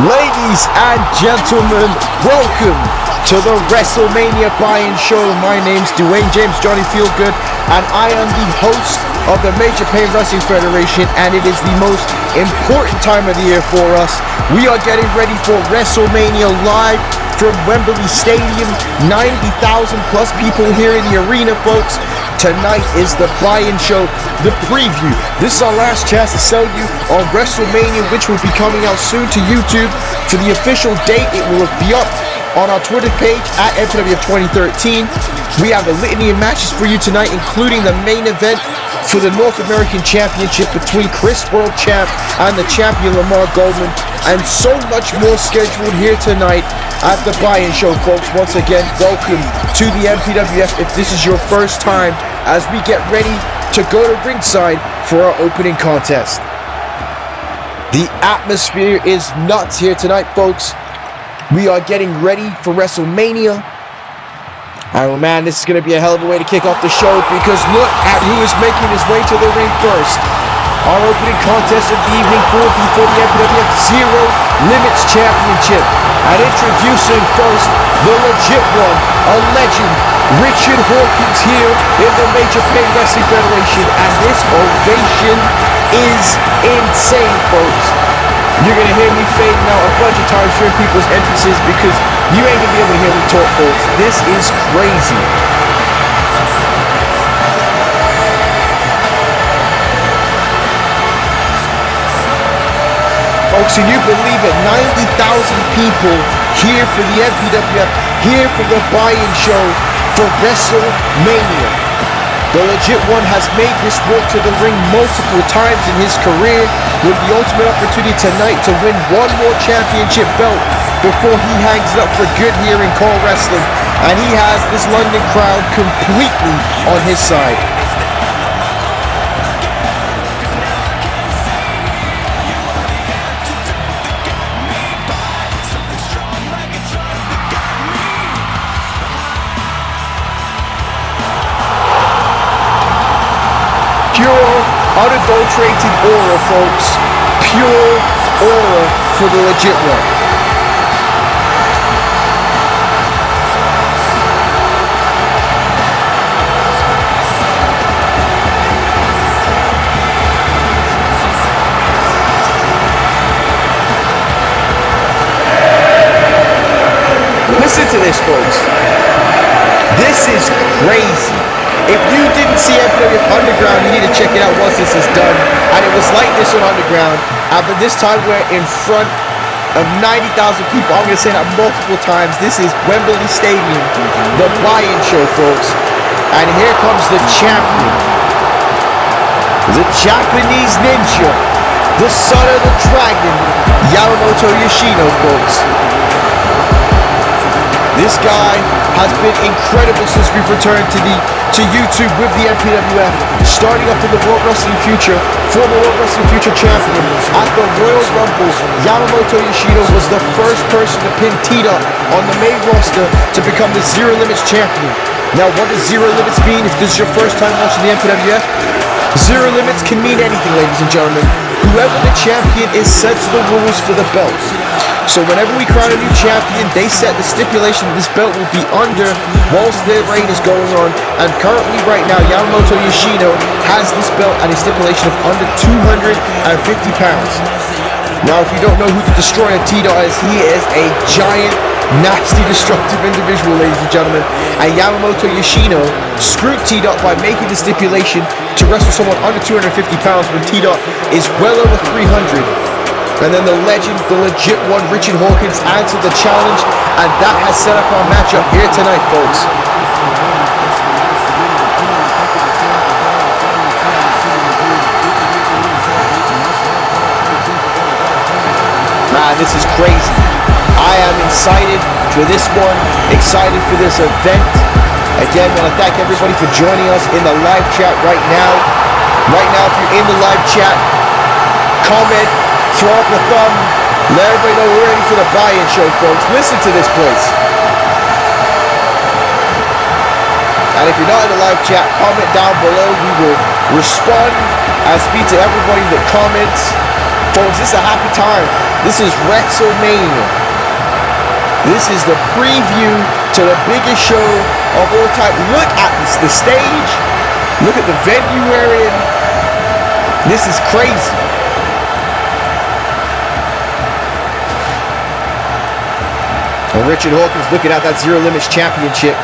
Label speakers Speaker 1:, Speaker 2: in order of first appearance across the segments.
Speaker 1: Ladies and gentlemen, welcome to the WrestleMania buy-in show. My name's Dwayne James Johnny Feelgood, and I am the host of the Major Pain Wrestling Federation, and it is the most important time of the year for us. We are getting ready for WrestleMania live from Wembley Stadium. 90,000 plus people here in the arena, folks. Tonight is the buy-in show, the preview. This is our last chance to sell you on WrestleMania, which will be coming out soon to YouTube. For the official date, it will be up on our Twitter page at MPWF 2013. We have a litany of matches for you tonight, including the main event for the North American Championship between Chris World Champ and the champion Lemar Goldman, and so much more scheduled here tonight at the buy-in show, folks. Once again, welcome to the MPWF if this is your first time, as we get ready to go to ringside for our opening contest. The atmosphere is nuts here tonight, folks. We are getting ready for WrestleMania. Oh man, this is going to be a hell of a way to kick off the show, because look at who is making his way to the ring first. Our opening contest of the evening will be for the MPWF Zero Limits Championship. And introducing first, the legit one, a legend, Richard Hawkins here in the Major Pain Wrestling Federation. And this ovation is insane, folks. You're going to hear me fading out a bunch of times during people's entrances, because you ain't going to be able to hear me talk, folks. This is crazy. Folks, can you believe it? 90,000 people here for the MPWF, here for the buy-in show for WrestleMania. The legit one has made this walk to the ring multiple times in his career, with the ultimate opportunity tonight to win one more championship belt before he hangs it up for good here in Call Wrestling. And he has this London crowd completely on his side. Pure, unadulterated aura, folks. Pure aura for the legit one. Listen to this, folks. This is crazy. If you didn't see MPWF Underground, you need to check it out once this is done. And it was like this on Underground, but this time we're in front of 90,000 people. I'm going to say that multiple times. This is Wembley Stadium, the buy-in show, folks. And here comes the champion, the Japanese ninja, the son of the dragon, Yamamoto Yoshino, folks. This guy has been incredible since we've returned to YouTube with the MPWF, starting up in the World Wrestling Future, former World Wrestling Future champion. At the Royal Rumble, Yamamoto Yoshino was the first person to pin Tita on the main roster to become the Zero Limits champion. Now, what does Zero Limits mean if this is your first time watching the MPWF? Zero Limits can mean anything, ladies and gentlemen. Whoever the champion is sets the rules for the belt. So whenever we crown a new champion, they set the stipulation that this belt will be under whilst their reign is going on. And currently, right now, Yamamoto Yoshino has this belt at a stipulation of under 250 pounds. Now, if you don't know who the Destroyer Tita is, he is a giant, nasty, destructive individual, ladies and gentlemen. And Yamamoto Yoshino screwed Tita by making the stipulation to wrestle someone under 250 pounds when Tita is well over 300. And then the legend, the legit one, Richard Hawkins, answered the challenge, and that has set up our matchup here tonight, folks. Man, this is crazy. I am excited for this one, excited for this event. Again, I want to thank everybody for joining us in the live chat right now. Right now, if you're in the live chat, comment, throw up a thumb, let everybody know we're ready for the buy-in show, folks. Listen to this place. And if you're not in the live chat, comment down below. We will respond and speak to everybody that comments. Folks, this is a happy time. This is WrestleMania. This is the preview to the biggest show of all time. Look at this, the stage. Look at the venue we're in. This is crazy. And Richard Hawkins looking at that Zero Limits Championship.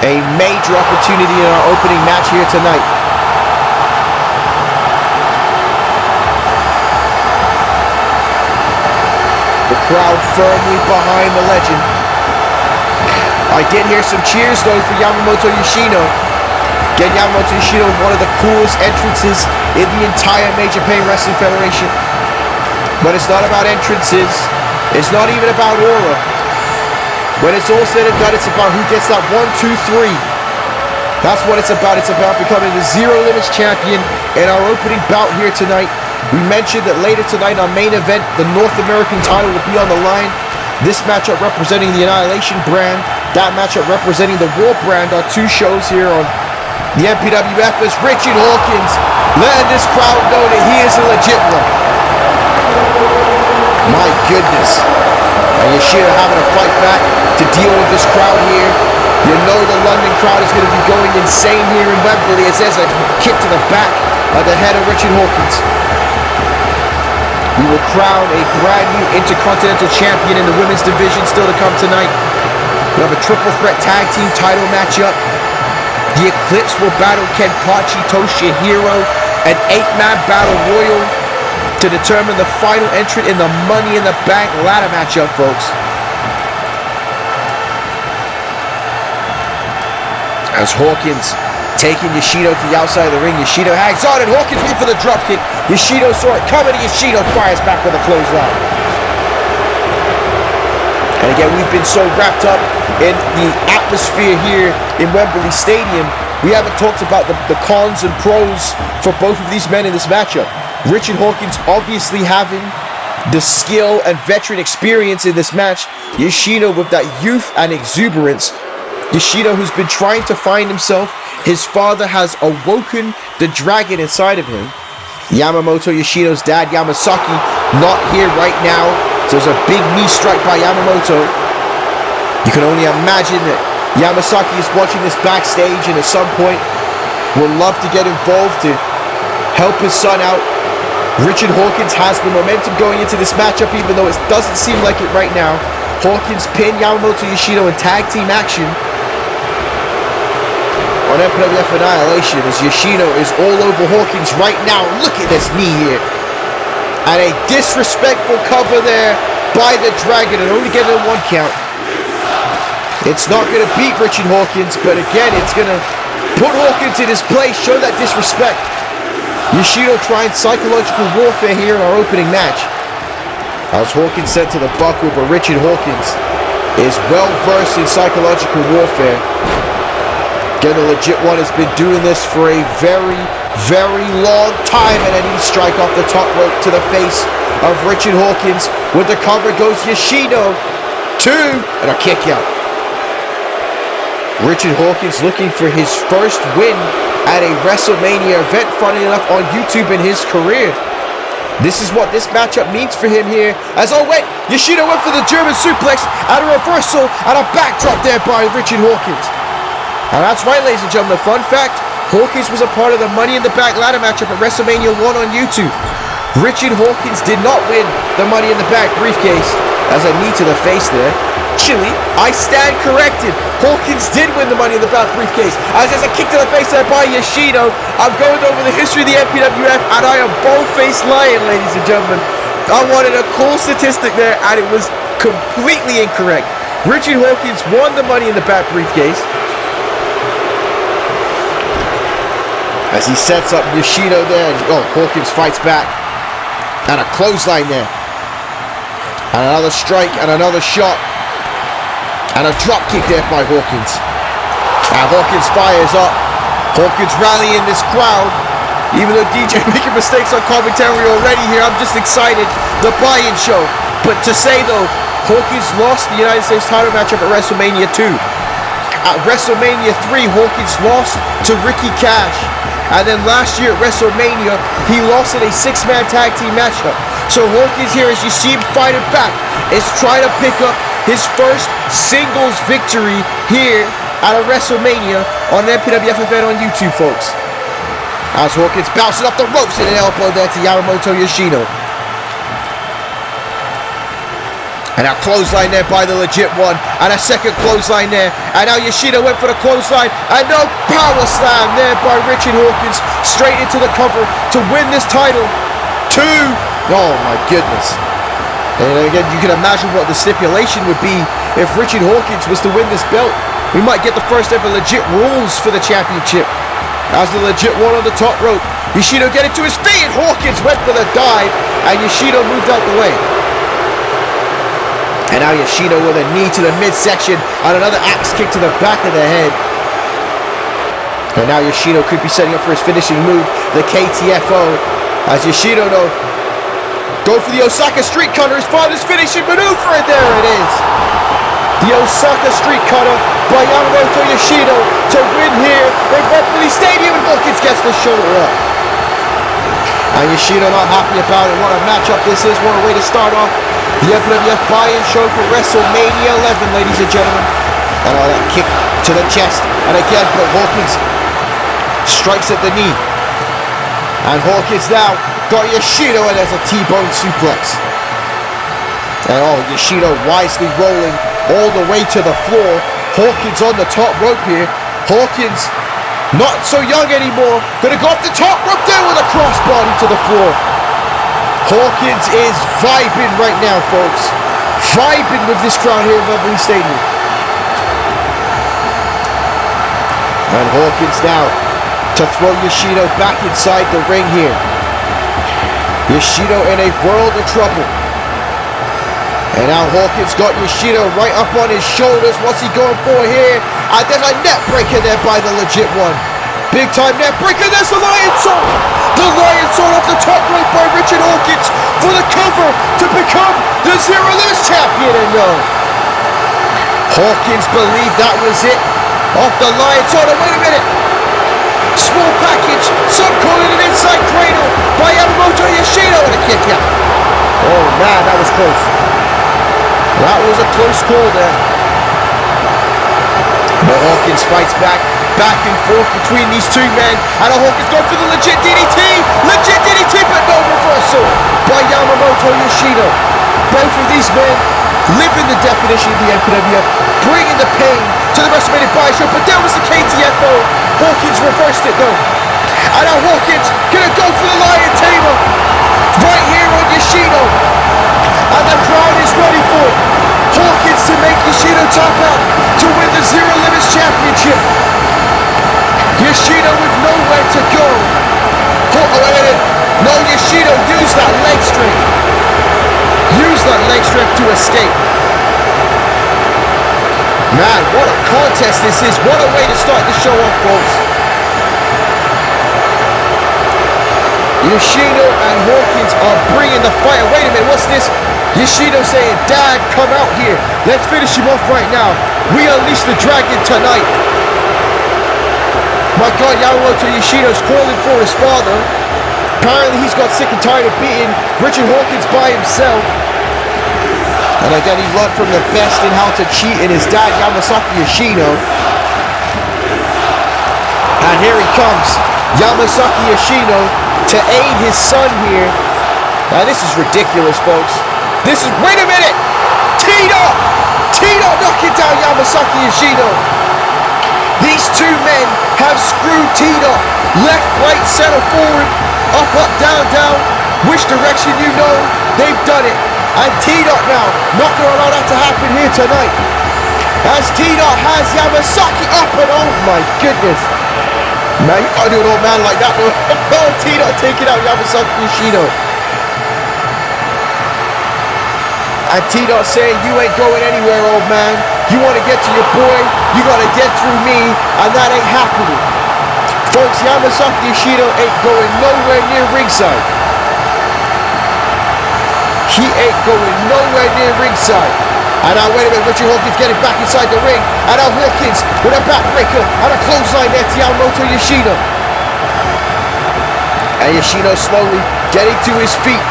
Speaker 1: A major opportunity in our opening match here tonight. The crowd firmly behind the legend. I did hear some cheers though for Yamamoto Yoshino. Again, Yamamoto Yoshino, one of the coolest entrances in the entire Major Pain Wrestling Federation. But it's not about entrances. It's not even about aura. When it's all said and done, it's about who gets that 1, 2, 3. That's what it's about. It's about becoming the Zero Limits champion in our opening bout here tonight. We mentioned that later tonight, our main event, the North American title will be on the line. This matchup representing the Annihilation brand, that matchup representing the Raw brand, are two shows here on the MPWF as Richard Hawkins letting this crowd know that he is a legit one. My goodness. And Yoshino having to fight back to deal with this crowd here. You know the London crowd is going to be going insane here in Wembley as there's a kick to the back of the head of Richard Hawkins. We will crown a brand new Intercontinental Champion in the women's division still to come tonight. We have a triple threat tag team title matchup. The Eclipse will battle Kashi, Toshihiro, an 8-man battle royal to determine the final entrant in the Money in the Bank ladder matchup, folks. As Hawkins taking Yoshino to the outside of the ring, Yoshino hangs on and Hawkins went for the dropkick. Yoshino saw it coming and Yoshino fires back with a clothesline. And again, we've been so wrapped up in the atmosphere here in Wembley Stadium, we haven't talked about the cons and pros for both of these men in this matchup. Richard Hawkins obviously having the skill and veteran experience in this match. Yoshino with that youth and exuberance. Yoshino who's been trying to find himself. His father has awoken the dragon inside of him. Yamamoto, Yoshino's dad, Yamasaki, not here right now. So there's a big knee strike by Yamamoto. You can only imagine that Yamasaki is watching this backstage and at some point would love to get involved to help his son out. Richard Hawkins has the momentum going into this matchup, even though it doesn't seem like it right now. Hawkins pinned Yamamoto Yoshino in tag team action on MPWF Annihilation as Yoshino is all over Hawkins right now. Look at this knee here. And a disrespectful cover there by the Dragon and only getting a 1 count. It's not going to beat Richard Hawkins, but again, it's going to put Hawkins in his place, show that disrespect. Yoshino trying psychological warfare here in our opening match. As Hawkins sent to the buckle, but Richard Hawkins is well versed in psychological warfare. Again, the legit one has been doing this for a very, very long time. And a knee strike off the top rope to the face of Richard Hawkins. With the cover goes Yoshino. 2 and a kick out. Richard Hawkins looking for his first win at a WrestleMania event, funny enough, on YouTube in his career. This is what this matchup means for him here. As oh wait, Yoshino went for the German suplex and a reversal and a backdrop there by Richard Hawkins. And that's right, ladies and gentlemen, fun fact, Hawkins was a part of the Money in the Bank ladder matchup at WrestleMania 1 on YouTube. Richard Hawkins did not win the Money in the Bank briefcase, as a knee to the face there. Chili, I stand corrected. Hawkins did win the Money in the Bank briefcase. As there's a kick to the face there by Yoshino. I'm going over the history of the MPWF and I am bold-faced lying, ladies and gentlemen. I wanted a cool statistic there and it was completely incorrect. Richard Hawkins won the Money in the Bank briefcase. As he sets up Yoshino there. Oh, Hawkins fights back. And a clothesline there. And another strike and another shot. And a drop kick there by Hawkins. And Hawkins fires up. Hawkins rallying this crowd. Even though DJ making mistakes on commentary already here, I'm just excited. The buy-in show. But to say though, Hawkins lost the United States title matchup at WrestleMania 2. At WrestleMania 3, Hawkins lost to Ricky Cash. And then last year at WrestleMania, he lost in a 6-man tag team matchup. So Hawkins here, as you see him fighting back, is trying to pick up his first singles victory here at a WrestleMania on the MPWF event on YouTube, folks. As Hawkins bounces up the ropes in an elbow there to Yamamoto Yoshino. And a clothesline there by the legit one. And a second clothesline there. And now Yoshino went for the clothesline. And no power slam there by Richard Hawkins. Straight into the cover to win this title. 2. Oh my goodness. And again, you can imagine what the stipulation would be if Richard Hawkins was to win this belt. We might get the first ever legit rules for the championship. As the legit one on the top rope. Yoshino getting to his feet. And Hawkins went for the dive. And Yoshino moved out the way. And now Yoshino with a knee to the midsection and another axe kick to the back of the head. And now Yoshino could be setting up for his finishing move, the KTFO. As Yoshino though, go for the Osaka Street Cutter, his father's finishing maneuver, and there it is. The Osaka Street Cutter by Yamamoto Yoshino to win here in Wembley Stadium, and Hawkins gets the shoulder up. And Yoshino not happy about it. What a matchup this is, what a way to start off the MPWF buy-in show for WrestleMania 11, ladies and gentlemen. And that kick to the chest. And again, but Hawkins strikes at the knee. And Hawkins now got Yoshino, and there's a T-bone suplex. And Yoshino wisely rolling all the way to the floor. Hawkins on the top rope here. Hawkins not so young anymore. Gonna go up the top rope there with a crossbody to the floor. Hawkins is vibing right now, folks. Vibing with this crowd here in Wembley Stadium. And Hawkins now to throw Yoshino back inside the ring here. Yoshino in a world of trouble. And now Hawkins got Yoshino right up on his shoulders. What's he going for here? And there's a net breaker there by the legit one. Big time net breaker. There's the Lion Sword. The Lion Sword off the top rope by Richard Hawkins for the cover to become the Zero Limits champion. And no, Hawkins believed that was it. Off the Lion Sword. And wait a minute. Small package. Some call it an inside cradle by Yamamoto Yoshino and a kick out. Oh man, that was close. That was a close call there. But Hawkins fights back and forth between these two men. And Hawkins going for the legit DDT. Legit DDT, but no reversal by Yamamoto Yoshino. Both of these men live in the definition of the MPWF, bringing the pain to the WrestleMania buy-in show. But there was the KTFO. Hawkins reversed it though. And now Hawkins gonna go for the Lion Tamer right here on Yoshino. And the crowd is ready for it. Hawkins to make Yoshino tap out to win the Zero Limits Championship. Yoshino with nowhere to go. No, Yoshino used that leg strength. Used that leg strength to escape. Man, what a contest this is. What a way to start the show off, folks. Yoshino and Hawkins are bringing the fight. Wait a minute, what's this? Yoshino saying, Dad, come out here. Let's finish him off right now. We unleash the dragon tonight. My God, Yamamoto Yoshino's calling for his father. Apparently he's got sick and tired of beating Richard Hawkins by himself. And again, he learned from the best in how to cheat in his dad, Yamazaki Yoshino. And here he comes, Yamazaki Yoshino, to aid his son here. Now this is ridiculous, folks. This is, wait a minute! T-Dot! T-Dot knocking down Yamazaki Yoshino. These two men have screwed T-Dot. Left, right, center, forward, up, up, down, down. Which direction you know, they've done it. And T-Dot now, not going to allow that to happen here tonight. As T-Dot has Yamazaki up and oh my goodness. Man, you can't do an old man like that though. Oh, T-Dot taking out Yamazaki Yoshino. And T-Dot saying, you ain't going anywhere, old man. You want to get to your boy, you got to get through me, and that ain't happening. Folks, Yamazaki Yoshino ain't going nowhere near ringside. He ain't going nowhere near ringside. And now, wait a minute, Richard Hawkins getting back inside the ring. And now Hawkins with a backbreaker and a clothesline there to Yamamoto Yoshino. And Yoshino slowly getting to his feet.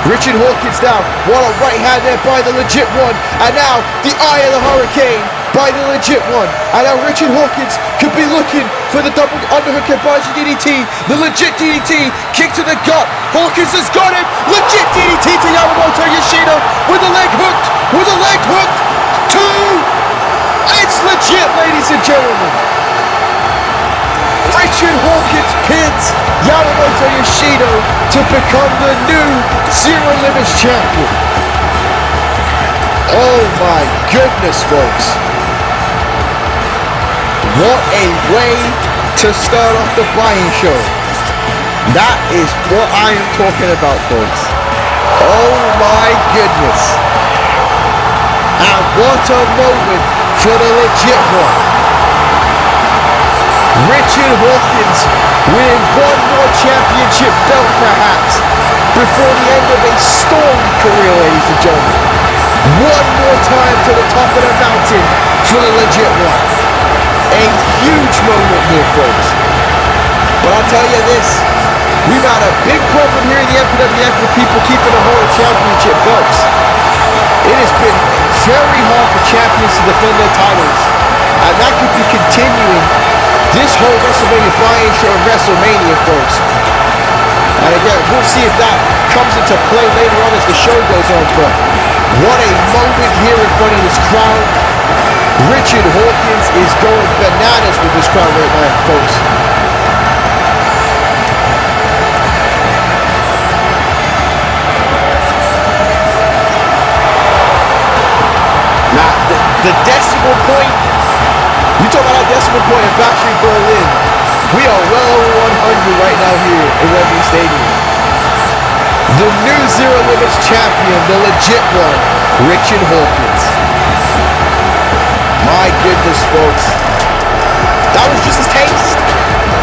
Speaker 1: Richard Hawkins now. What a right hand there by the legit one. And now the eye of the hurricane by the legit one. And now Richard Hawkins could be looking for the double underhook conversion DDT. The legit DDT. Kick to the gut. Hawkins has got him. Legit DDT to Yamamoto. Yoshino with the leg hooked. With the leg hooked. 2. It's legit, ladies and gentlemen. Richard Hawkins pins Yamamoto Yoshino to become the new Zero Limits champion. Oh my goodness, folks. What a way to start off the buy-in show. That is what I am talking about, folks. Oh my goodness. And what a moment for the legit one. Richard Hawkins winning one more championship belt perhaps before the end of a storied career, ladies and gentlemen. One more time to the top of the mountain for the legit one. A huge moment here, folks. But I'll tell you this, we've had a big problem here in the MPWF with people keeping a hold of championship belts. It has been very hard for champions to defend their titles, and that could be continuing this whole WrestleMania buy-in show of WrestleMania, folks. And again, we'll see if that comes into play later on as the show goes on, but what a moment here in front of this crowd. Richard Hawkins is going bananas with this crowd right now, folks. Now, the decimal point, you talk about that decimal point in Factory Berlin. We are well over 100 right now here in Wembley Stadium. The new Zero Limits champion, the legit one, Richard Hawkins. My goodness, folks. That was just a taste.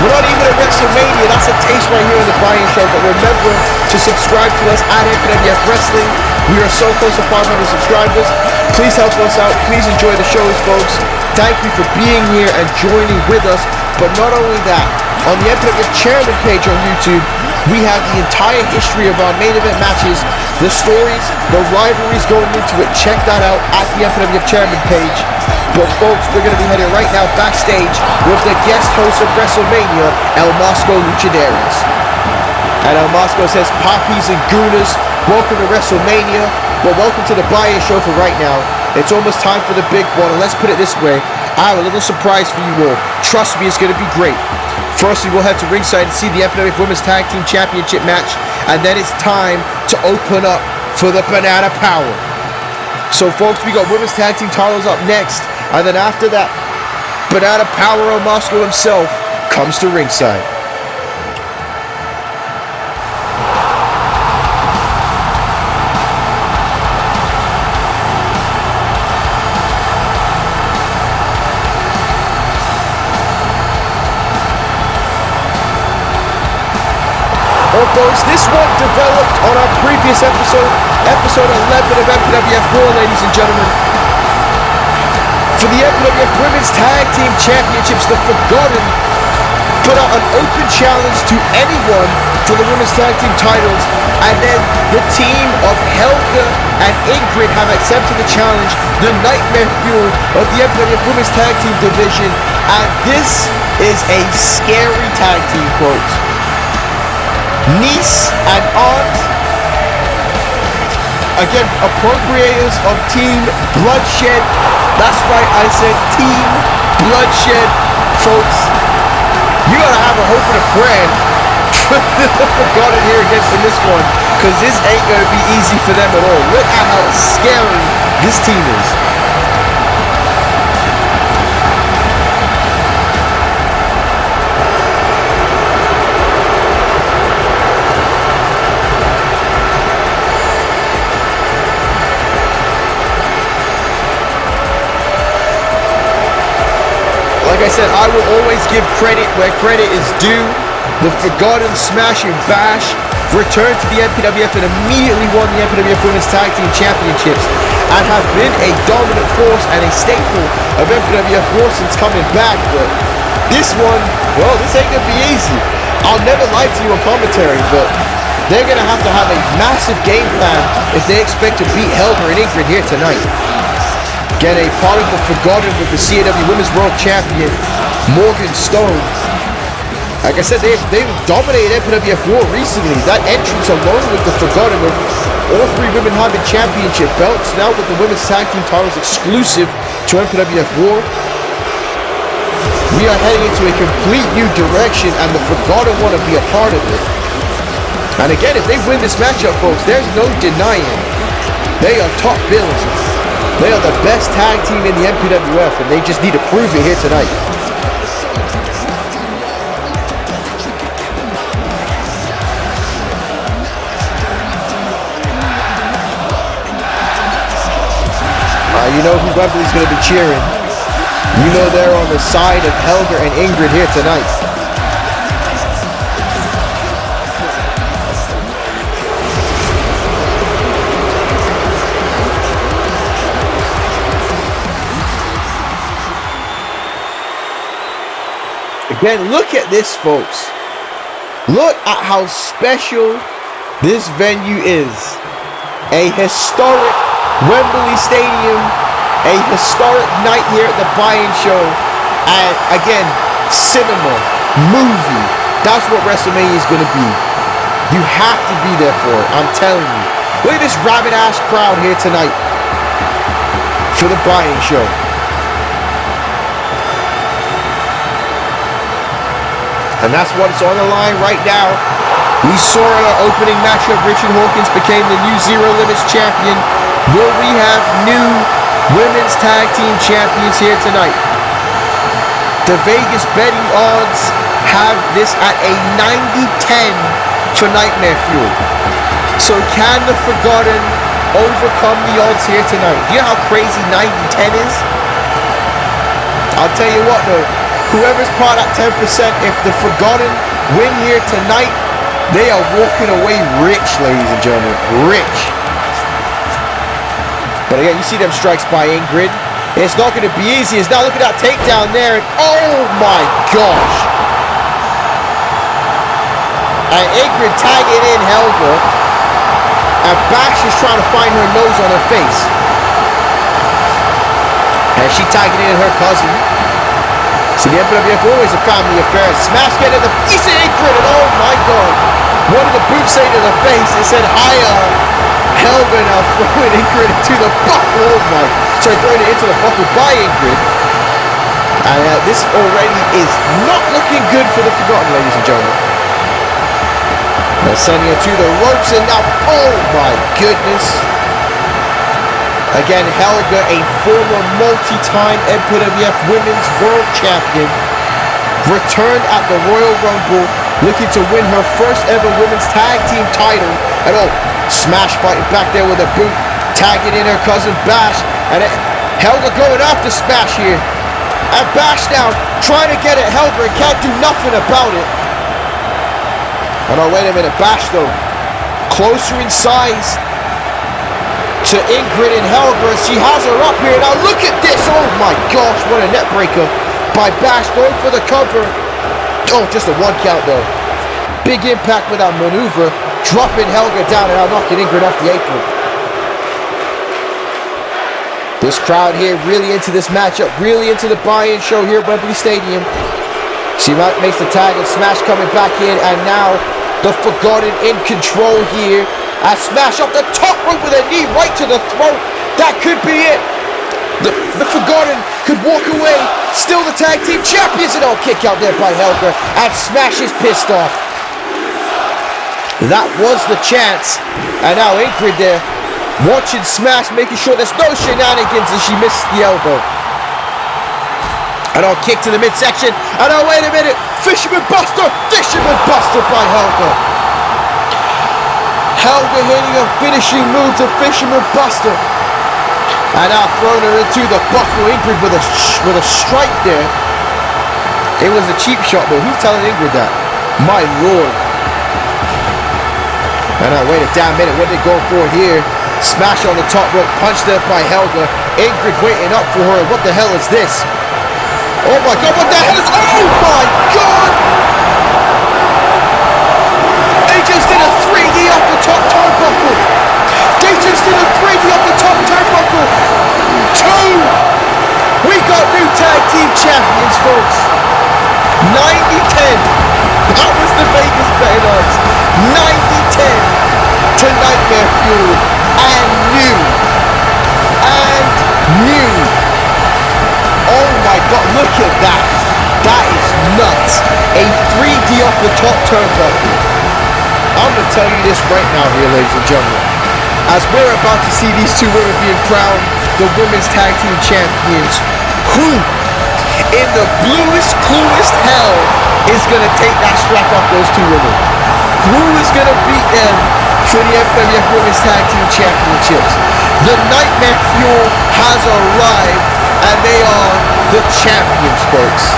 Speaker 1: We're not even at WrestleMania. That's a taste right here in the buy-in show. But remember to subscribe to us at MPWF Wrestling. We are so close to 500 subscribers. Please help us out. Please enjoy the shows, folks. Thank you for being here and joining with us. But not only that, on the MPWF Chairman page on YouTube, we have the entire history of our main event matches, the stories, the rivalries going into it. Check that out at the MPWF Chairman page. But folks, we're going to be heading right now backstage with the guest host of WrestleMania, El Masko Luchadores. And El Masko says, Poppies and Gooners, welcome to WrestleMania, but welcome to the buy-in show for right now. It's almost time for the big one, and let's put it this way, I have a little surprise for you all. Trust me, it's going to be great. Firstly, we'll head to ringside and see the MPWF Women's Tag Team Championship match, and then it's time to open up for the Banana Power. So folks, we got Women's Tag Team titles up next, and then after that, Banana Power of Masko himself comes to ringside. Well, folks, this one developed on our previous episode 11 of MPWF War, ladies and gentlemen. For the MPWF Women's Tag Team Championships, the Forgotten put out an open challenge to anyone for the Women's Tag Team titles, and then the team of Helga and Ingrid have accepted the challenge, the Nightmare Fuel of the MPWF Women's Tag Team division, and this is a scary tag team, folks. Niece and aunt, again, appropriators of Team Bloodshed. That's right, I said Team Bloodshed, folks. You gotta have a hope and a prayer for the Forgotten here against in this one, because this ain't gonna be easy for them at all. Look at how scary this team is. Like I said, I will always give credit where credit is due. The Forgotten smash and bash returned to the MPWF and immediately won the MPWF Women's Tag Team Championships and have been a dominant force and a staple of MPWF War since coming back. But this one, well, this ain't gonna be easy. I'll never lie to you on commentary, but they're going to have a massive game plan if they expect to beat Helga and Ingrid here tonight. Again, a particle forgotten with the CAW Women's World Champion, Morgan Stone. Like I said, they've dominated MPWF War recently. That entrance alone with the Forgotten, with all three women having championship belts, now with the women's tag team titles exclusive to MPWF War. We are heading into a complete new direction, and the Forgotten want to be a part of it. And again, if they win this matchup, folks, there's no denying they are top billed. They are the best tag team in the MPWF, and they just need to prove it here tonight. You know who Wembley's going to be cheering. You know they're on the side of Helga and Ingrid here tonight. Again, look at this, folks. Look at how special this venue is. A historic Wembley Stadium, a historic night here at the buy-in show, and again, cinema, movie. That's what WrestleMania is going to be. You have to be there for it, I'm telling you. Look at this rabid-ass crowd here tonight for the buy-in show. And that's what's on the line right now. We saw in our opening matchup, Richard Hawkins became the new Zero Limits champion. Will we have new women's tag team champions here tonight? The Vegas betting odds have this at a 90-10 for Nightmare Fuel. So can the Forgotten overcome the odds here tonight? Do you know how crazy 90-10 is? I'll tell you what though, whoever's part of that 10%, if the Forgotten win here tonight, they are walking away rich, ladies and gentlemen, rich. But again, you see them strikes by Ingrid. It's not going to be easy. Now look at that takedown there. And oh my gosh. And Ingrid tagging in Helga. And Bash is trying to find her nose on her face. And she tagging in her cousin. See, the MPWF always a family affair. Smash get in the face of Ingrid. And oh my god. What did the boot say to the face? It said, hi, Helga now throwing Ingrid into the buckle. Oh my. Sorry, throwing it into the buckle by Ingrid. And this already is not looking good for the Forgotten, ladies and gentlemen. They're sending her to the ropes and now, oh my goodness. Again, Helga, a former multi-time MPWF Women's World Champion, returned at the Royal Rumble, looking to win her first ever Women's Tag Team title. And oh, Smash fighting back there with a boot, tagging in her cousin Bash. And Helga going after Smash here. And Bash now trying to get at Helga and can't do nothing about it. Oh no, wait a minute, Bash though, closer in size to Ingrid and Helga, and she has her up here. Now look at this, oh my gosh, what a net breaker by Bash, going for the cover. Oh, just a one count though. Big impact with that maneuver, dropping Helga down and now knocking Ingrid off the apron. This crowd here really into this matchup, really into the buy-in show here at Wembley Stadium. She makes the tag and Smash coming back in, and now the Forgotten in control here. As Smash off the top rope with a knee right to the throat. That could be it. The Forgotten could walk away. Still the tag team champions. And oh, kick out there by Helga. And Smash is pissed off. That was the chance. And now Ingrid there, watching Smash, making sure there's no shenanigans, and she missed the elbow. And I'll kick to the midsection. And oh, wait a minute. Fisherman Buster. Fisherman Buster by Helga. Helga hitting a finishing move to Fisherman Buster. And now throwing her into the buckle. Ingrid with a strike there. It was a cheap shot though. Who's telling Ingrid that? My lord. And now wait a damn minute. What are they going for here? Smash on the top rope. Punched there by Helga. Ingrid waiting up for her. What the hell is this? Oh my god, what the hell is... Oh my god! Nightmare Fuel, and new. Oh my god, look at that. That is nuts. A 3D off the top turnbuckle. I'm going to tell you this right now here, ladies and gentlemen. As we're about to see these two women being crowned the Women's Tag Team Champions, who in the bluest, coolest hell is going to take that strap off those two women? Who is going to beat them for the MPWF Women's Tag Team Championships? The Nightmare Fuel has arrived, and they are the champions, folks.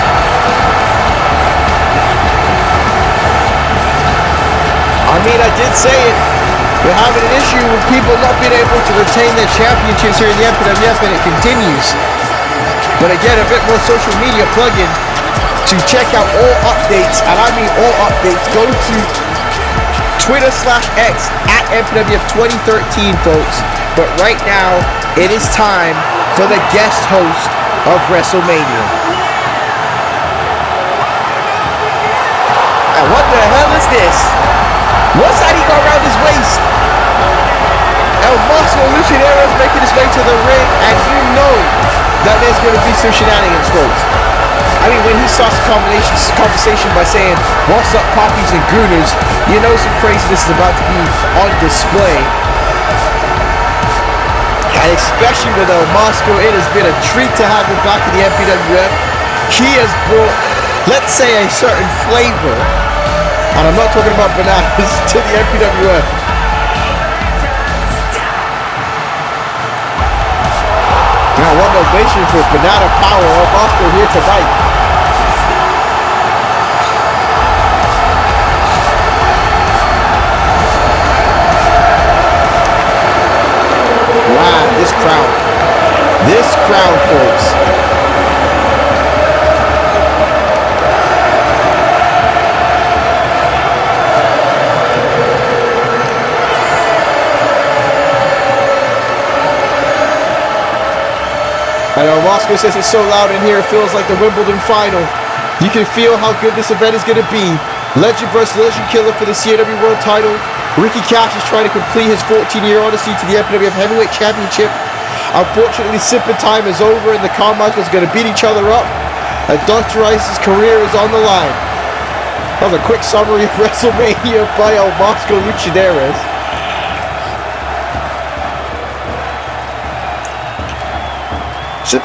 Speaker 1: I mean, I did say it. We're having an issue with people not being able to retain their championships here in the MPWF, and it continues. But again, a bit more social media plug-in to check out all updates, and I mean all updates. Go to Twitter/X at MPWF 2013, folks. But right now, it is time for the guest host of WrestleMania. And what the hell is this? What's that he got around his waist? Masko Luchadero is making his way to the ring, and you know that there's going to be some shenanigans, folks. I mean, when he starts the conversation by saying, "What's up, poppies and gooners?" you know some craziness is about to be on display. And especially with Masko, it has been a treat to have him back in the MPWF. He has brought, let's say, a certain flavor, and I'm not talking about bananas, to the MPWF. Now, one ovation for Banana Power of Masko here tonight. Wow, this crowd, folks. I know Masko says it's so loud in here, it feels like the Wimbledon final. You can feel how good this event is going to be. Legend versus Legend Killer for the CAW World title. Ricky Kashi is trying to complete his 14-year odyssey to the MPWF Heavyweight Championship. Unfortunately, sipping time is over and the Carmichaels are going to beat each other up. And Dr. Ice's career is on the line. That was a quick summary of WrestleMania by Masko Luchadores.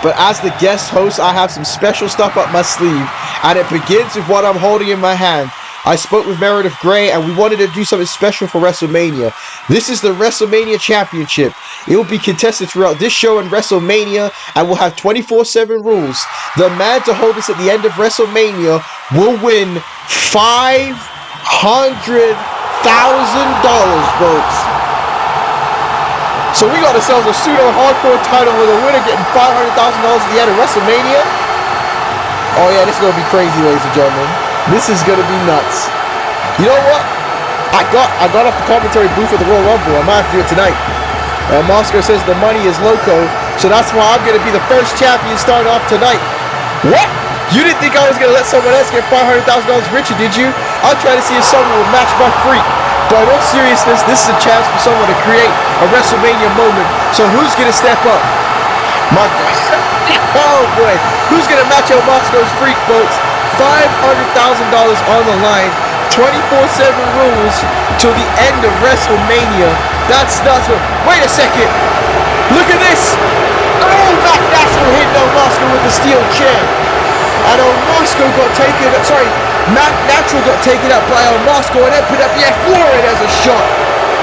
Speaker 1: But as the guest host, I have some special stuff up my sleeve, and it begins with what I'm holding in my hand. I spoke with Meredith Grey, and we wanted to do something special for WrestleMania. This is the WrestleMania Championship. It will be contested throughout this show and WrestleMania, and will have 24/7 rules. The man to hold this at the end of WrestleMania will win $500,000, folks. So we got ourselves a pseudo-hardcore title with a winner getting $500,000 at the end of WrestleMania. Oh yeah, this is going to be crazy, ladies and gentlemen. This is going to be nuts. You know what? I got off the commentary booth at the Royal Rumble. I might have to do it tonight. Masko says the money is loco, so that's why I'm going to be the first champion starting off tonight. What? You didn't think I was going to let someone else get $500,000 richer, did you? I'll try to see if someone will match my freak. But in all seriousness, this is a chance for someone to create a WrestleMania moment. So who's going to step up? My oh boy. Who's going to match out Masko's freak, folks? $500,000 on the line. 24/7 rules till the end of WrestleMania. That's nuts. Wait a second. Look at this. Oh, Mac Natural hitting Masko with the steel chair. And Masko got taken, Mac Natural got taken up by Masko, and MPWF Warren has a shot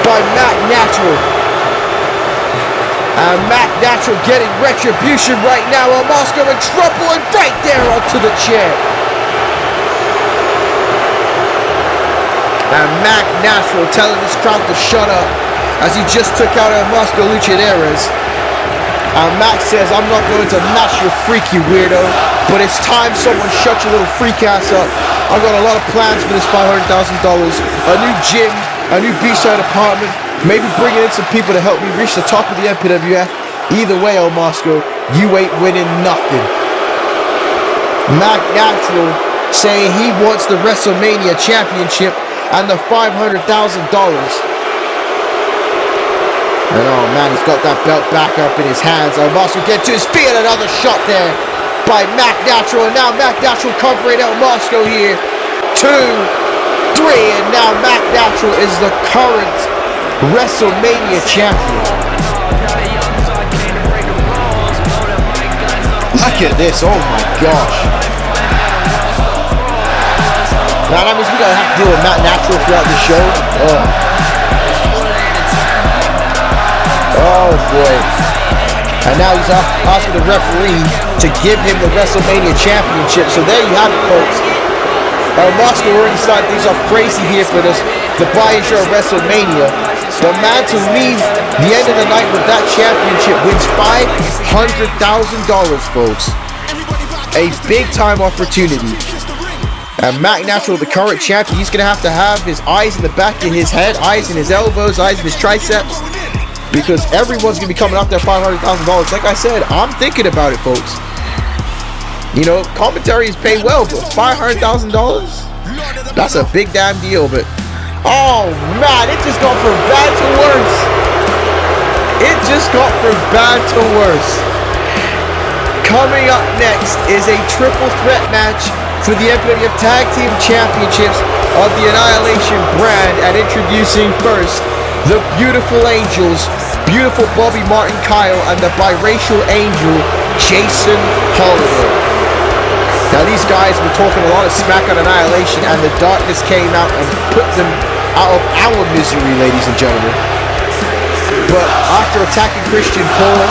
Speaker 1: by Mac Natural. And Mac Natural getting retribution right now. Masko in trouble and right there onto the chair. And Mac Natural telling this crowd to shut up as he just took out Masko Luchadores. And Max says, I'm not going to match your freak, you weirdo, but it's time someone shut your little freak ass up. I've got a lot of plans for this $500,000. A new gym, a new beachside apartment, maybe bringing in some people to help me reach the top of the MPWF. Either way, Masko, you ain't winning nothing. Mac Natural saying he wants the WrestleMania Championship and the $500,000. And oh man, he's got that belt back up in his hands. Masko get to his feet, and another shot there by Mac Natural. And now Mac Natural covering out Masko here. 2, 3, and now Mac Natural is the current WrestleMania champion. Look at this, oh my gosh. Now that means we're gonna have to deal with Matt Natural throughout the show. Oh boy. And now he's asking the referee to give him the WrestleMania Championship. So there you have it, folks. Masko already started things off crazy here for this, the buy-in show of WrestleMania. The man to leave the end of the night with that championship wins $500,000, folks. A big-time opportunity. And Mac Natural, the current champion, he's going to have his eyes in the back of his head, eyes in his elbows, eyes in his triceps, because everyone's going to be coming up there $500,000. Like I said, I'm thinking about it, folks. You know, commentary is paying well, but $500,000? That's a big damn deal, but... Oh, man, it just got from bad to worse. It just got from bad to worse. Coming up next is a triple threat match for the MPWF Tag Team Championships of the Annihilation brand, and introducing first the Beautiful Angels, Beautiful Bobby Martin Kyle, and the Biracial Angel, Jason Holiday. Now these guys were talking a lot of smack on Annihilation, and the darkness came out and put them out of our misery, ladies and gentlemen. But after attacking Christian Cole,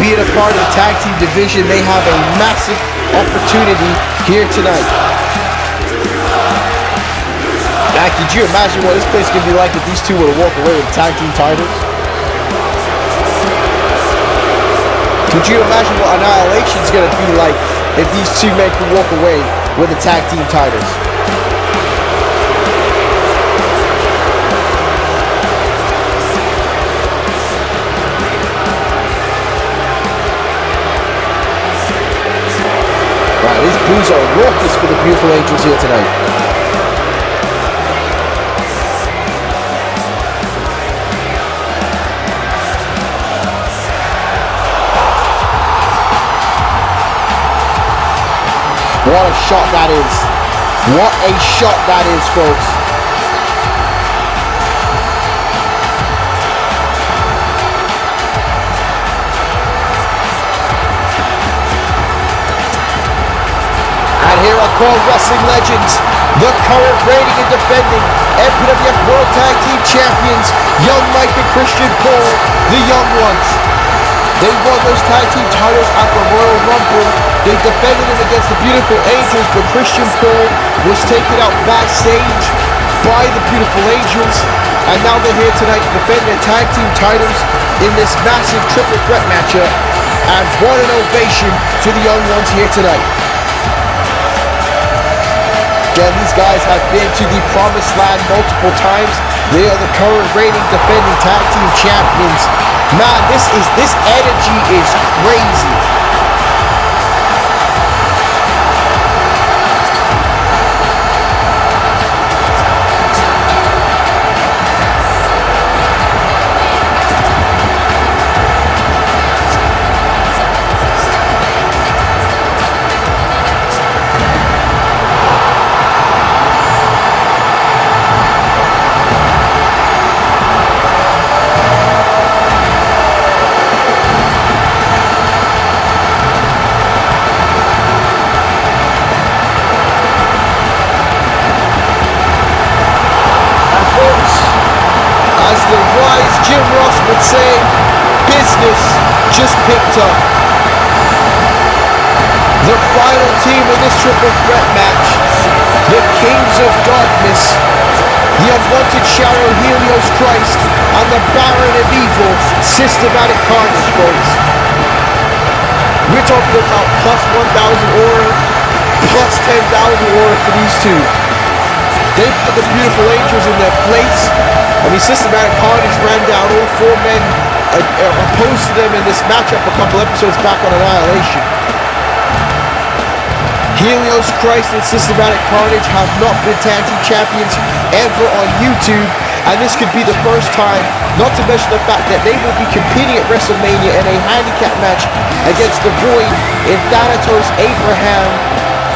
Speaker 1: being a part of the tag team division, they have a massive opportunity here tonight. Now, could you imagine what this place could be like if these two were to walk away with tag team titles? Could you imagine what Annihilation's going to be like if these two men could walk away with the tag team titles? Wow, these boos are raucous for the Beautiful Angels here tonight. What a shot that is. What a shot that is, folks. And here are called wrestling legends, the current reigning and defending MPWF World Tag Team Champions, Young Mike and Christian Cole, the Young Ones. They won those tag team titles at the Royal Rumble. They defended them against the Beautiful Angels, but Christian Cole was taken out backstage by the Beautiful Angels. And now they're here tonight to defend their tag team titles in this massive triple threat matchup. And what an ovation to the Young Ones here tonight. Again, these guys have been to the Promised Land multiple times. They are the current reigning defending tag team champions. Man, this energy is crazy. Jim Ross would say, business just picked up. The final team in this triple threat match, the Kings of Darkness, the Unwanted Shadow Helios Christ, and the Baron of Evil, Systematic Carnage, folks. We're talking about plus 1,000 aura, plus 10,000 aura for these two. They put the Beautiful Angels in their place. I mean, Systematic Carnage ran down all four men opposed to them in this matchup a couple episodes back on Annihilation. Helios Christ and Systematic Carnage have not been tag team champions ever on YouTube, and this could be the first time Not to mention the fact that they will be competing at WrestleMania in a handicap match against the Void in Thanatos, Abraham,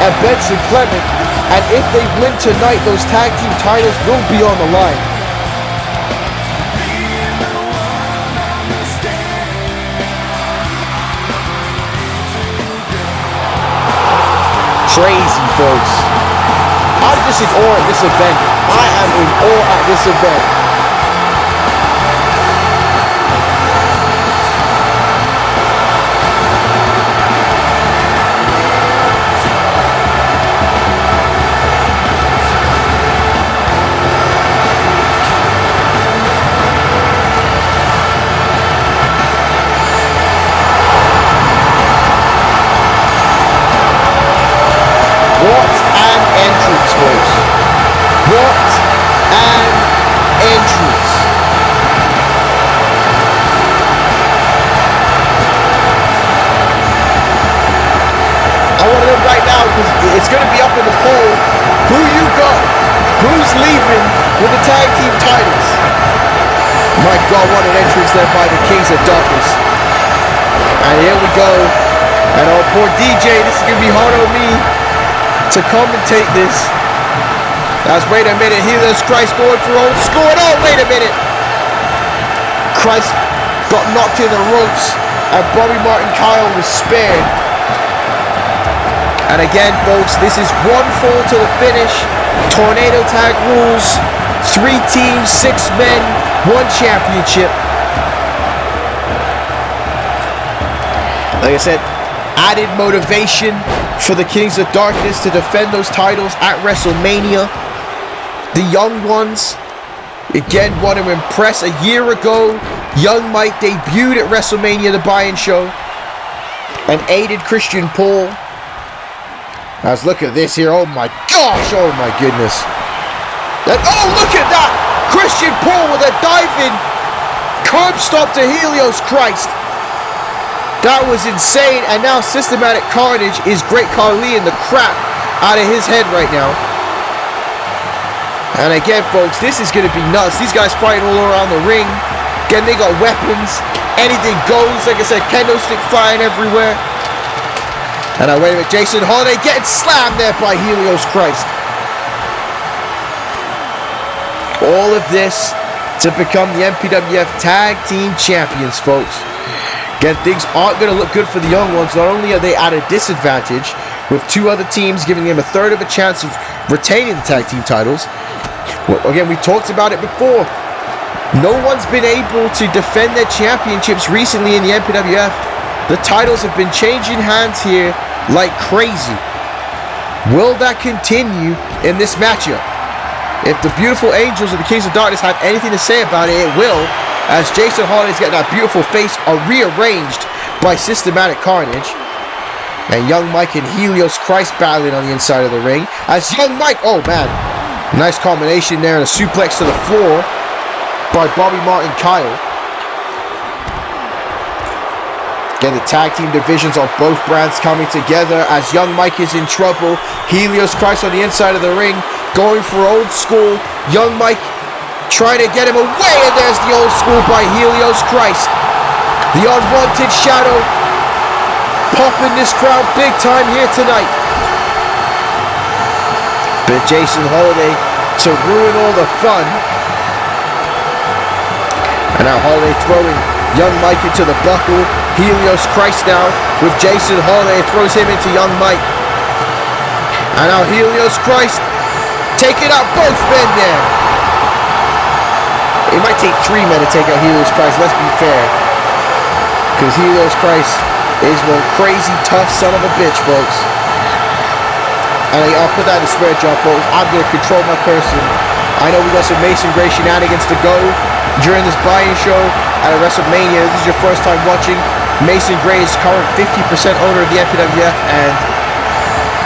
Speaker 1: and Benson Clement. And if they win tonight, those tag team titles will be on the line. Crazy, folks. I'm just in awe at this event. I am in awe at this event. What an entrance, folks. What an entrance. I want to know right now, because it's going to be up in the poll, who you got? Who's leaving with the tag team titles? My God, what an entrance there by the Kings of Darkness. And here we go. And oh, poor DJ, this is going to be hard on me to commentate this. As wait a minute, here's Christ going for old school. Oh, wait a minute. Christ got knocked in the ropes and Bobby Martin Kyle was spared. And again, folks, this is one fall to the finish. Tornado tag rules. 3 teams, 6 men, 1 championship. Like I said, added motivation for the Kings of Darkness to defend those titles at WrestleMania. The young ones, again, want to impress. A year ago, Young Mike debuted at WrestleMania, the buy-in show, and aided Christian Paul. Now, look at this here. Oh my gosh, oh my goodness. Oh, look at that! Christian Paul with a diving curb stop to Helios Christ. That was insane, and now Systematic Carnage is Great Khali in the crap out of his head right now. And again, folks, this is going to be nuts. These guys fighting all around the ring. Again, they got weapons. Anything goes. Like I said, kendo stick flying everywhere. And wait a minute, Jason Holiday getting slammed there by Helios Christ. All of this to become the MPWF Tag Team Champions, folks. Again, things aren't going to look good for the young ones. Not only are they at a disadvantage, with 2 other teams giving them a third of a chance of retaining the tag team titles. Well, again, we talked about it before. No one's been able to defend their championships recently in the MPWF. The titles have been changing hands here like crazy. Will that continue in this matchup? If the beautiful angels of the Kings of Darkness have anything to say about it, it will. As Jason Holiday's getting that beautiful face rearranged by Systematic Carnage. And Young Mike and Helios Christ battling on the inside of the ring. As Young Mike, oh man, nice combination there and a suplex to the floor by Bobby Martin Kyle. Again, the tag team divisions on both brands coming together as Young Mike is in trouble. Helios Christ on the inside of the ring, going for old school. Young Mike trying to get him away, and there's the old school by Helios Christ. The unwanted shadow popping this crowd big time here tonight. But Jason Holiday to ruin all the fun. And now Holiday throwing Young Mike into the buckle. Helios Christ now with Jason Holiday throws him into Young Mike. And now Helios Christ taking out both men there. It might take 3 men to take out Helios Christ, let's be fair. Because Helios Christ is one crazy tough son of a bitch, folks. And I'll put that in the swear jar, folks. I'm going to control my person. I know we got some Mason Gray shenanigans to go during this buy-in show at a WrestleMania. This is your first time watching. Mason Gray is current 50% owner of the MPWF, and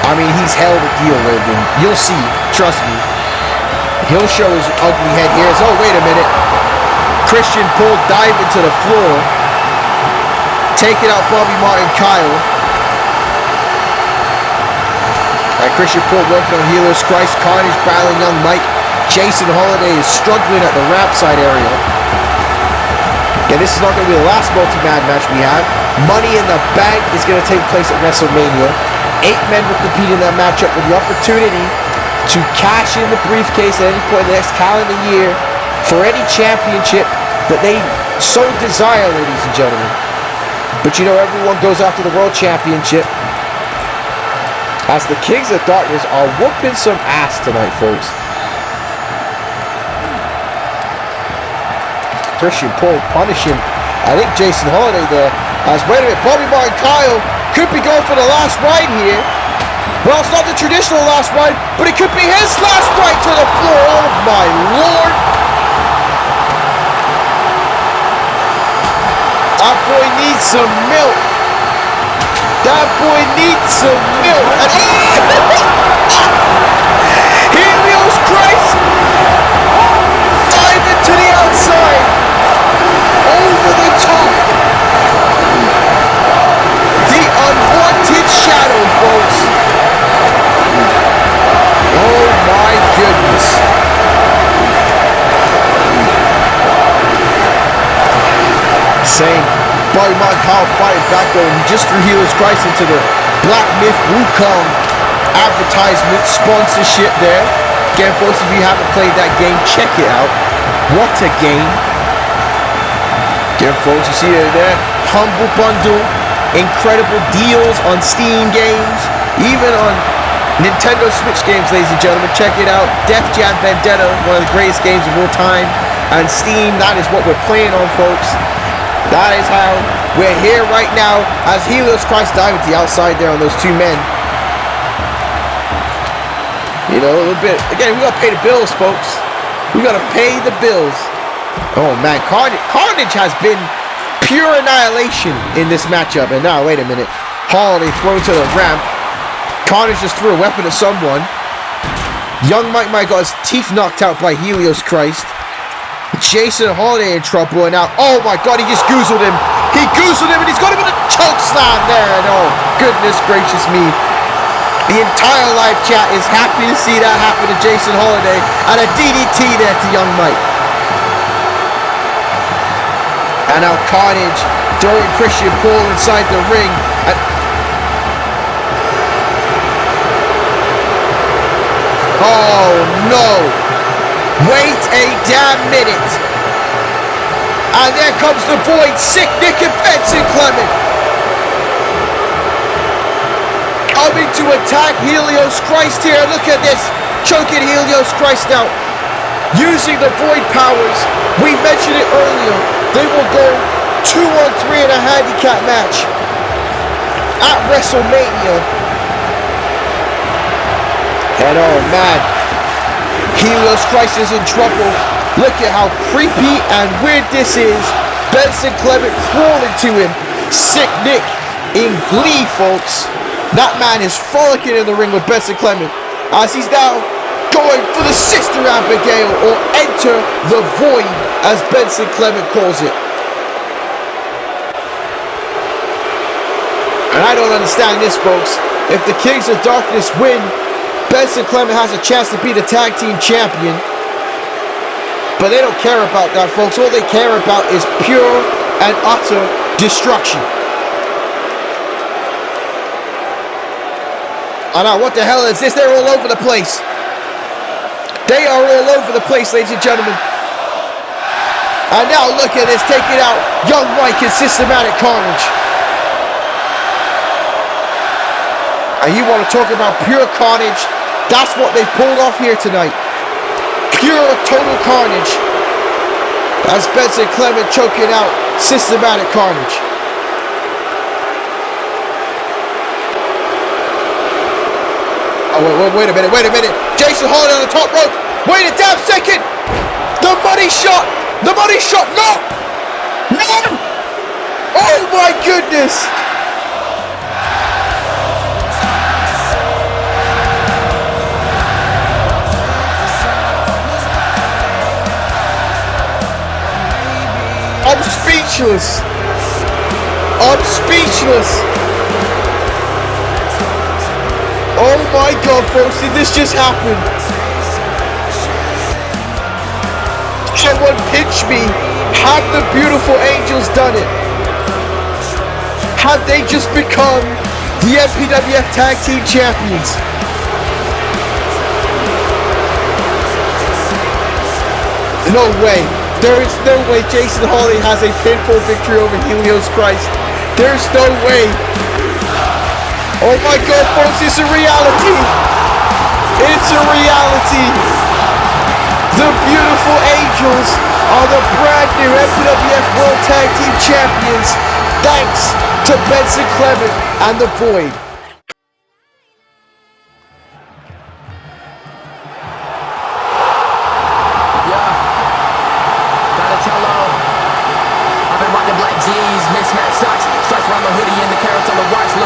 Speaker 1: I mean, he's hell of a deal with him. You'll see, trust me. He'll show his ugly head here. Oh, wait a minute. Christian Paul diving to the floor. Taking out Bobby Martin Kyle. And Christian Paul working on Helios Christ. Carnage battling Young Mike. Jason Holiday is struggling at the ramp side area. And this is not going to be the last multi-man match we have. Money in the Bank is going to take place at WrestleMania. 8 men will compete in that matchup with the opportunity to cash in the briefcase at any point in the next calendar year for any championship that they so desire, ladies and gentlemen. But you know, everyone goes after the World Championship, as the Kings of Darkness are whooping some ass tonight, folks. Christian Paul punishing, I think, Jason Holiday there. As, wait a minute, Bobby Martin Kyle could be going for the last ride here. Well, it's not the traditional last ride, but it could be his last ride to the floor. Oh my Lord. That boy needs some milk. That boy needs some milk. Helios Christ. Dive into the outside. Over the top. The unwanted shadow, folks. Oh my goodness. Same. Bobby Martin Kyle fighting back though, and he just threw Helios Christ into the Black Myth Wukong advertisement sponsorship there. Again, folks, if you haven't played that game, check it out. What a game. Again, folks, you see it there. Humble Bundle. Incredible deals on Steam games. Even on Nintendo Switch games, ladies and gentlemen. Check it out. Def Jam Vendetta, one of the greatest games of all time. And Steam, that is what we're playing on, folks. That is how we're here right now as Helios Christ dive at the outside there on those 2 men. You know, a little bit. Again, we gotta pay the bills, folks. We gotta pay the bills. Oh man, Carnage has been pure annihilation in this matchup. And now, wait a minute. Holiday thrown to the ramp. Carnage just threw a weapon at someone. Young Mike got his teeth knocked out by Helios Christ. Jason Holiday in trouble, and now, oh my God, he just goozled him. He goozled him, and he's got him with a choke slam there. And oh, goodness gracious me. The entire live chat is happy to see that happen to Jason Holiday, and a DDT there to Young Mike. And now Carnage throwing Christian Paul inside the ring. Oh no. Wait a damn minute. And there comes the Void, Sick Nick and Benson Clement. Coming to attack Helios Christ here. Look at this. Choking Helios Christ out. Using the Void powers. We mentioned it earlier. They will go 2-on-3 in a handicap match at WrestleMania. And oh man, Helios Christ is in trouble. Look at how creepy and weird this is. Benson Clement crawling to him. Sick Nick in glee, folks. That man is frolicking in the ring with Benson Clement as he's now going for the Sister Abigail, or Enter the Void, as Benson Clement calls it. And I don't understand this, folks. If the Kings of Darkness win, Benson Clement has a chance to be the tag team champion. But they don't care about that, folks. All they care about is pure and utter destruction. And now, what the hell is this? They're all over the place. They are all over the place, ladies and gentlemen. And now look at this, taking out Young Mike in systematic carnage. And you want to talk about pure carnage? That's what they pulled off here tonight. Pure, total carnage. As Benson Clement choking out systematic carnage. Oh, wait a minute. Jason Holiday on the top rope. Wait a damn second. The money shot. No. Oh my goodness. I'm speechless. Oh my God, folks, did this just happen? Someone pinch me. Had the beautiful angels done it? Had they just become the MPWF Tag Team Champions? No way. There is no way Jason Hawley has a pinfall victory over Helios Christ. There's no way. Oh my God, folks, it's a reality. It's a reality. The beautiful angels are the brand new MPWF World Tag Team Champions, thanks to Benson Clement and the Void.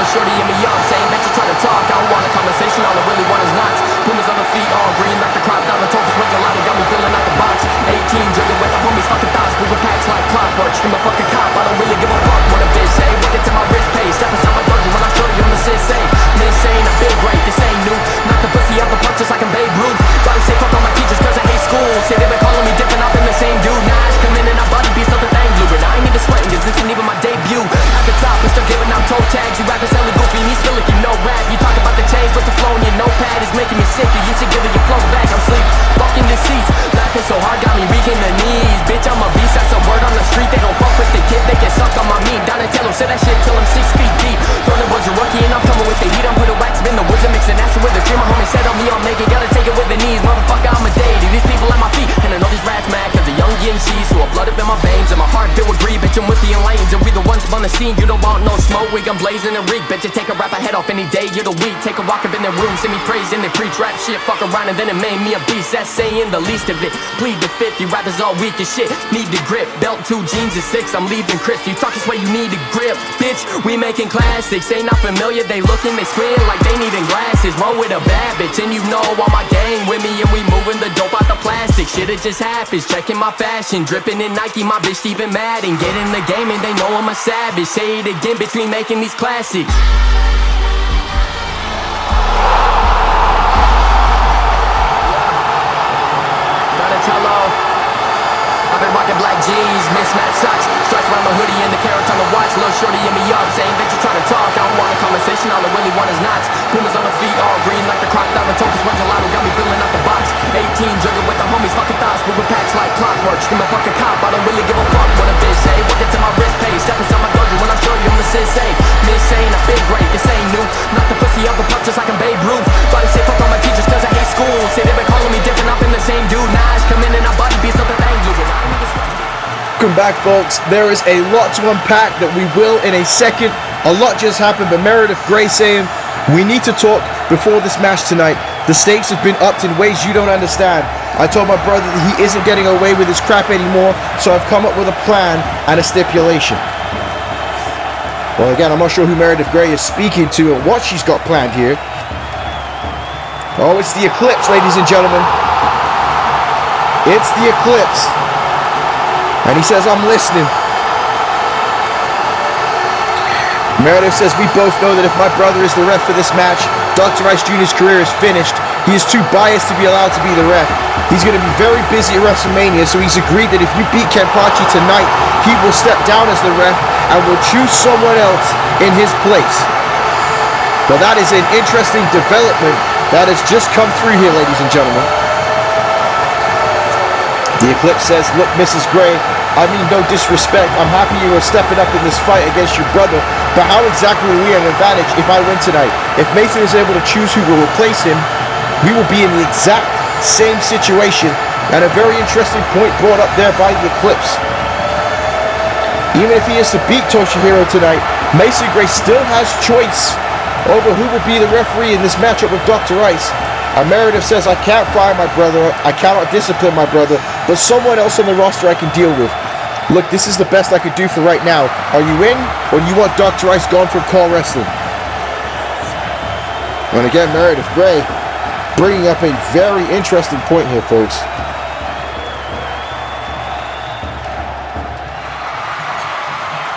Speaker 2: Shorty and me up, saying that you try to talk. I don't want a conversation, all I really want is knots. Boomers on the feet, all green like the crop. Down the top, smoke a lot, got me filling out the box. 18, drinking with the homies, fucking thoughts. Moving packs like clockwork, scream a fucking cop. I don't really give a fuck what a bitch say. Look into my wrist pay, step inside my dungeon when I show you on the sensei. Insane, I feel great, this ain't new. Knock the pussy out the punch just like I'm Babe Ruth. Gotta say fuck all my teachers cause I hate school. Say they been calling me different, I've been the same dude. Nah, I just come in and I body beats up the thing blue. But I ain't need to sweat, cause this ain't even my debut. At the top, we start giving out toe tags. You rappers selling goofy, and he's still like you know rap. You talk about the change, but the flow in your notepad is making me sick. You should give it your flows back, I'm sleep. Fucking deceased, laughing so hard, got me weak in the knees. Bitch, I'm a beast, that's a word on the street. They don't fuck with the kid, they get suck on my meat. Donatello said that shit till I'm 6 feet deep. Running was a rookie and I'm coming with the heat. I'm put a wax in the woods and mixing acid with the dream. My homie said on me, I'll make it, gotta take it with the knees. Motherfucker, I'm a deity, these people at my feet. And I know these rats mad cause the young GMCs who are blood up in my veins. And my heart filled with greed, bitch, I'm with the enlightened. And we the ones on the scene, you don't want no smoke. We gon' blaze in the reek, bitch, you take a rapper head off any day of the week. Take a walk up in their room, send me praise and they preach rap shit. Fuck around and then it made me a beast. That's saying the least of it. Plead the fifth, you rappers all weak as shit. Need the grip, belt 2 jeans is 6. I'm leaving crisp. You talk this way, you need a grip, bitch. We making classics, they not familiar. They looking, they squint like they needing glasses. Roll with a bad bitch, and you know all my gang with me, and we moving the dope out the plastic. Shit, it just happens. Checking my fashion, dripping in Nike. My bitch even mad and get in the game, and they know I'm a savage. Say it again, bitch. We making these classics. I've been rocking black jeans, mismatched socks, stripes around my hoodie and the carrots on the watch. Little shorty and me up, saying that you try to talk. I don't want a conversation, all I really want is knots. Boomers on the feet, all green like the crop. Down the toe, sweat gelato, got me filling out the box. 18, drinking with the homies, fucking thoughts. Moving packs like clockwork, scream a fucking cop. I don't really give a fuck what a bitch say. Look into my wrist pay, step inside my dungeon when I show you I'm the sensei. Insane, I feel great, this ain't new. Knock the pussy out the punch just like I'm Babe Ruth. Gotta say fuck all my teachers cause I hate school. Say they been calling me different, I've been the same dude. Nah, I just come in and I body beats up the thing blue.
Speaker 1: Welcome back, folks. There is a lot to unpack that we will in a second. A lot just happened, but Meredith Grey saying we need to talk before this match tonight. The stakes have been upped in ways you don't understand. I told my brother that he isn't getting away with his crap anymore, so I've come up with a plan and a stipulation. Well, again, I'm not sure who Meredith Grey is speaking to and what she's got planned here. Oh, it's the Eclipse, ladies and gentlemen. It's the Eclipse. And he says, I'm listening. Meredith says, we both know that if my brother is the ref for this match, Dr. Ice Jr.'s career is finished. He is too biased to be allowed to be the ref. He's going to be very busy at WrestleMania, so he's agreed that if you beat Kenpachi tonight, he will step down as the ref and will choose someone else in his place. Well, that is an interesting development that has just come through here, ladies and gentlemen. The Eclipse says, look, Mrs. Grey, I mean no disrespect. I'm happy you are stepping up in this fight against your brother, but how exactly are we at an advantage if I win tonight? If Mason is able to choose who will replace him, we will be in the exact same situation. And a very interesting point brought up there by the Eclipse. Even if he is to beat Toshihiro tonight, Mason Grey still has choice over who will be the referee in this matchup with Dr. Ice. Meredith says, I can't fire my brother, I cannot discipline my brother, but someone else on the roster I can deal with. Look, this is the best I could do for right now. Are you in, or do you want Dr. Ice gone from Call Wrestling? And again, Meredith Grey bringing up a very interesting point here, folks.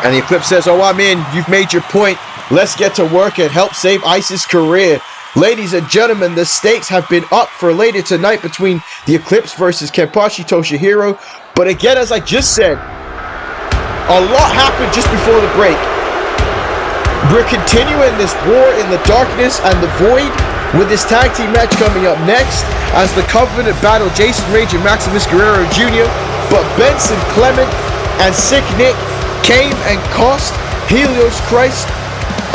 Speaker 1: And the Eclipse says, oh, I'm in, you've made your point. Let's get to work and help save Ice's career. Ladies and gentlemen, the stakes have been up for later tonight between the Eclipse versus Kenpachi Toshihiro. But again, as I just said, a lot happened just before the break. We're continuing this war in the darkness and the void with this tag team match coming up next as the Covenant battle Jason Rage and Maximus Guerrero Jr. But Benson Clement and Sick Nick came and cost Helios Christ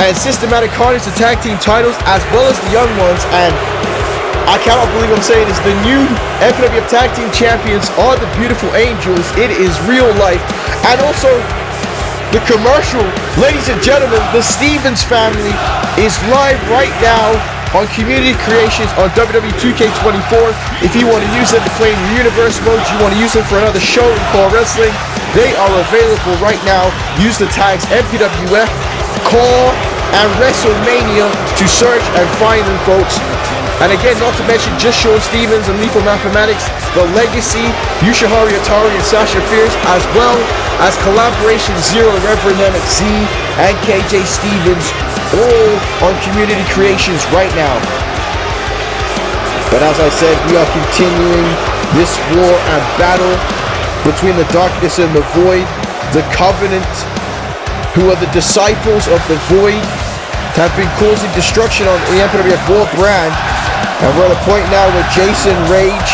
Speaker 1: and Systematic Carnage the tag team titles as well as the Young Ones. And I cannot believe I'm saying this, the new MPWF Tag Team Champions are the Beautiful Angels. It is real life. And also the commercial, ladies and gentlemen, the Stevens family is live right now on Community Creations on WWE 2K24. If you want to use them to play in the universe modes, you want to use them for another show in Core Wrestling, they are available right now. Use the tags MPWF, Core, and WrestleMania to search and find them, folks. And again, not to mention just Sean Stevens and Lethal Mathematics, The Legacy, Yoshihiro Atari and Sasha Fierce, as well as Collaboration Zero, Reverend Emmett Z, and KJ Stevens, all on Community Creations right now. But as I said, we are continuing this war and battle between the darkness and the void. The Covenant, who are the disciples of the void, have been causing destruction on the MPWF War brand. And we're at a point now where Jason Rage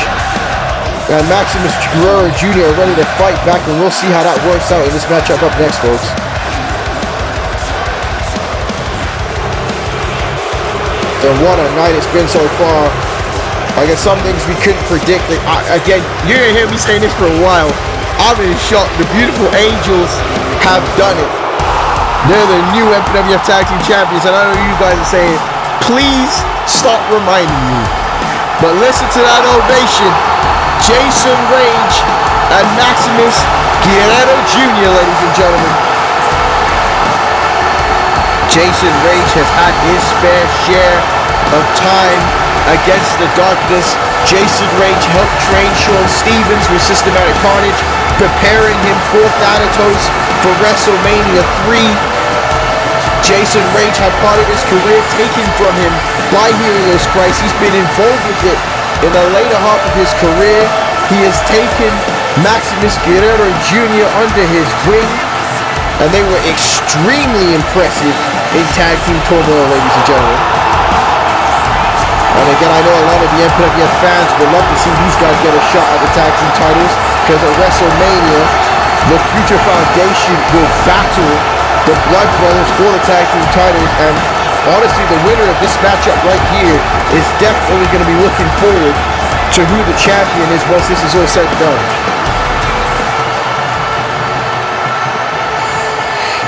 Speaker 1: and Maximus Guerrero Jr. are ready to fight back, and we'll see how that works out in this matchup up next, folks. And what a night it's been so far. I guess some things we couldn't predict. Again, you're going to hear me saying this for a while. I'm in shock. The Beautiful Angels have done it. They're the new MPWF Tag Team Champions, and I know you guys are saying, please stop reminding me. But listen to that ovation. Jason Rage and Maximus Guerrero Jr., ladies and gentlemen. Jason Rage has had his fair share of time against the darkness. Jason Rage helped train Sean Stevens with Systematic Carnage, preparing him for Thanatos for WrestleMania 3. Jason Rage had part of his career taken from him by Helios Christ. He's been involved with it in the later half of his career. He has taken Maximus Guerrero Jr. under his wing, and they were extremely impressive in tag team turmoil, ladies and gentlemen. And again, I know a lot of the MPWF fans would love to see these guys get a shot at the tag team titles, because at WrestleMania, the Future Foundation will battle the Blood Brothers for the tag team titles. And honestly, the winner of this matchup right here is definitely going to be looking forward to who the champion is once this is all said and done.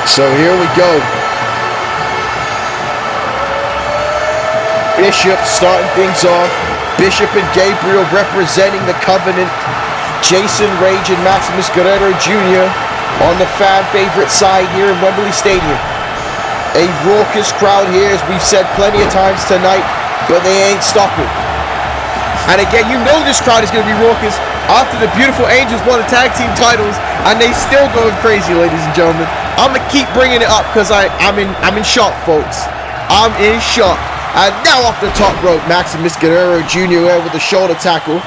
Speaker 1: So here we go. Bishop starting things off. Bishop and Gabriel representing the Covenant. Jason Rage and Maximus Guerrero Jr. on the fan favorite side here in Wembley Stadium. A raucous crowd here, as we've said plenty of times tonight, but they ain't stopping. And again, you know this crowd is going to be raucous after the Beautiful Angels won the tag team titles, and they still going crazy, ladies and gentlemen. I'm going to keep bringing it up because I'm in shock, folks. I'm in shock. And now off the top rope, Maximus Guerrero Jr. with the shoulder tackle.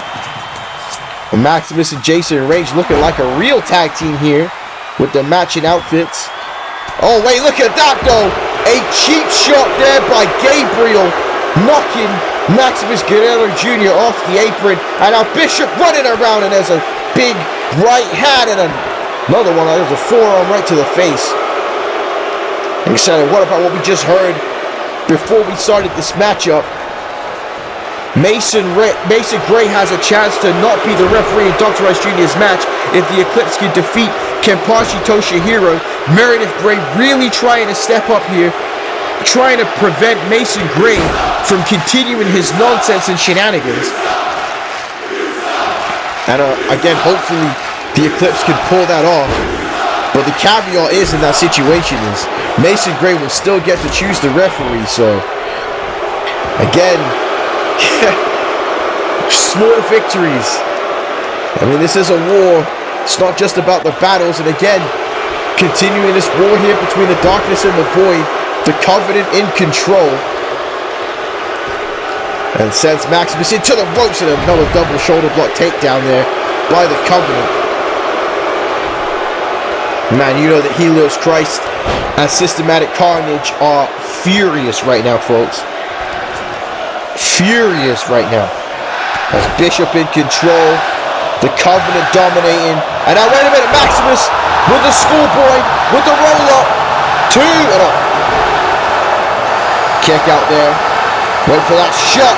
Speaker 1: And Maximus and Jason Rage looking like a real tag team here with their matching outfits. Oh wait, look at that though. A cheap shot there by Gabriel, knocking Maximus Guerrero Jr. off the apron. And now Bishop running around, and there's a big right hand and another one. There's a forearm right to the face. And excited. What about what we just heard before we started this matchup? Mason Gray has a chance to not be the referee in Dr. Rice Jr.'s match if the Eclipse can defeat Kenpachi Toshihiro. Meredith Gray really trying to step up here, trying to prevent Mason Gray from continuing his nonsense and shenanigans. And again, hopefully the Eclipse can pull that off. But the caveat is in that situation is Mason Gray will still get to choose the referee. So again, small victories. I mean, this is a war. It's not just about the battles. And again, continuing this war here between the darkness and the void. The Covenant in control. And sends Maximus into the ropes, and another double shoulder block takedown there by the Covenant. Man, you know that Helios Christ and Systematic Carnage are furious right now, folks. Furious right now. As Bishop in control, the Covenant dominating. And now, wait a minute, Maximus with the schoolboy, with the roll-up. 2 and up. Kick out there. Wait for that shot.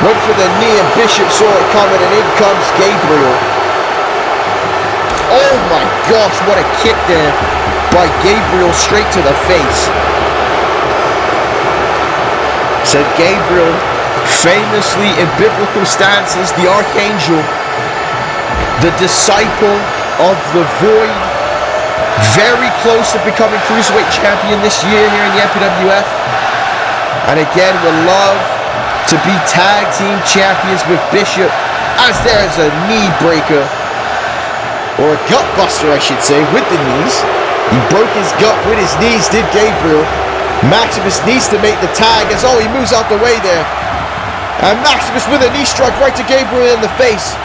Speaker 1: Wait for the knee, and Bishop saw it coming, and in comes Gabriel. Oh my gosh, what a kick there by Gabriel straight to the face. So Gabriel, famously in biblical stances, the Archangel, the disciple of the Void, very close to becoming Cruiserweight Champion this year here in the MPWF. And again, would love to be Tag Team Champions with Bishop, as there is a knee breaker, or a gut buster I should say, with the knees. He broke his gut with his knees, did Gabriel. Maximus needs to make the tag, as he moves out the way there. And Maximus with a knee strike right to Gabriel in the face.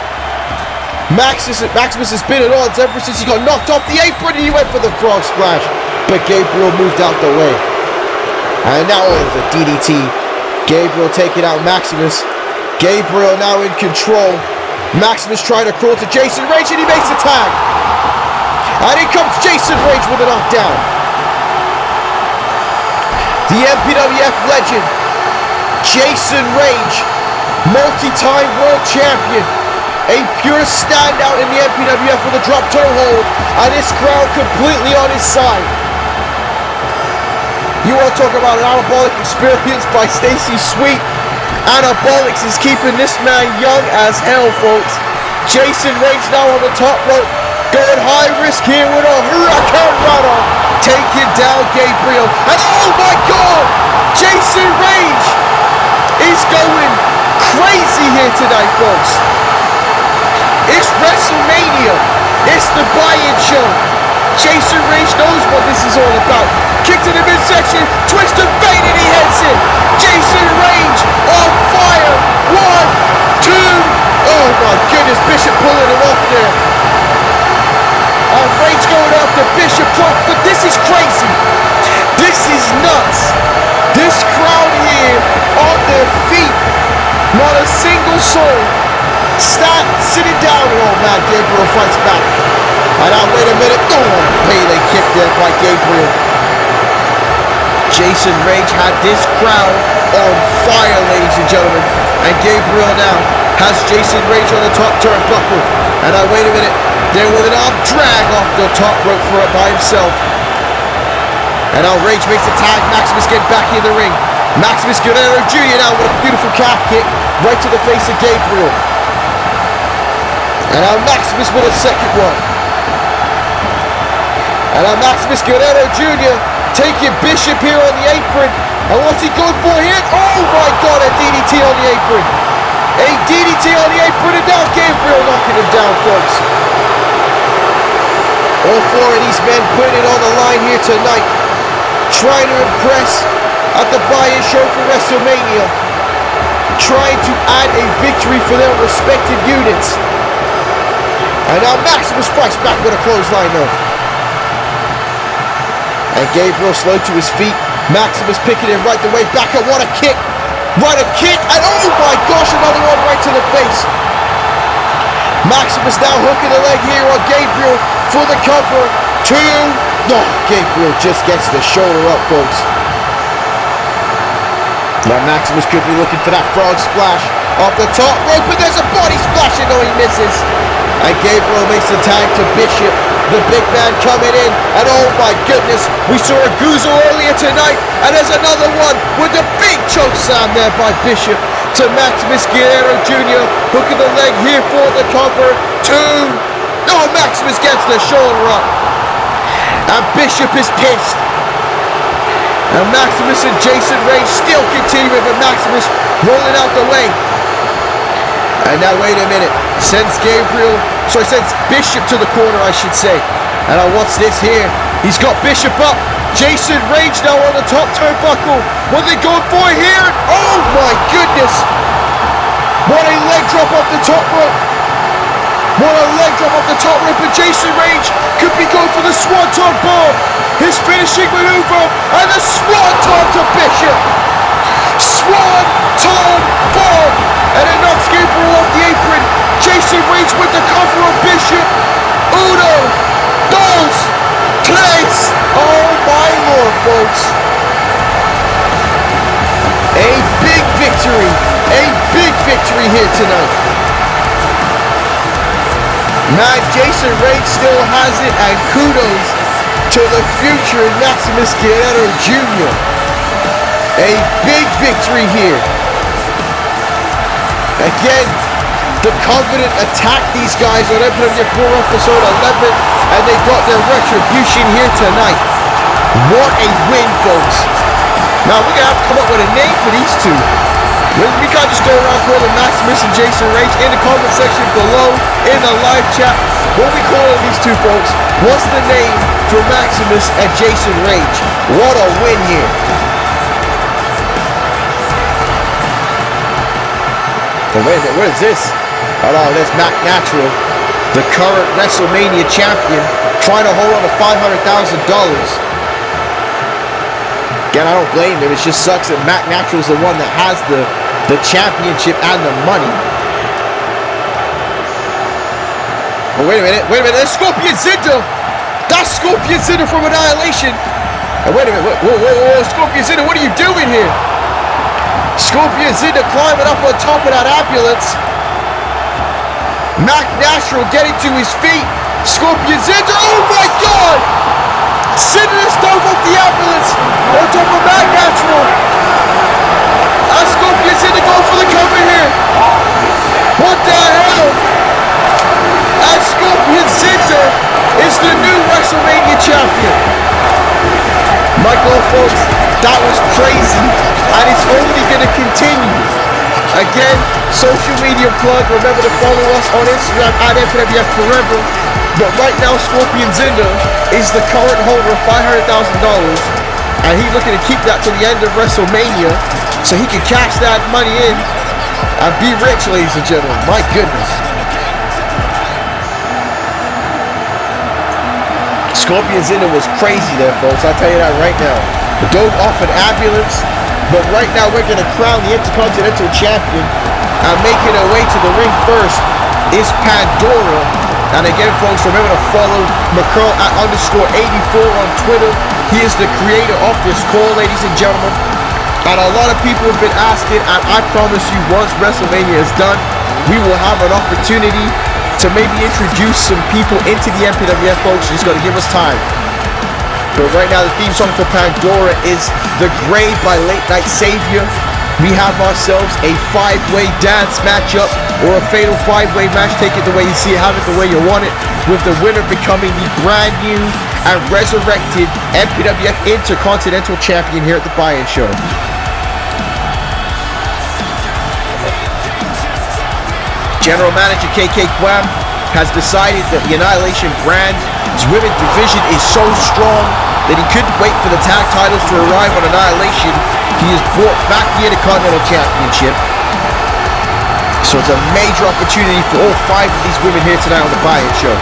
Speaker 1: Maximus has been at odds ever since he got knocked off the apron, and he went for the frog splash. But Gabriel moved out the way. And now the DDT. Gabriel taking out Maximus. Gabriel now in control. Maximus trying to crawl to Jason Rage, and he makes the tag. And in comes Jason Rage with a knockdown. The MPWF legend, Jason Rage, multi-time world champion, a pure standout in the MPWF with a drop toe hold, and this crowd completely on his side. You want to talk about an anabolic experience by Stacy Sweet? Anabolics is keeping this man young as hell, folks. Jason Rage now on the top rope, going high risk here with a Hurricane Rana, taking down Gabriel. And oh my God, Jason Rage is going crazy here tonight, folks. It's WrestleMania. It's the buy-in show. Jason Rage knows what this is all about. Kick to the midsection, twist of fate, and he heads in. Jason Rage on fire. 1, 2. Oh my goodness, Bishop pulling him off there. Rage going after Bishop drop, but this is crazy. This is nuts. This crowd here on their feet. Not a single soul. Sitting down. Oh man, Gabriel fights back. And now wait a minute. Oh, Pele kick there by Gabriel. Jason Rage had this crowd on fire, ladies and gentlemen. And Gabriel now has Jason Rage on the top turnbuckle. And now wait a minute. There with an arm drag off the top rope for it by himself. And now Rage makes the tag. Maximus getting back in the ring. Maximus Guerrero Jr. now with a beautiful calf kick right to the face of Gabriel. And now Maximus with a second one. And now Maximus Guerrero Jr. taking Bishop here on the apron. And what's he going for here? Oh my God, a DDT on the apron. A DDT on the apron, and now Gabriel knocking him down, folks. All 4 of these men putting it on the line here tonight, trying to impress at the buy-in show for WrestleMania, trying to add a victory for their respective units. And now Maximus fights back with a clothesline though. And Gabriel slow to his feet. Maximus picking him right the way back, and what a kick. Right, a kick, and oh my gosh, another one right to the face. Maximus now hooking the leg here on Gabriel for the cover. 2. No, Gabriel just gets the shoulder up, folks. Now Maximus could be looking for that frog splash off the top rope, but there's a body splash, and no, he misses. And Gabriel makes the tag to Bishop, the big man coming in, and oh my goodness, we saw a Guzzo earlier tonight, and there's another one with the big choke slam there by Bishop to Maximus Guerrero Jr., hooking the leg here for the cover. 2. No, Maximus gets the shoulder up, and Bishop is pissed. And Maximus and Jason Rage still continuing, but Maximus rolling out the way. And now wait a minute, sends Bishop to the corner, I should say. And now what's this here? He's got Bishop up. Jason Rage now on the top turnbuckle. What are they going for here? Oh my goodness! What a leg drop off the top rope. What a leg drop off the top rope, and Jason Rage could be going for the swanton his finishing maneuver, and the Swanton to Bishop. Swanton bomb, and it knocks Gabriel off the apron. Jason Reigns with the cover of Bishop. Uno, dos, tres. Oh my lord, folks. A big victory here tonight. Man, Jason Reigns still has it, and kudos to the future Maximus Guerrero Jr. A big victory here. Again, the Covenant attacked these guys on MPWF Raw episode 11, and they got their retribution here tonight. What a win, folks. Now, we're going to have to come up with a name for these two. We can't just go around calling Maximus and Jason Reigns. In the comment section below, in the live chat, what we calling these two folks? What's the name for Maximus and Jason Reigns? What a win here. But wait a minute, what is this? Oh no, that's Matt Natural, the current WrestleMania champion, trying to hold on to $500,000. Again, I don't blame him. It just sucks that Matt Natural is the one that has the championship and the money. But wait a minute, there's Scorpion Zinder! That's Scorpion Zinder from Annihilation! And wait a minute, whoa, Scorpion Zinder, what are you doing here? Scorpion Zinder climbing up on top of that ambulance. Matt Natural getting to his feet. Scorpion Zinder, oh my god! Zinder is dove off the ambulance on top of Matt Natural. And Scorpion Zinder going for the cover here. What the hell? And Scorpion Zinder is the new WrestleMania champion. My God, folks, that was crazy, and it's only going to continue. Again, social media plug. Remember to follow us on Instagram at MPWF Forever. But right now, Scorpion Zinder is the current holder of $500,000, and he's looking to keep that to the end of WrestleMania, so he can cash that money in and be rich, ladies and gentlemen. My goodness. Scorpion Zinder was crazy there, folks. I'll tell you that right now. Dove off an ambulance, but right now we're going to crown the Intercontinental Champion, and making her way to the ring first is Pandora. And again, folks, remember to follow McCurl at _84 on Twitter. He is the creator of this call, ladies and gentlemen. And a lot of people have been asking, and I promise you, once WrestleMania is done, we will have an opportunity to maybe introduce some people into the MPWF, folks. You just got to give us time. But right now, the theme song for Pandora is The Grave by Late Night Savior. We have ourselves a 5-way dance matchup, or a fatal 5-way match. Take it the way you see it, have it the way you want it, with the winner becoming the brand new and resurrected MPWF Intercontinental Champion here at the Buy-In Show. General Manager KK Kwam has decided that the Annihilation brand's women's division is so strong that he couldn't wait for the tag titles to arrive on Annihilation. He has brought back the Intercontinental Championship. So it's a major opportunity for all 5 of these women here tonight on the Buy-In Show.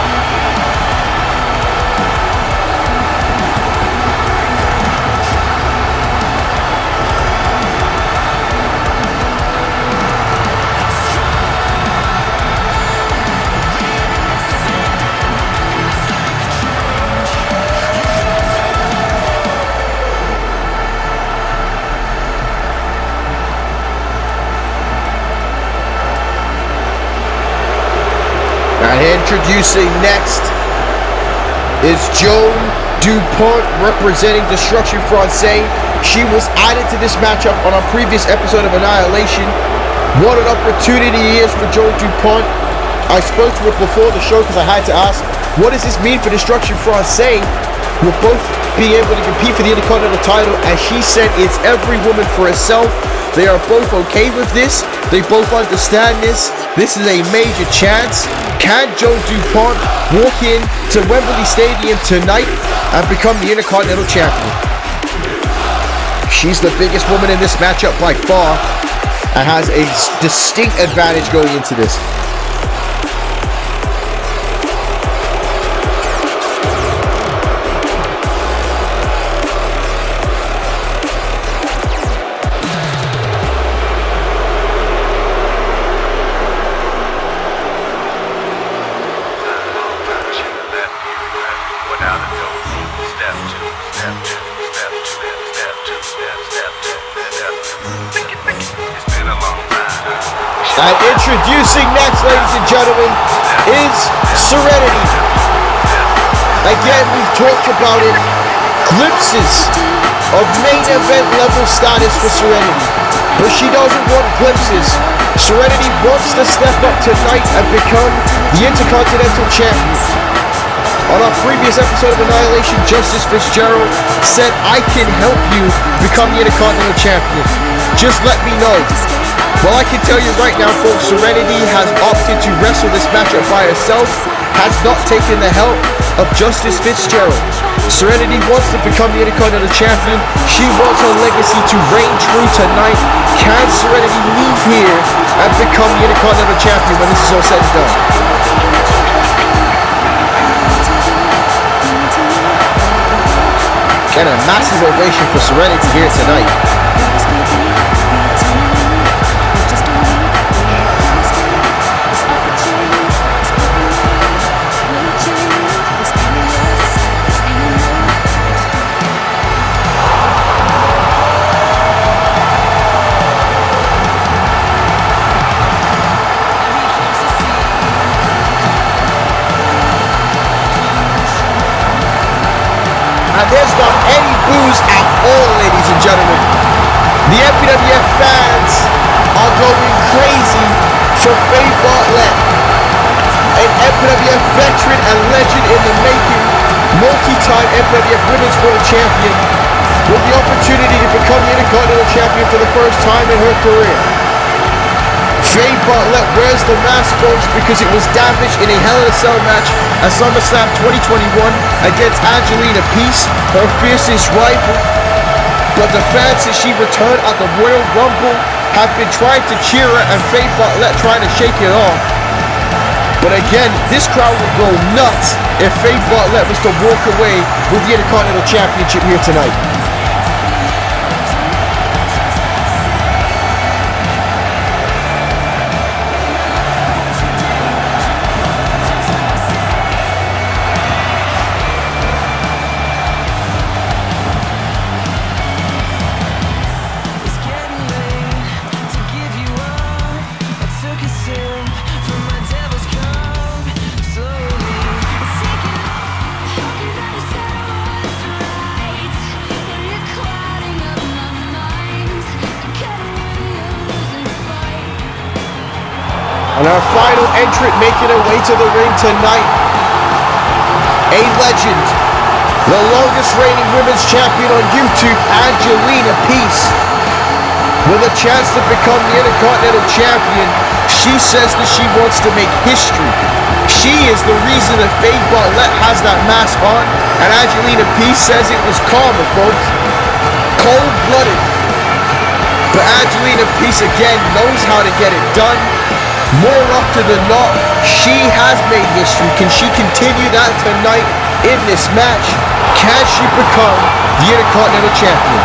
Speaker 1: Introducing next is Joan DuPont, representing Destruction Francais. She was added to this matchup on our previous episode of Annihilation. What an opportunity it is for Joan DuPont. I spoke to her before the show because I had to ask, what does this mean for Destruction Francais? We're both being able to compete for the Intercontinental title, and she said it's every woman for herself. They are both okay with this. They both understand this. This is a major chance. Can Joan DuPont walk in to Wembley Stadium tonight and become the Intercontinental Champion? She's the biggest woman in this matchup by far and has a distinct advantage going into this. And introducing next, ladies and gentlemen, is Serenity. Again, we've talked about it. Glimpses of main event level status for Serenity. But she doesn't want glimpses. Serenity wants to step up tonight and become the Intercontinental Champion. On our previous episode of Annihilation, Justice Fitzgerald said, I can help you become the Intercontinental Champion. Just let me know. Well, I can tell you right now, folks, Serenity has opted to wrestle this matchup by herself, has not taken the help of Justice Fitzgerald. Serenity wants to become the Intercontinental Champion. She wants her legacy to reign true tonight. Can Serenity leave here and become the Intercontinental Champion when this is all said and done? And a massive ovation for Serenity here tonight. And there's not any boos at all, ladies and gentlemen. The MPWF fans are going crazy for Faye Bartlett, an MPWF veteran and legend in the making, multi-time MPWF Women's World Champion, with the opportunity to become the Intercontinental Champion for the first time in her career. Faye Bartlett wears the mask, folks, because it was damaged in a Hell in a Cell match at SummerSlam 2021 against Angelina Peace, her fiercest rival. But the fans, since she returned at the Royal Rumble, have been trying to cheer her and Faye Bartlett trying to shake it off. But again, this crowd will go nuts if Faye Bartlett was to walk away with the Intercontinental Championship here tonight. And our final entrant making her way to the ring tonight, a legend, the longest reigning women's champion on YouTube, Angelina Peace. With a chance to become the Intercontinental Champion, she says that she wants to make history. She is the reason that Faye Bartlett has that mask on, and Angelina Peace says it was karma, folks. Cold-blooded. But Angelina Peace again knows how to get it done. More often than not, she has made history. Can she continue that tonight in this match? Can she become the Intercontinental Champion?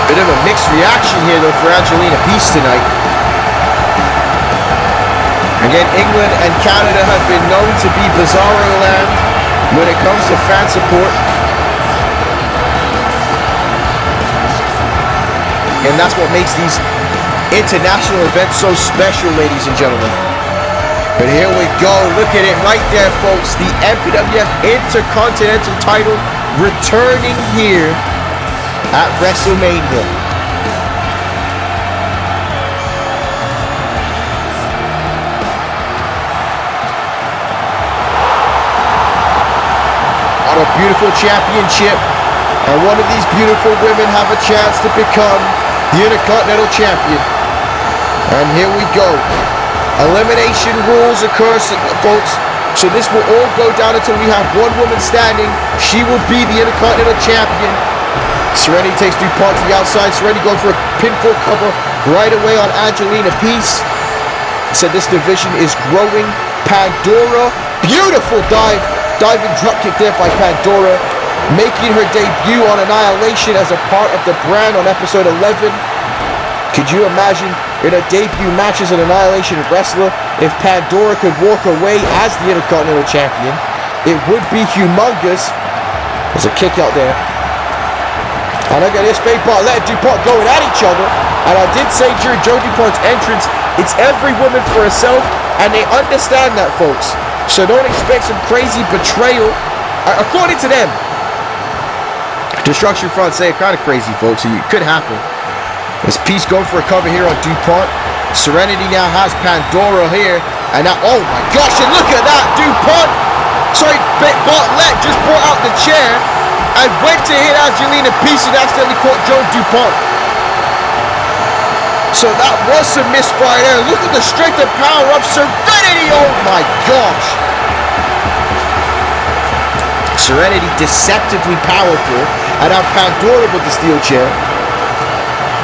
Speaker 1: Bit of a mixed reaction here though for Angelina Peace tonight. Again, England and Canada have been known to be bizarro land when it comes to fan support. And that's what makes these international events so special, ladies and gentlemen. But here we go. Look at it right there, folks. The MPWF Intercontinental title returning here at WrestleMania. On a beautiful championship. And one of these beautiful women have a chance to become the Intercontinental Champion. And here we go. Elimination rules occur, folks. So this will all go down until we have one woman standing. She will be the Intercontinental Champion. Serenity takes 3 parts to the outside. Serenity going for a pinfall cover right away on Angelina Peace. Said this division is growing. Pandora, beautiful dive. Diving drop kick there by Pandora. Making her debut on Annihilation as a part of the brand on episode 11. Could you imagine in a debut match as an Annihilation wrestler if Pandora could walk away as the Intercontinental Champion? It would be humongous. There's a kick out there. And look at this, Faye Bartlett and DuPont going at each other. And I did say during Joe DuPont's entrance, it's every woman for herself, and they understand that, folks. So don't expect some crazy betrayal. According to them, Destruction Front say kind of crazy, folks. So it could happen. There's Peace going for a cover here on DuPont. Serenity now has Pandora here. And now, oh my gosh, and look at that, DuPont. Sorry, Bartlett just brought out the chair and went to hit Angelina Peace and accidentally caught Joe DuPont. So that was some misfire there. Look at the strength and power of Serenity. Oh my gosh. Serenity deceptively powerful. And now Pandora with the steel chair.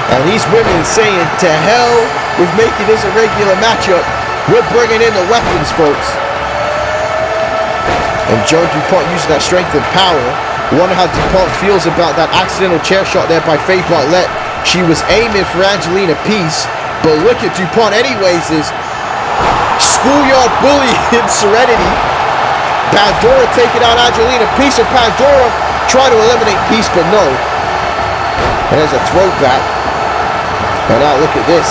Speaker 1: And these women saying, to hell with making this a regular matchup. We're bringing in the weapons, folks. And Joe DuPont using that strength and power. Wonder how DuPont feels about that accidental chair shot there by Faye Bartlett. She was aiming for Angelina Peace, but look at DuPont anyways, is schoolyard bully in Serenity. Pandora taking out Angelina Peace, and Pandora trying to eliminate Peace, but no. There's a throwback. And now look at this.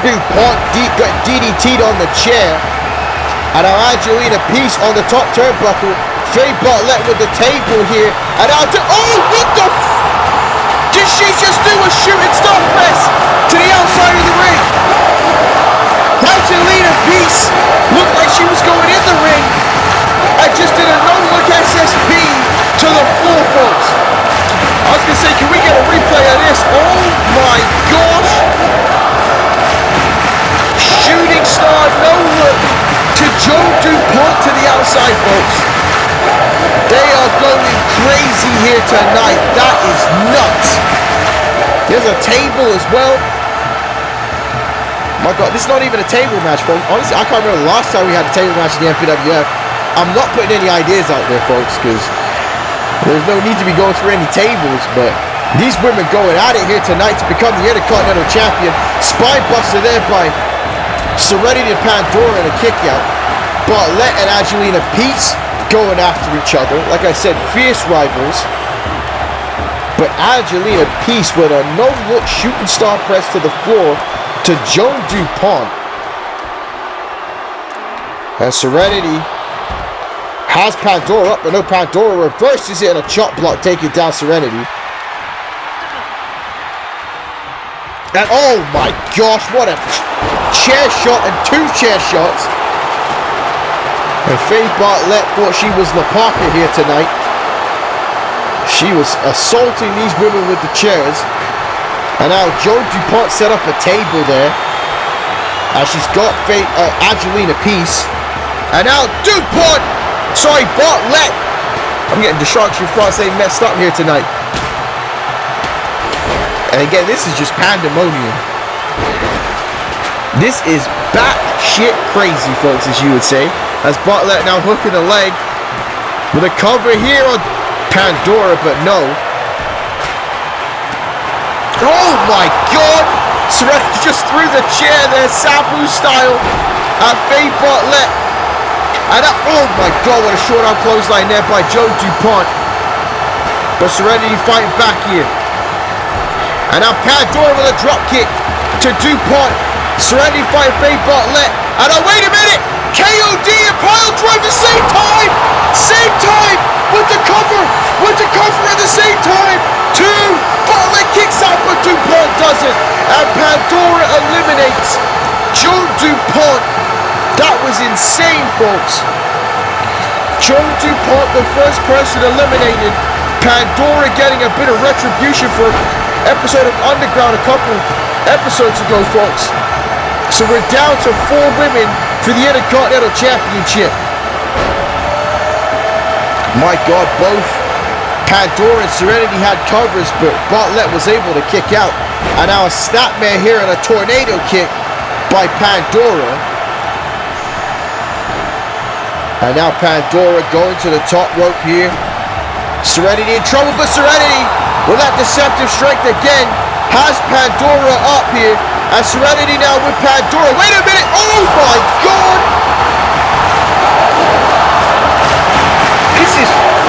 Speaker 1: DuPont got DDT'd on the chair. And now Angelina Peace on the top turnbuckle. Faye Bartlett with the table here. And out to, oh, what the did she just do a shooting star press to the outside of the ring? Angelina Peace looked like she was going in the ring. And just did a no-look SSP to the floor, folks. I was going to say, can we get a replay of this? Oh my gosh. Shooting star no-look to Joe DuPont to the outside, folks. They are going crazy here tonight. That is nuts. There's a table as well. My God, this is not even a table match, folks. Honestly, I can't remember the last time we had a table match in the MPWF. I'm not putting any ideas out there, folks, because there's no need to be going through any tables, but these women going at it here tonight to become the Intercontinental Champion. Spine buster there by Serenity and Pandora and a kick out. Bartlett and Angelina Peace going after each other. Like I said, fierce rivals. But Angelina Peace with a no-look shooting star press to the floor to Joe DuPont. And Serenity has Pandora up, but no, Pandora reverses it in a chop block, taking down Serenity. And oh my gosh, what a chair shot and two chair shots. And Faye Bartlett thought she was La Parker here tonight. She was assaulting these women with the chairs. And now Joe DuPont set up a table there. And she's got Angelina Peace. And now DuPont, sorry, Bartlett. I'm getting Destruction Front saying messed up here tonight. And again, this is just pandemonium. This is batshit crazy, folks, as you would say. As Bartlett now hooking the leg with a cover here on Pandora, but no. Oh my God! Serenity just threw the chair there, Sabu style, at Faye Bartlett. And oh my God, what a short arm clothesline there by Joe DuPont. But Serenity fighting back here. And now Pandora with a drop kick to DuPont. Serenity fighting Faye Bartlett. And oh, wait a minute! KOD and pile drive at the same time! Same time! With the cover at the same time! Two! Bartlett kicks out, but DuPont doesn't. And Pandora eliminates Joe DuPont. That was insane, folks. Joe DuPont, the first person eliminated. Pandora getting a bit of retribution for an episode of Underground a couple episodes ago, folks. So we're down to 4 women for the Intercontinental Championship. My God, both Pandora and Serenity had covers, but Bartlett was able to kick out. And now a snapmare here and a tornado kick by Pandora. And now Pandora going to the top rope here. Serenity in trouble, but Serenity with that deceptive strength again has Pandora up here. And Serenity now with Pandora. Wait a minute! Oh my God!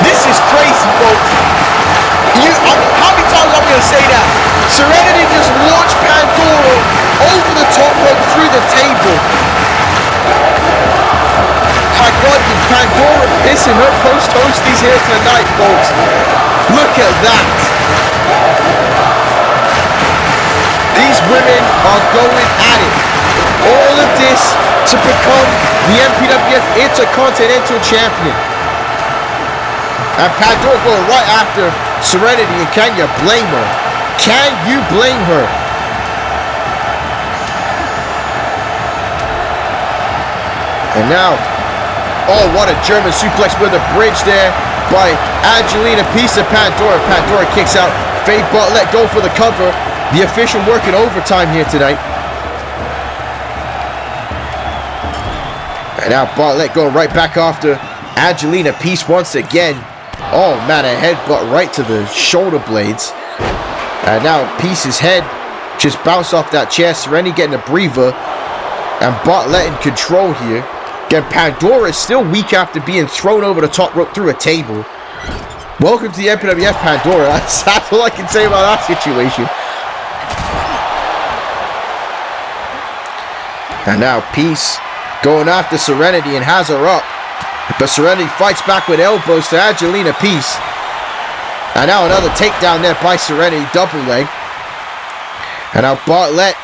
Speaker 1: This This is crazy, folks. How many times am I going to say that? Serenity just launched Pandora over the top rope through the table. My God, is Pandora pissing her post-hosties here tonight, folks. Look at that. These women are going at it. All of this to become the MPWF Intercontinental Champion. And Pandora going right after Serenity, and can you blame her? Can you blame her? And now, oh, what a German suplex with a bridge there by Angelina Peace of Pandora. Pandora kicks out. Faye Bartlett go for the cover. The official working overtime here tonight. And now Bartlett going right back after Angelina Peace once again. Oh man, a headbutt right to the shoulder blades. And now Peace's head just bounced off that chair. Serenity getting a breather. And Bartlett in control here. Again, Pandora is still weak after being thrown over the top rope through a table. Welcome to the MPWF, Pandora. That's all I can say about that situation. And now Peace going after Serenity and has her up. But Serenity fights back with elbows to Angelina Peace. And now another takedown there by Serenity, double leg. And now Bartlett,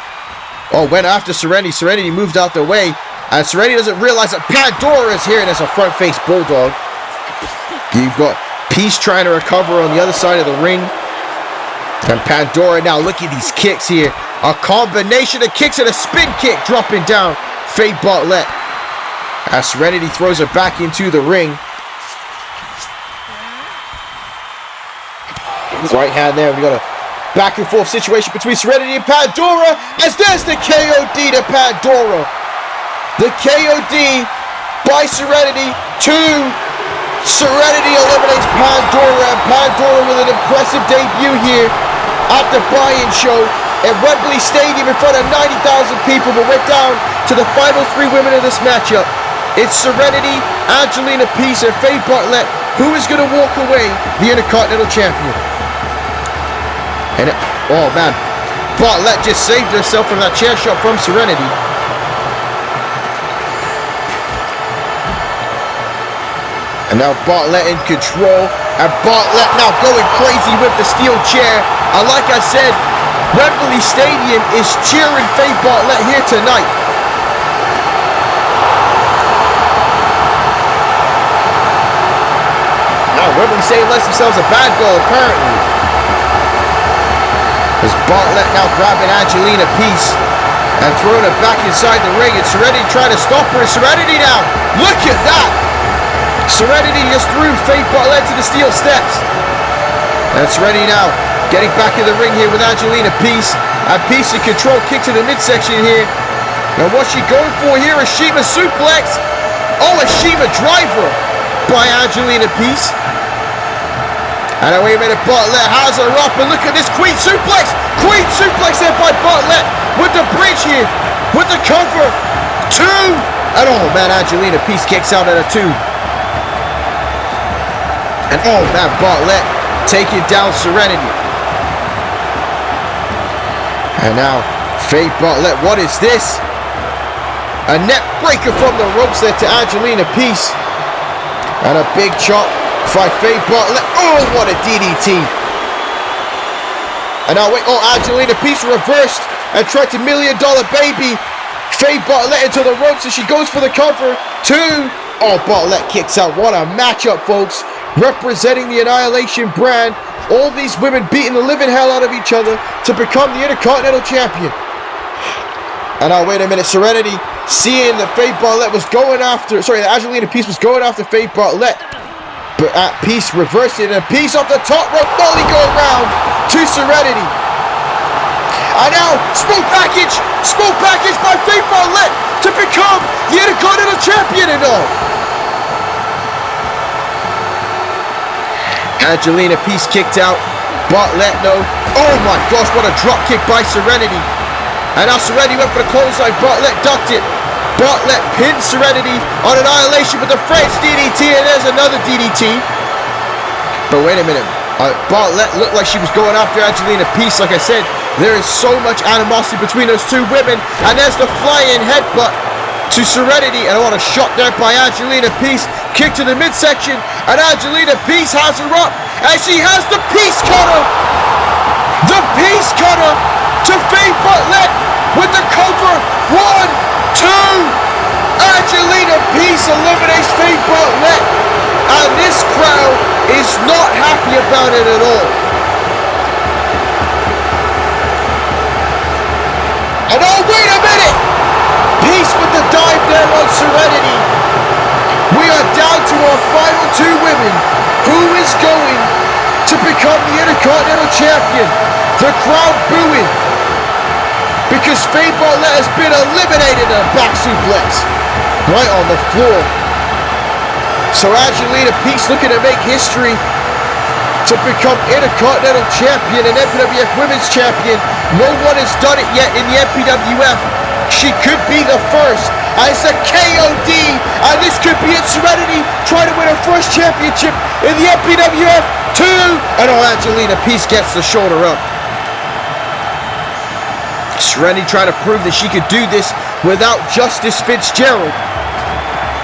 Speaker 1: went after Serenity. Serenity moved out the way. And Serenity doesn't realize that Pandora is here, and it's a front face bulldog. You've got Peace trying to recover on the other side of the ring. And Pandora now, look at these kicks here. A combination of kicks and a spin kick dropping down Faye Bartlett. As Serenity throws her back into the ring. Right hand there. We got a back and forth situation between Serenity and Pandora. As there's the KOD to Pandora. The KOD by Serenity. 2. Serenity eliminates Pandora. And Pandora with an impressive debut here at the buy-in show at Wembley Stadium in front of 90,000 people. But we're down to the final 3 women of this matchup. It's Serenity, Angelina Peace, and Faye Bartlett, who is going to walk away the Intercontinental Champion. And oh man, Bartlett just saved herself from that chair shot from Serenity. And now Bartlett in control, and Bartlett now going crazy with the steel chair. And like I said, Wembley Stadium is cheering Faye Bartlett here tonight. Now Wembley Stadium lets themselves a bad goal apparently. As Bartlett now grabbing Angelina Peace and throwing her back inside the ring, and Serenity trying to stop her. And Serenity now, look at that! Serenity just threw Faye Bartlett to the steel steps. And Serenity now getting back in the ring here with Angelina Peace. And Peace in control, kick to the midsection here. Now what's she going for here? A Shima suplex. Oh, a Shima driver by Angelina Peace. And wait a minute, Bartlett has her up, and look at this Queen suplex! Queen suplex there by Bartlett with the bridge here, with the cover. 2! And oh man, Angelina Peace kicks out at a 2. And oh man, Bartlett taking down Serenity. And now, Faye Bartlett, what is this? A net breaker from the ropes there to Angelina Peace. And a big chop by Faye Bartlett. Oh, what a DDT. And now wait, Angelina Peace reversed and tried to $1 Million Baby Faye Bartlett into the ropes, and she goes for the cover. 2. Oh, Bartlett kicks out. What a matchup, folks. Representing the Annihilation brand. All these women beating the living hell out of each other to become the Intercontinental Champion. And now wait a minute, Serenity seeing that Faye Bartlett was going after, that Angelina Peace was going after Faye Bartlett. But Peace reversed it, and Peace off the top rope, volley go around to Serenity. And now, smoke package by Faye Bartlett to become the Intercontinental Champion and all. Angelina Peace kicked out, Bartlett no. Oh my gosh, what a drop kick by Serenity. And now Serenity went for the clothesline, Bartlett ducked it. Bartlett pins Serenity on Annihilation with the French DDT, and there's another DDT. But wait a minute. Bartlett looked like she was going after Angelina Peace. Like I said, there is so much animosity between those two women. And there's the flying headbutt to Serenity. And what a shot there by Angelina Peace. Kick to the midsection. And Angelina Peace has her up. And she has the Peace Cutter. The Peace Cutter to Faye Bartlett with the cover. 1, 2. Angelina Peace eliminates Faye Bartlett. And this crowd is not happy about it at all. And oh, wait a minute! Peace with the dive there on Serenity. We are down to our final 2 women. Who is going to become the Intercontinental Champion? The crowd booing because Faye Bartlett has been eliminated in a back suplex right on the floor. So Angelina Peace looking to make history to become Intercontinental Champion and MPWF Women's Champion. No one has done it yet in the MPWF. She could be the first. As a KOD, and this could be it. Serenity trying to win her first championship in the MPWF 2. And oh, Angelina Peace gets the shoulder up. Serenity trying to prove that she could do this without Justice Fitzgerald.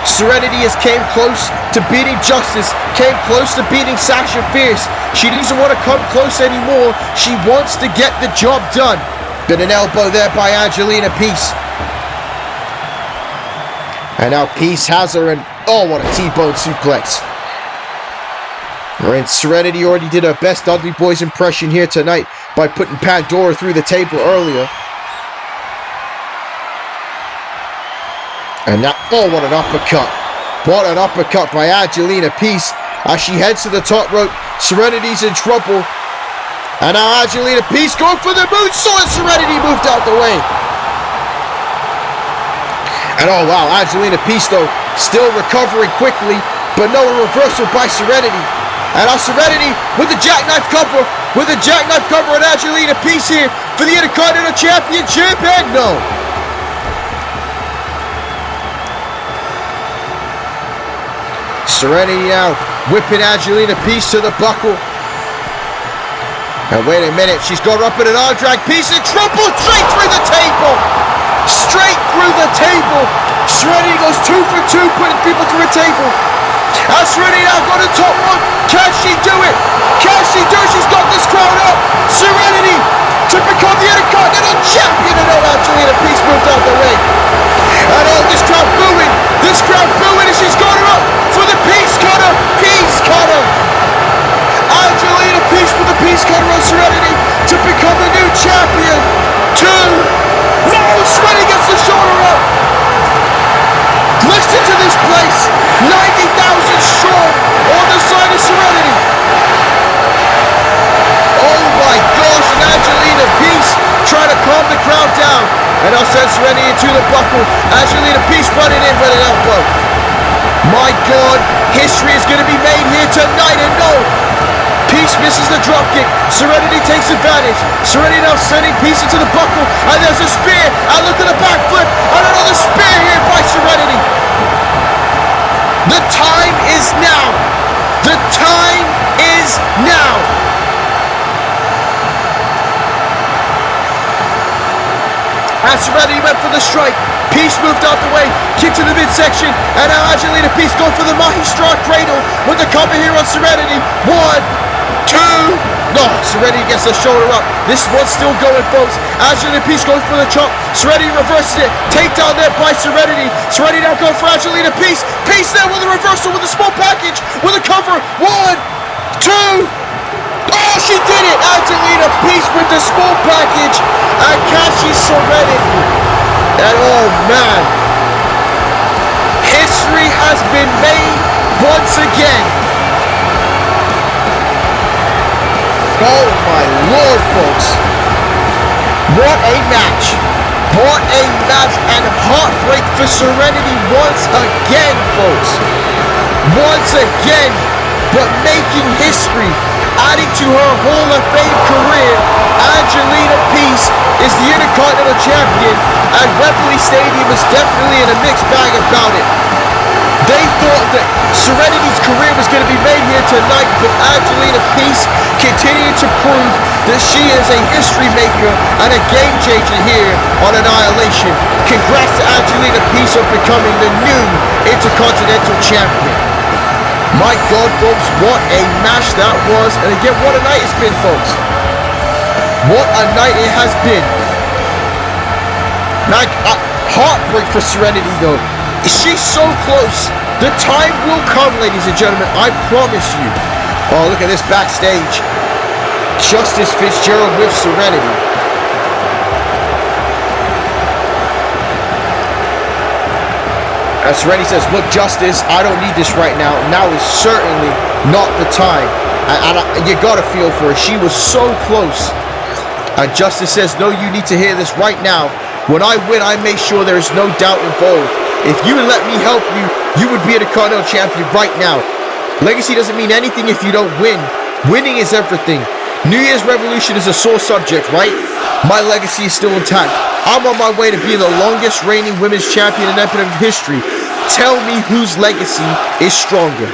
Speaker 1: Serenity has came close to beating Justice, came close to beating Sasha Fierce. She doesn't want to come close anymore. She wants to get the job done. Been an elbow there by Angelina Peace. And now Peace has her, and oh, what a T-bone suplex. And Serenity already did her best Dudley Boyz impression here tonight by putting Pandora through the table earlier. And now, oh, what an uppercut. What an uppercut by Angelina Peace as she heads to the top rope. Serenity's in trouble. And now Angelina Peace going for the moonsault, and Serenity moved out the way. And oh wow, Angelina Peace though, still recovering quickly, but no reversal by Serenity. And now Serenity with the jackknife cover, and Angelina Peace here for the Intercontinental Championship, and no. Serenity now whipping Angelina Peace to the buckle. And wait a minute, she's got up in an arm drag. Peace in trouble, straight through the table. Straight through the table. Serenity goes 2 for 2, putting people through a table. And Serenity now got the top one. Can she do it? Can she do it? She's got this crowd up. Serenity to become the Intercontinental Champion. And now Angelina Peace moved out the way. And all this crowd booing. This crowd booing, and she's got her up for the Peace Cutter. Peace Cutter. Angelina Peace with the Peace Cutter on Serenity to become the new champion. 2. No, Serenity gets the shoulder up. Listen to this place. 90,000 strong on the side of Serenity. Oh my gosh, and Angelina Peace trying to calm the crowd down. And I'll send Serenity into the buckle. Angelina Peace running in with an elbow. My God, history is going to be made here tonight, and no. Peace misses the dropkick. Serenity takes advantage. Serenity now sending Peace into the buckle. And there's a spear. And look at the backflip. And another spear here by Serenity. The time is now. The time is now. And Serenity went for the strike. Peace moved out the way, kick to the midsection, and now Angelina Peace going for the Mahistra Cradle with the cover here on Serenity. 1, 2. No, Serenity gets the shoulder up. This one's still going, folks. Angelina Peace goes for the chop. Serenity reverses it. Takedown there by Serenity. Serenity now going for Angelina Peace. Peace there with a reversal with a small package with a cover. 1, 2. Oh, she did it! Angelina Peace with the small package. And Kashi Serenity. And oh man, history has been made once again. Oh my Lord, folks. What a match. What a match, and heartbreak for Serenity once again, folks. Once again, but making history, adding to her Hall of Fame career. Angelina Peace is the Intercontinental Champion, and Wembley Stadium is definitely in a mixed bag about it. They thought that Serenity's career was going to be made here tonight, but Angelina Peace continued to prove that she is a history maker and a game changer here on Annihilation. Congrats to Angelina Peace on becoming the new Intercontinental Champion. My God, folks, what a match that was. And again, what a night it's been, folks. What a night it has been. Now, heartbreak for Serenity, though. She's so close. The time will come, ladies and gentlemen. I promise you. Oh, look at this backstage. Justice Fitzgerald with Serenity. And Serenity says, look, Justice, I don't need this right now. Now is certainly not the time. And you gotta feel for her. She was so close. And Justice says, no, you need to hear this right now. When I win, I make sure there is no doubt involved. If you would let me help you, you would be a Continental Champion right now. Legacy doesn't mean anything if you don't win. Winning is everything. New Year's Revolution is a sore subject, right? My legacy is still intact. I'm on my way to being the longest reigning women's champion in MPWF history. Tell me whose legacy is stronger.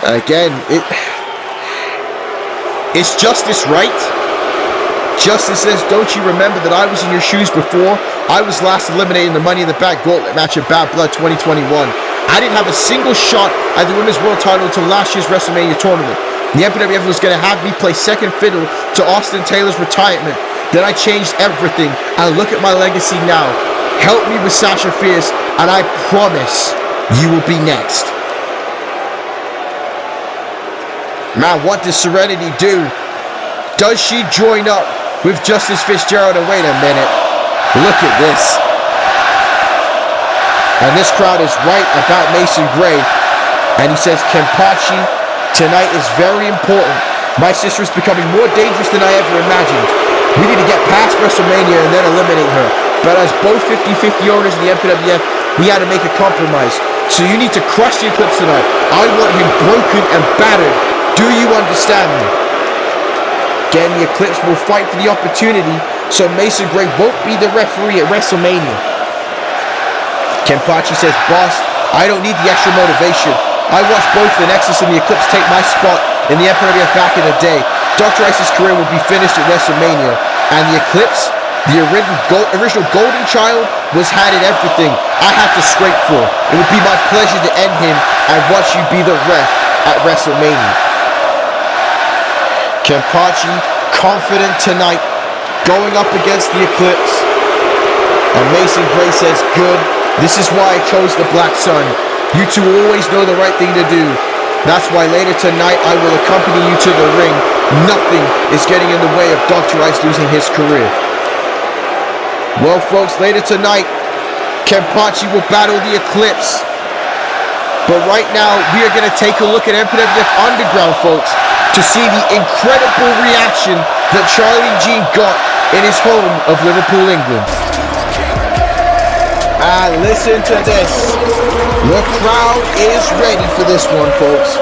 Speaker 1: Again, it's Justice, right? Justice says, don't you remember that I was in your shoes before? I was last eliminated in the Money in the Bank Gauntlet match at Bad Blood 2021. I didn't have a single shot at the Women's World title until last year's WrestleMania tournament. The MPWF was going to have me play second fiddle to Austin Taylor's retirement. Then I changed everything, and look at my legacy now. Help me with Sasha Fierce, and I promise you will be next. Man, what does Serenity do? Does she join up with Justice Fitzgerald? And wait a minute, look at this. And this crowd is right about Mason Gray. And he says, Kenpachi, tonight is very important. My sister is becoming more dangerous than I ever imagined. We need to get past WrestleMania and then eliminate her. But as both 50-50 owners in the MPWF, we had to make a compromise. So you need to crush the Eclipse tonight. I want him broken and battered. Do you understand me? Again, the Eclipse will fight for the opportunity, so Mason Gray won't be the referee at WrestleMania. Kenpachi says, boss, I don't need the extra motivation. I watched both the Nexus and the Eclipse take my spot in the MPWF back in the day. Dr. Ice's career will be finished at WrestleMania, and the Eclipse, the original Golden Child, was had in everything I had to scrape for. It would be my pleasure to end him and watch you be the ref at WrestleMania. Kenpachi, confident tonight, going up against the Eclipse. And Mason Gray says, good, this is why I chose the Black Sun. You two always know the right thing to do. That's why later tonight I will accompany you to the ring. Nothing is getting in the way of Dr. Ice losing his career. Well, folks, later tonight, Kenpachi will battle the Eclipse. But right now, we are going to take a look at MPWF Underground, folks, to see the incredible reaction that Charlie Jean got in his home of Liverpool, England. And listen to this. The crowd is ready for this one, folks.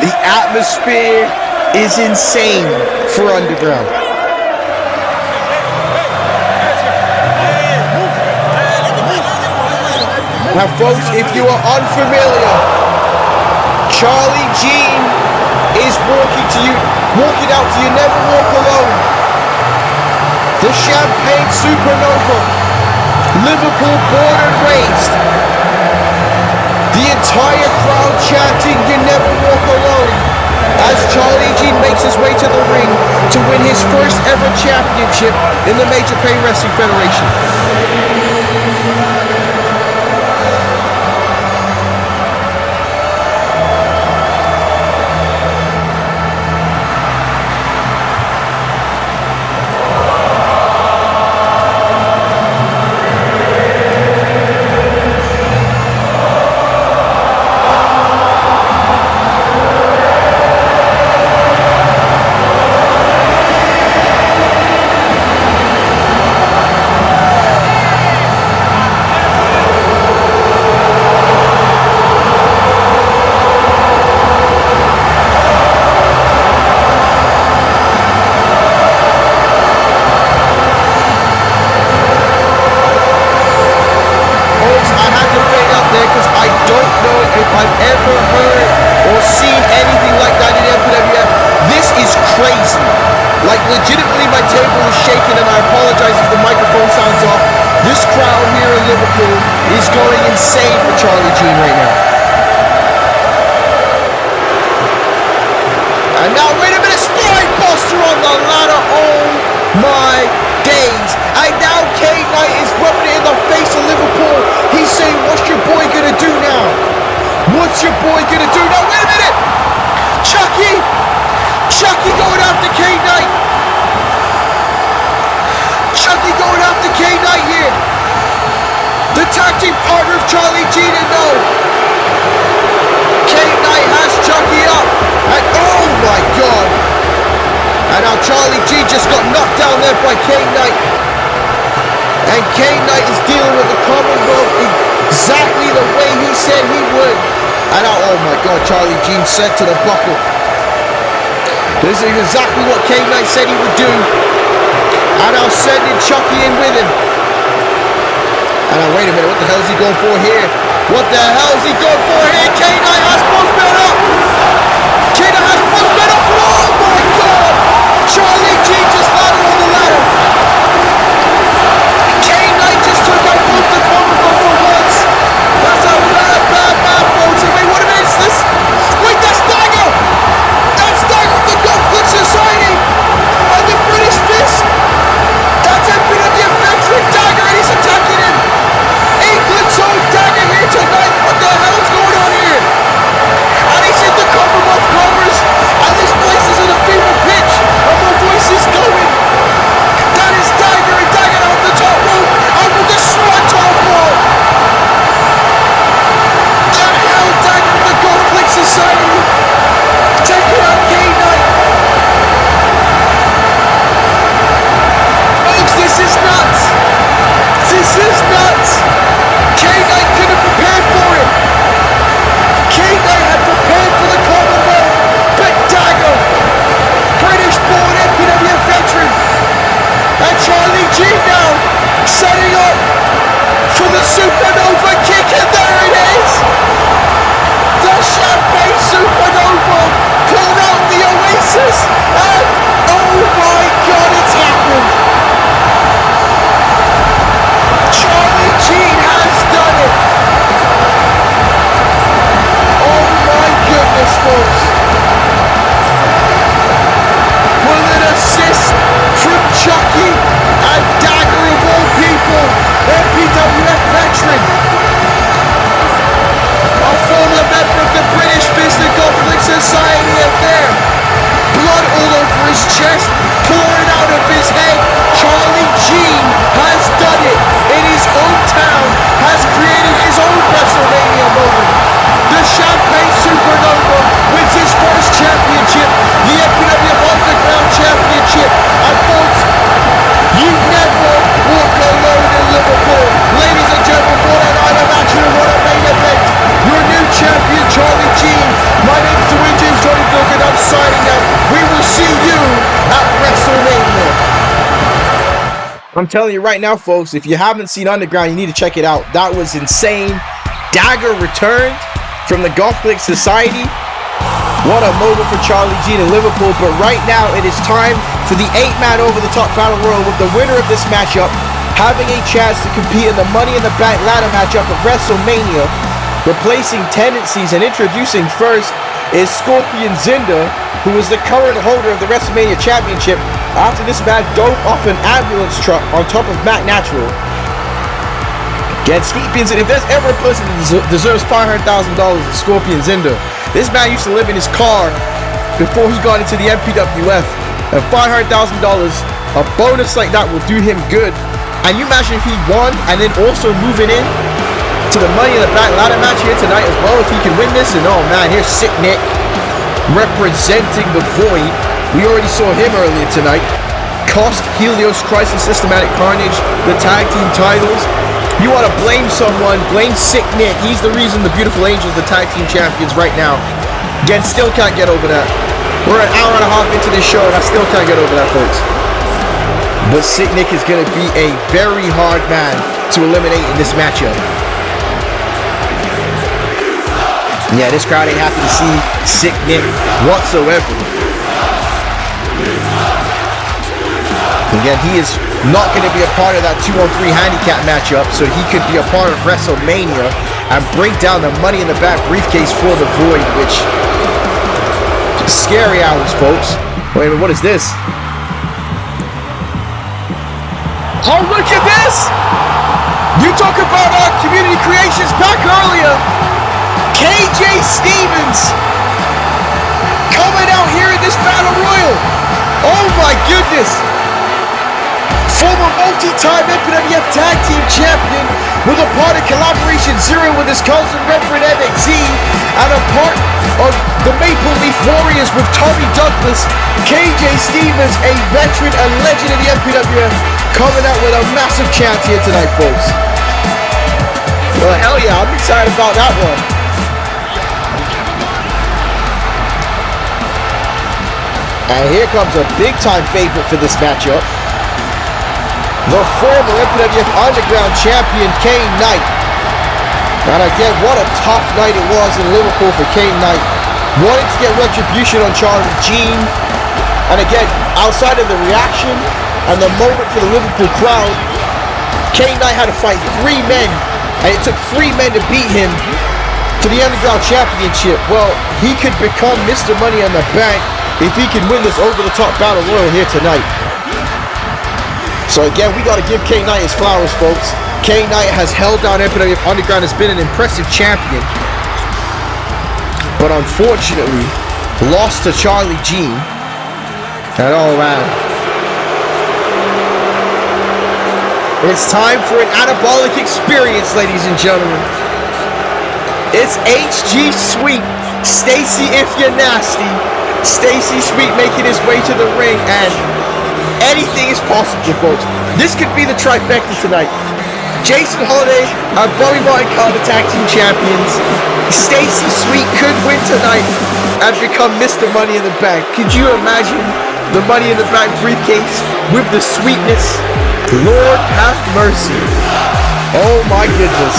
Speaker 1: The atmosphere is insane for Underground. Now, folks, if you are unfamiliar, Charlie Jean is walking out to You Never Walk Alone. The Champagne Supernova, Liverpool born and raised. The entire crowd chanting You Never Walk Alone as Charlie Jean makes his way to the ring to win his first ever championship in the Major Pain Wrestling Federation. legitimately my table is shaking, and I apologize if the microphone sounds off. This crowd here in Liverpool is going insane for Charlie Jean right now. And now, wait a minute, spine buster on the ladder. Oh my days. And now Kane Knight is rubbing it in the face of Liverpool. He's saying, what's your boy gonna do now? What's your boy gonna do now? Wait a minute! Chucky going after Kane Knight. Chucky going after Kane Knight here. The tag team partner of Charlie Jean, and no. Kane Knight has Chucky up. And oh my God. And now Charlie Jean just got knocked down there by Kane Knight. And Kane Knight is dealing with the Commonwealth exactly the way he said he would. And now, oh my God, Charlie Jean sent to the buckle. This is exactly what Kane Knight said he would do. And now sending Chucky in with him. And now, wait a minute, what the hell is he going for here? What the hell is he going for here? Kane Knight has both men up. Kane Knight has both men up. Oh my God. Charlie Jean just landed on the ladder. Kane Knight just took out both the Commonwealth for once. That's a bad folks. And wait, what a minute is this? Wait, that's Dagger. That's Dagger of the Goldman Society. And the British Fist. That's MPWF veteran Dagger, and he's attacking him. Eclipse on Dagger here tonight. What the hell is going on here? And he's in the Commonwealth covers. And this place is in a fever pitch. And the voice is going. That is Dagger, and Dagger off the top rope. And with the swanton ball. And now Dagger of the Goldman Society. Taking out Kane Knight. Folks, this is nuts. This is nuts. Kane Knight could have prepared for it. Kane Knight had prepared for the Commonwealth. But Dagger, British-born MPWF veteran. And Charlie Jean now setting up for the Supernova kick. And there it is. The Champagne Supernova pulled out the Oasis. And oh my God, it's happened. Charlie Jean has done it. Oh my goodness, folks. Will an assist from Chucky and Dagger of all people, MPWF veteran, a former member of the British Business Conflict Society affair, blood all over his chest, pouring out of his head. Charlie Jean has done it in his own town, has created his own WrestleMania moment. The Champagne Supernova wins his first championship, the MPWF Underground Championship. And folks, you never walk alone in Liverpool. Ladies and gentlemen, what a night of action and what a main event. Your new champion, Charlie Jean. My name is Dwayne James Johnny Book, and I'm signing out. We will see you at WrestleMania. I'm telling you right now, folks, if you haven't seen Underground, you need to check it out. That was insane. Dagger returned from the Gotham Society. What a moment for Charlie Jean in Liverpool. But right now, it is time for the 8-man over-the-top battle royal, with the winner of this matchup having a chance to compete in the Money in the Bank ladder matchup at WrestleMania. Replacing Tendencies and introducing first is Scorpion Zinder, who is the current holder of the WrestleMania Championship after this man dove off an ambulance truck on top of Matt Natural. Again, Scorpion Zinder, if there's ever a person that deserves $500,000, it's Scorpion Zinder. This man used to live in his car before he got into the MPWF, and $500,000, a bonus like that will do him good. And you imagine if he won and then also moving in to the Money in the Bank ladder match here tonight as well, if he can win this. And oh man, here's Sick Nick representing the Void. We already saw him earlier tonight. Cost Helios Christ and Systematic Carnage the tag team titles. You want to blame someone, blame Sick Nick. He's the reason the Beautiful Angels are the tag team champions right now. Again, still can't get over that. We're an hour and a half into this show and I still can't get over that, folks. But Sick Nick is going to be a very hard man to eliminate in this matchup. Yeah, this crowd ain't happy to see Sick Nick whatsoever. Again, he is not going to be a part of that 2-on-3 handicap matchup, so he could be a part of WrestleMania and bring down the Money in the Bank briefcase for the Void, which scary hours, folks. Wait a minute, what is this? Oh, look at this! You talk about our community creations back earlier. KJ Stevens coming out here in this Battle Royal. Oh my goodness. Former multi-time MPWF Tag Team Champion with a part of Collaboration Zero with his cousin Reverend MXZ and a part of the Maple Leaf Warriors with Tommy Douglas. KJ Stevens, a veteran and legend of the MPWF, coming out with a massive chance here tonight, folks. Well, hell yeah, I'm excited about that one. And here comes a big-time favorite for this matchup. The former MPWF Underground Champion, Kane Knight. And again, what a tough night it was in Liverpool for Kane Knight. Wanting to get retribution on Charlie Jean. And again, outside of the reaction and the moment for the Liverpool crowd, Kane Knight had to fight 3 men. And it took 3 men to beat him to the Underground Championship. Well, he could become Mr. Money in the Bank if he can win this over-the-top Battle Royal here tonight. So again, we got to give Kane Knight his flowers, folks. Kane Knight has held down MPWF Underground, has been an impressive champion. But unfortunately, lost to Charlie Jean. And all around. It's time for an anabolic experience, ladies and gentlemen. It's HG Sweet, Stacy If You're Nasty. Stacy Sweet making his way to the ring, and anything is possible, folks. This could be the trifecta tonight. Jason Holiday and Bobby Martin Carter Tag Team Champions. Stacy Sweet could win tonight and become Mr. Money in the Bank. Could you imagine the Money in the Bank briefcase with the sweetness? Lord have mercy. Oh my goodness.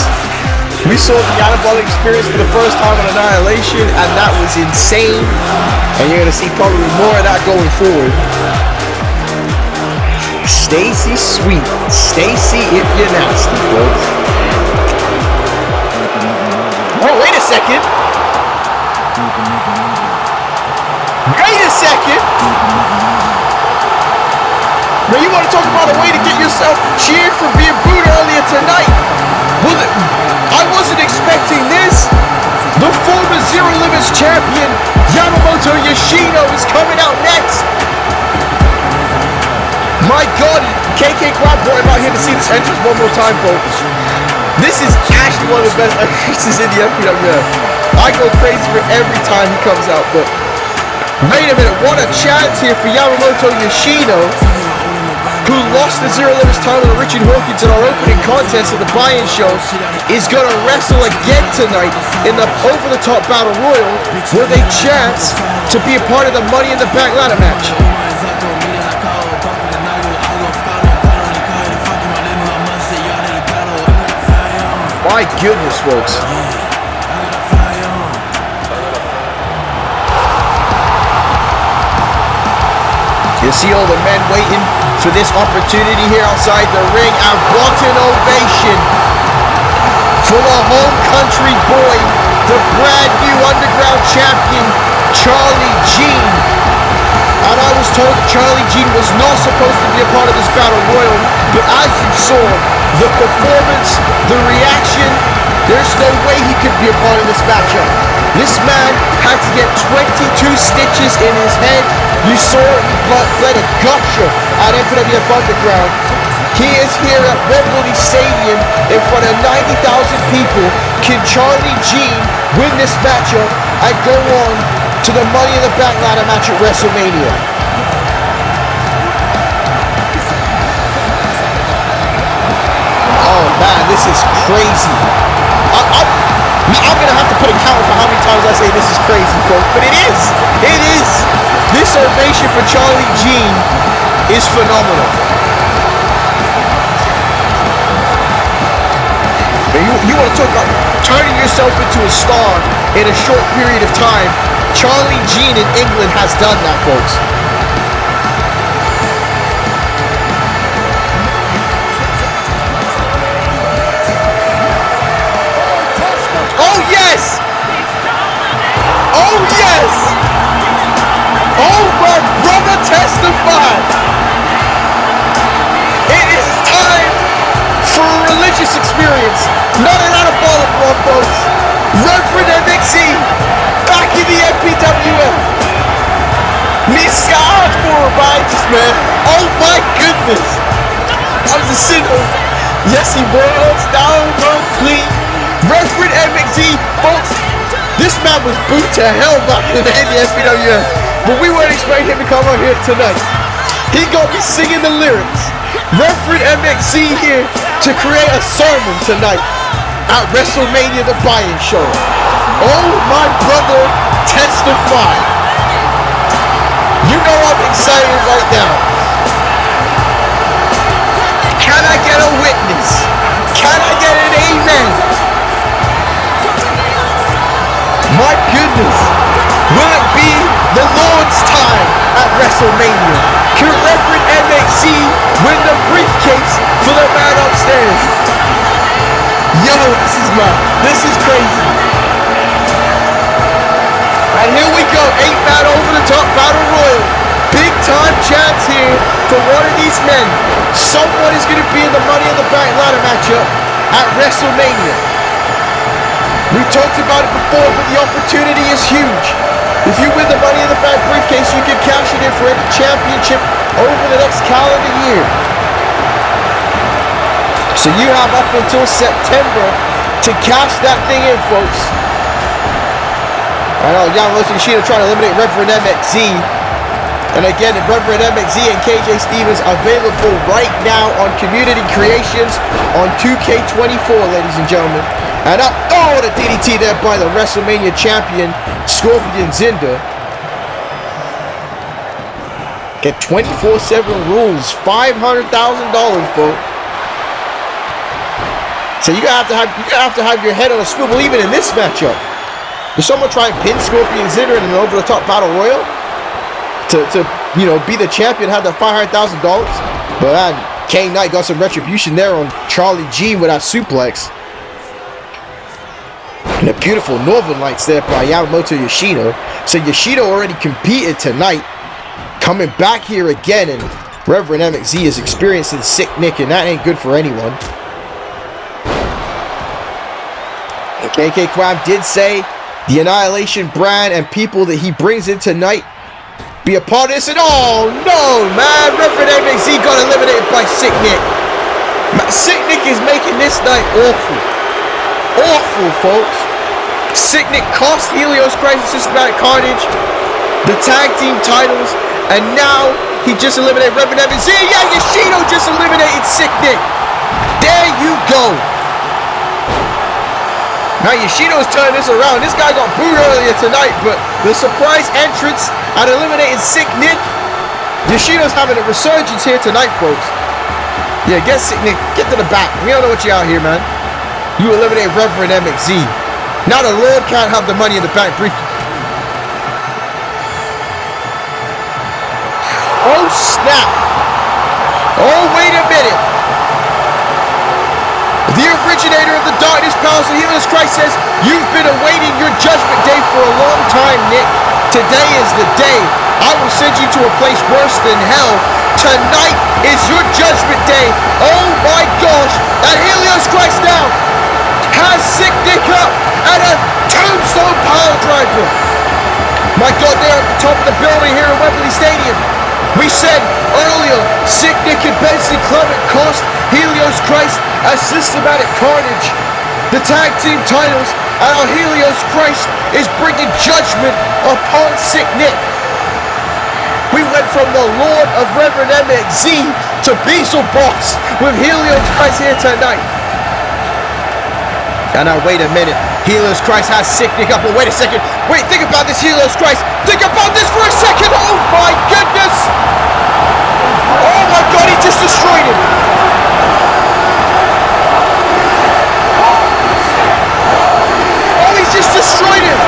Speaker 1: We saw the anabolic experience for the first time on Annihilation, and that was insane. And you're going to see probably more of that going forward. Stacy Sweet. Stacy If You're Nasty, folks. Oh, wait a second. Wait a second. Now you want to talk about a way to get yourself cheered for being booed earlier tonight? Well, I wasn't expecting this. The former Zero Limits champion, Yamamoto Yoshino, is coming out next. My God, KK Crowd brought him out here to see this entrance one more time, folks. This is actually one of the best entrances in the MPWF. I go crazy for every time he comes out, but wait a minute, what a chance here for Yamamoto Yoshino, who lost the Zero Limits title to Richard Hawkins in our opening contest at the buy-in show, is going to wrestle again tonight in the over-the-top Battle Royal with a chance to be a part of the Money in the Bank ladder match. My goodness, folks. You see all the men waiting for this opportunity here outside the ring, and what an ovation for the home country boy, the brand new Underground champion, Charlie Jean. And I was told that Charlie Jean was not supposed to be a part of this Battle Royal, but as you saw, the performance, the reaction, there's no way he could be a part of this matchup. This man had to get 22 stitches in his head. You saw he bled a gusher at MPWF Underground. He is here at Wembley Stadium in front of 90,000 people. Can Charlie Jean win this matchup and go on to the Money in the Bank ladder match at WrestleMania? Oh man, this is crazy. I'm gonna have to put a count for how many times I say this is crazy, folks, but it is. It is. This ovation for Charlie Jean is phenomenal. You want to talk about turning yourself into a star in a short period of time. Charlie Jean in England has done that, folks. Nothing out of Baltimore, folks. Reverend MXC back in the MPWF. Massage for righteous, man. Oh my goodness. I was a sinner. Yes, he was down complete. Reverend MXC, folks. This man was booed to hell back in the MPWF, but we weren't expecting him to come on here tonight. He got me singing the lyrics. Reverend MXC here to create a sermon tonight at WrestleMania, the buy-in show. Oh, my brother, testify. You know I'm excited right now. Can I get a witness? Can I get an amen? My goodness, will it be the Lord's time at WrestleMania? Can Reverend MXC win the briefcase for the man upstairs? Yo, this is crazy. And here we go, 8-man over the top battle royal. Big time chance here for one of these men. Someone is going to be in the Money in the Bank ladder matchup at WrestleMania. We talked about it before, but the opportunity is huge. If you win the Money in the Bank briefcase, you can cash it in for any championship over the next calendar year. So you have up until September to cash that thing in, folks. I know Yamamoto Yoshino trying to eliminate Reverend MXC. And again, Reverend MXC and KJ Stevens available right now on Community Creations on 2K24, ladies and gentlemen. And up, oh, the DDT there by the WrestleMania champion, Scorpion Zinder. Get 24/7 rules, $500,000, folks. So you're gonna have to have your head on a swivel even in this matchup. Does someone try and pin Scorpion Zinder in an over-the-top battle royal to you know, be the champion, have that $500,000? But Kane Knight got some retribution there on Charlie G with that suplex. And the beautiful Northern Lights there by Yamamoto Yoshino. So Yoshino already competed tonight, coming back here again, and Reverend MXC is experiencing sick nick, and that ain't good for anyone. KK Kwam did say the Annihilation brand and people that he brings in tonight be a part of this, and oh no, man, Reverend MXC got eliminated by Sick Nick. Sick Nick is making this night awful. Awful, folks. Sick Nick cost Helios Crisis Systematic Carnage the tag team titles, and now he just eliminated Reverend MXC. Yeah, Yoshino just eliminated Sick Nick. There you go. Now Yoshino's turning this around. This guy got booed earlier tonight, but the surprise entrance at eliminating Sick Nick. Yoshino's having a resurgence here tonight, folks. Yeah, get Sick Nick. Get to the back. We don't know what you out here, man. You eliminate Reverend MXC. Now the Lord can't have the Money in the Bank brief. Oh, snap. Oh, wait a minute. The originator of the darkness, powers of Helios Christ says, you've been awaiting your judgment day for a long time, Nick. Today is the day. I will send you to a place worse than hell. Tonight is your judgment day. Oh my gosh. And Helios Christ now has Sick Nick up and a tombstone pile driver. My God, they're at the top of the building here at Wembley Stadium. We said earlier, Sick Nick and Benson Clement cost Helios Christ a systematic carnage. The tag team titles, and our Helios Christ is bringing judgment upon Sick Nick. We went from the Lord of Reverend MXC to Beazle Boss with Helios Christ here tonight. And now wait a minute, Helios Christ has Sick Nick up, but wait a second. Wait, think about this, Helios Christ. Think about this for a second. Oh my goodness. Oh my God, he just destroyed him. Oh, he's just destroyed him.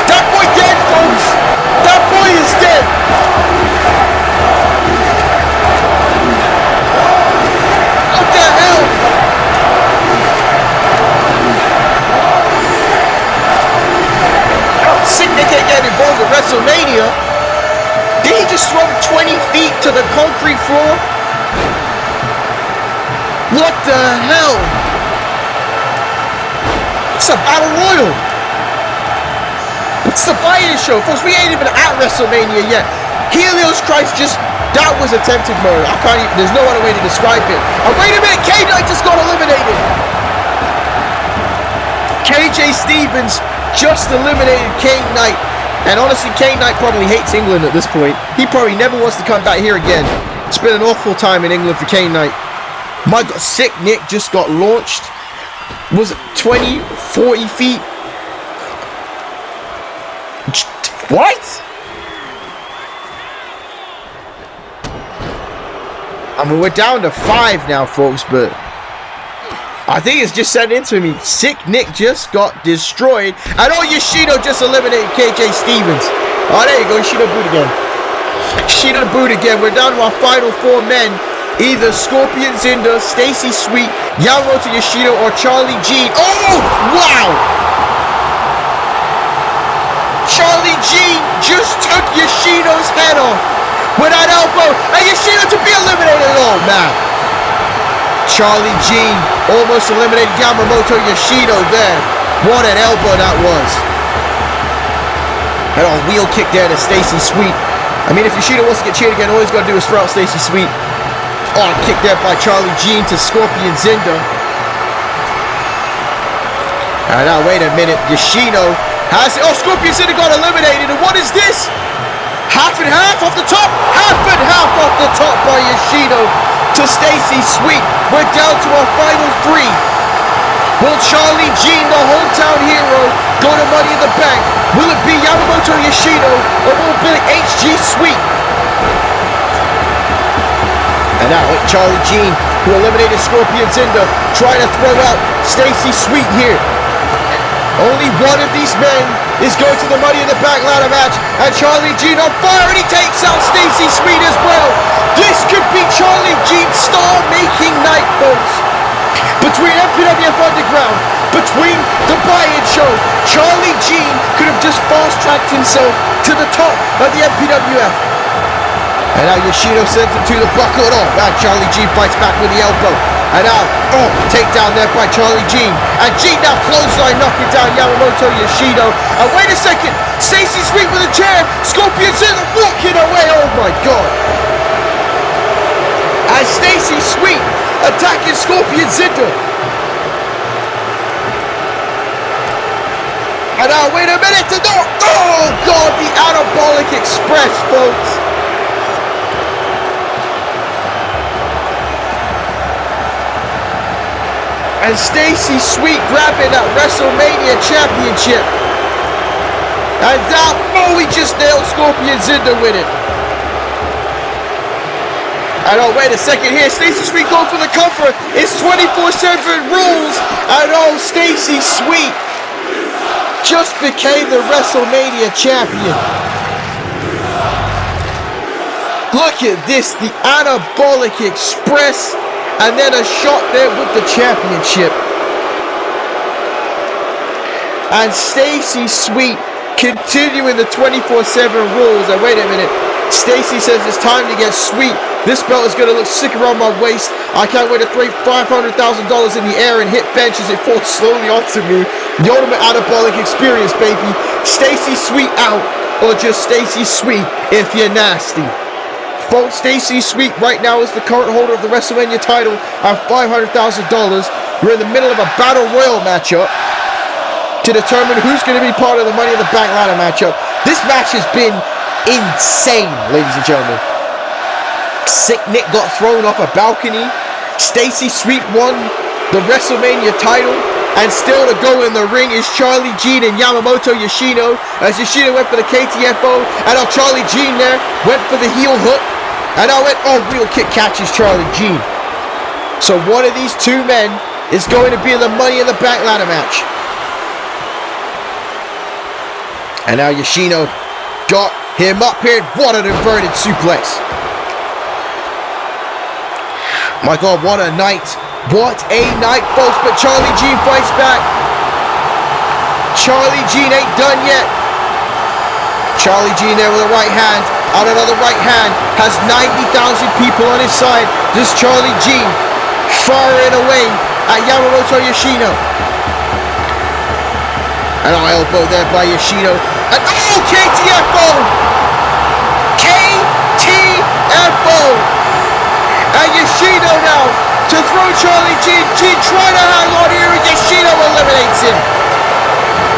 Speaker 1: That boy dead, folks. That boy is dead. What the hell? Sick Nick can't get involved with WrestleMania. Did he just throw 20 feet to the concrete floor? What the hell? It's a battle royal. It's the buy-in show, folks. We ain't even at WrestleMania yet. Helios Christ that was attempted murder. I can't even, there's no other way to describe it. And wait a minute, K-Knight just got eliminated. KJ Stevens just eliminated K-Knight. And honestly, K-Knight probably hates England at this point. He probably never wants to come back here again. It's been an awful time in England for K-Knight. My God, Sick Nick just got launched. Was it 20, 40 feet? What? I mean, we're down to 5 now, folks, but I think it's just sent into me. Sick Nick just got destroyed. And Yoshino just eliminated KJ Stevens. Oh, there you go. Yoshino boot again. Yoshino boot again. We're down to our final 4 men. Either Scorpion Zinder, Stacy Sweet, Yamamoto Yoshino, or Charlie Jean. Oh, wow! Charlie Jean just took Yoshino's head off with that elbow, and Yoshino to be eliminated. Oh, man. Charlie Jean almost eliminated Yamamoto Yoshino there. What an elbow that was. And a wheel kick there to Stacy Sweet. I mean, if Yoshino wants to get cheered again, all he's got to do is throw out Stacy Sweet. Oh, kick there by Charlie Jean to Scorpion Zinder. And now, wait a minute. Yoshino has it. Oh, Scorpion Zinder got eliminated. And what is this? Half and half off the top. Half and half off the top by Yoshino to Stacy Sweet. We're down to our final 3. Will Charlie Jean, the hometown hero, go to Money in the Bank? Will it be Yamamoto Yoshino, or will it be HG Sweet? And now Charlie Jean, who eliminated Scorpion Zinder, trying to throw out Stacy Sweet here. Only one of these men is going to the Money in the Bank ladder match, and Charlie Jean on fire, and he takes out Stacy Sweet as well. This could be Charlie Jean's star-making night, folks. Between MPWF Underground, between the buy-in show, Charlie Jean could have just fast-tracked himself to the top of the MPWF. And now Yoshino sends him to the buckle. Oh, man, Charlie Jean fights back with the elbow. And now, takedown there by Charlie Jean. And Jean now clothesline, knocking down Yamamoto Yoshino. And wait a second, Stacy Sweet with a chair. Scorpion Zinder walking away. Oh my God. And Stacy Sweet attacking Scorpion Zinder. And now, wait a minute to do. Oh God, the Anabolic Express, folks. And Stacy Sweet grabbing that WrestleMania Championship. And now, he just nailed Scorpion Zinder with it. And wait a second here. Stacy Sweet going for the cover. It's 24/7 rules. And Stacy Sweet just became the WrestleMania champion. Look at this, the Anabolic Express. And then a shot there with the championship. And Stacy Sweet continuing the 24/7 rules. And wait a minute. Stacy says it's time to get sweet. This belt is going to look sick around my waist. I can't wait to throw $500,000 in the air and hit bench as it falls slowly onto me. The ultimate anabolic experience, baby. Stacy Sweet out, or just Stacy Sweet if you're nasty. Folks, Stacy Sweet right now is the current holder of the WrestleMania title at $500,000. We're in the middle of a Battle Royal matchup to determine who's going to be part of the Money in the Bank ladder matchup. This match has been insane, ladies and gentlemen. Sick Nick got thrown off a balcony. Stacy Sweet won the WrestleMania title. And still to go in the ring is Charlie Jean and Yamamoto Yoshino. As Yoshino went for the KTFO. And now Charlie Jean there went for the heel hook. And now wheel kick catches Charlie Jean. So one of these two men is going to be in the Money in the Bank ladder match. And now Yoshino got him up here. What an inverted suplex. My God, what a night. What a night, folks. But Charlie Jean fights back. Charlie Jean ain't done yet. Charlie Jean there with a right hand. On another right hand. Has 90,000 people on his side. This Charlie Jean firing away at Yamamoto Yoshino. An elbow there by Yoshino. And oh, KTFO! KTFO! And Yoshino now to throw Charlie G trying to hang on here, and Yoshino eliminates him.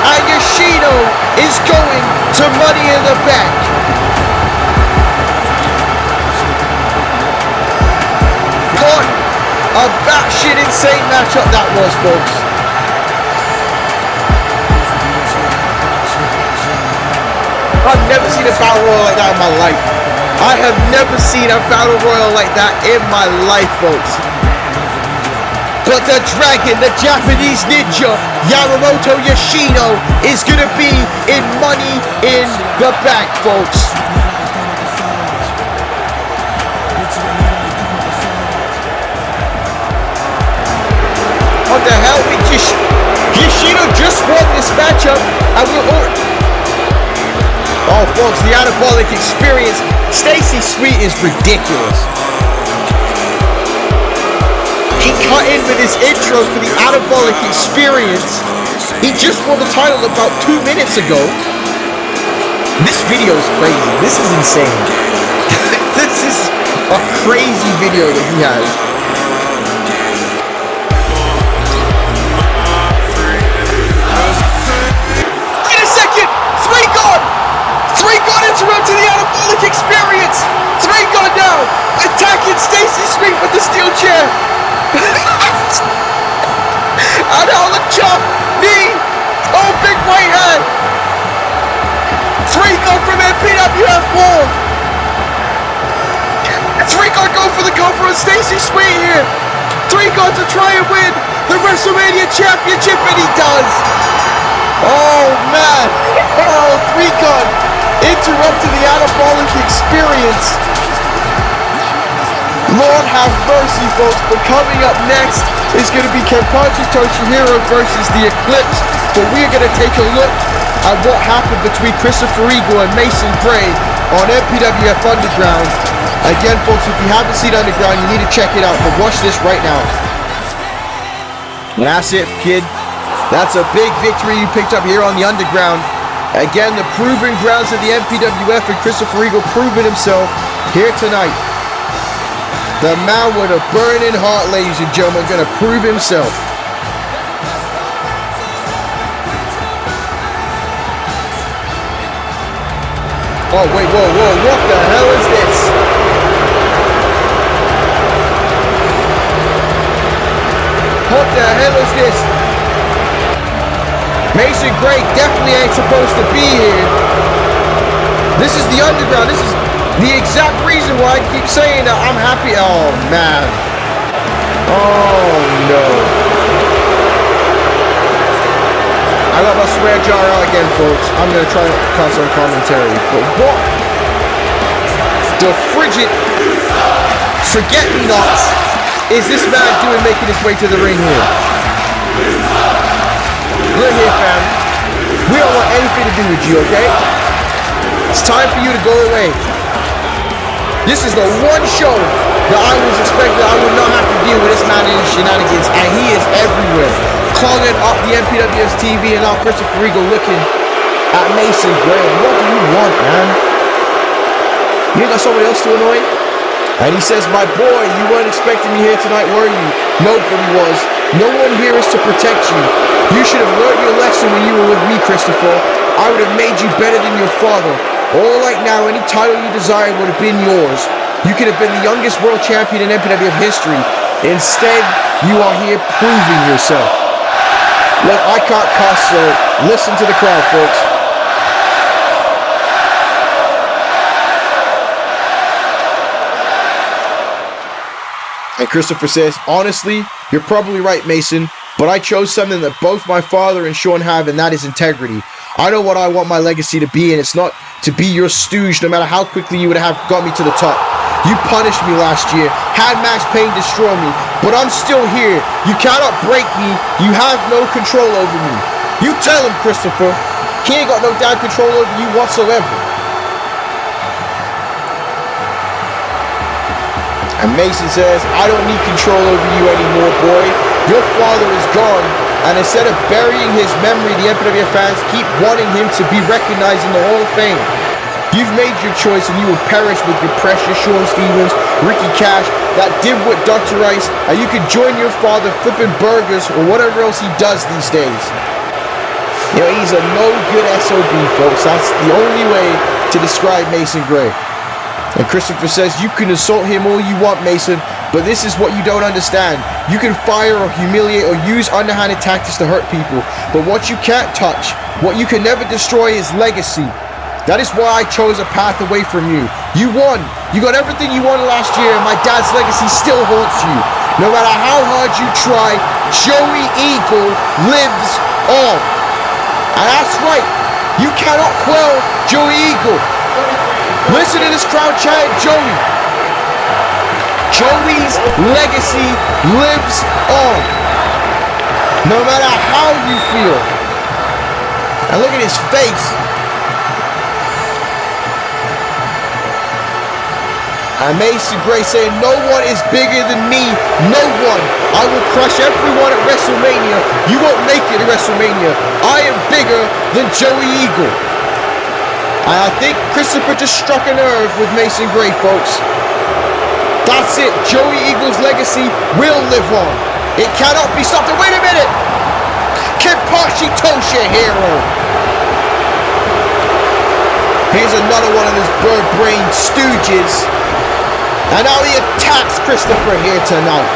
Speaker 1: And Yoshino is going to Money in the Bank. What a batshit insane matchup that was, folks. I've never seen a battle royal like that in my life. I have never seen a battle royal like that in my life, folks. But the dragon, the Japanese ninja, Yamamoto Yoshino, is going to be in Money in the Bank, folks. What the hell? Yoshino just won this matchup, and we're... Oh, folks, the anabolic experience. Stacy Sweet is ridiculous. He cut in with his intro for the anabolic experience. He just won the title about 2 minutes ago. This video is crazy. This is insane. This is a crazy video that he has. Wait a second! 3 gone! 3 gone interrupting the anabolic experience! 3 gone now! Attacking Stacy Sweet with the steel chair! And now the chop! Knee! Oh, big right hand! 3 gone from MPWF North! 3 gone go for the cover on Stacy Sweet here! 3 gone to try and win the WrestleMania Championship, and he does! Oh, man! Oh, 3 gone! Interrupted the anabolic experience. Lord have mercy, folks. But coming up next is going to be Toshihiro versus the Eclipse. But we're going to take a look at what happened between Christopher Eagle and Mason Gray on MPWF Underground. Again, folks, if you haven't seen Underground, you need to check it out. But watch this right now. And that's it, kid. That's a big victory you picked up here on the Underground. Again, the proving grounds of the MPWF, and Christopher Eagle proving himself here tonight. The man with a burning heart, ladies and gentlemen, going to prove himself. Oh, wait, whoa, what the hell is this? What the hell is this? Mason Gray definitely ain't supposed to be here. This is the Underground. This is the exact reason why I keep saying that I'm happy. Oh, man. Oh, no. I got my swear jar out again, folks. I'm going to try to console commentary. But what the frigid forget-me-nots is this man doing making his way to the ring here? Look here, fam. We don't want anything to do with you, okay? It's time for you to go away. This is the one show that I was expecting I would not have to deal with this man and his shenanigans, and he is everywhere. Calling up the MPWS TV, and now Christopher Eagle looking at Mason Gray. What do you want, man? You ain't got somebody else to annoy? And he says, my boy, you weren't expecting me here tonight, were you? Nobody was. No one here is to protect you. You should have learned your lesson when you were with me, Christopher. I would have made you better than your father. All right now, any title you desired would have been yours. You could have been the youngest world champion in MPWF history. Instead, you are here proving yourself. Look, I can't cuss, so listen to the crowd, folks. And Christopher says, honestly, you're probably right, Mason, but I chose something that both my father and Sean have, and that is integrity. I know what I want my legacy to be, and it's not to be your stooge, no matter how quickly you would have got me to the top. You punished me last year, had Max Payne destroy me, but I'm still here. You cannot break me. You have no control over me. You tell him, Christopher. He ain't got no damn control over you whatsoever. And Mason says, I don't need control over you anymore, boy. Your father is gone, And instead of burying his memory, the MPWF fans keep wanting him to be recognized in the Hall of Fame. You've made your choice and you will perish with your precious Sean Stevens, Ricky Cash, that dimwit Dr. Rice, and you can join your father flipping burgers or whatever else he does these days. You know, he's a no good SOB, folks. That's the only way to describe Mason Gray. And Christopher says, you can insult him all you want, Mason, but this is what you don't understand. You can fire or humiliate or use underhanded tactics to hurt people, but what you can't touch, what you can never destroy is legacy. That is why I chose a path away from you. You won. You got everything you wanted last year, and my dad's legacy still haunts you. No matter how hard you try, Joey Eagle lives on. And that's right. You cannot quell Joey Eagle. Listen to this crowd chant Joey. Joey's legacy lives on. No matter how you feel. And look at his face. And Mason Gray saying, no one is bigger than me. No one. I will crush everyone at WrestleMania. You won't make it to WrestleMania. I am bigger than Joey Eagle. And I think Christopher just struck a nerve with Mason Gray, folks. That's it. Joey Eagle's legacy will live on. It cannot be stopped. And wait a minute. Kashi Toshihiro. Here's another one of his bird-brained stooges. And now he attacks Christopher here tonight.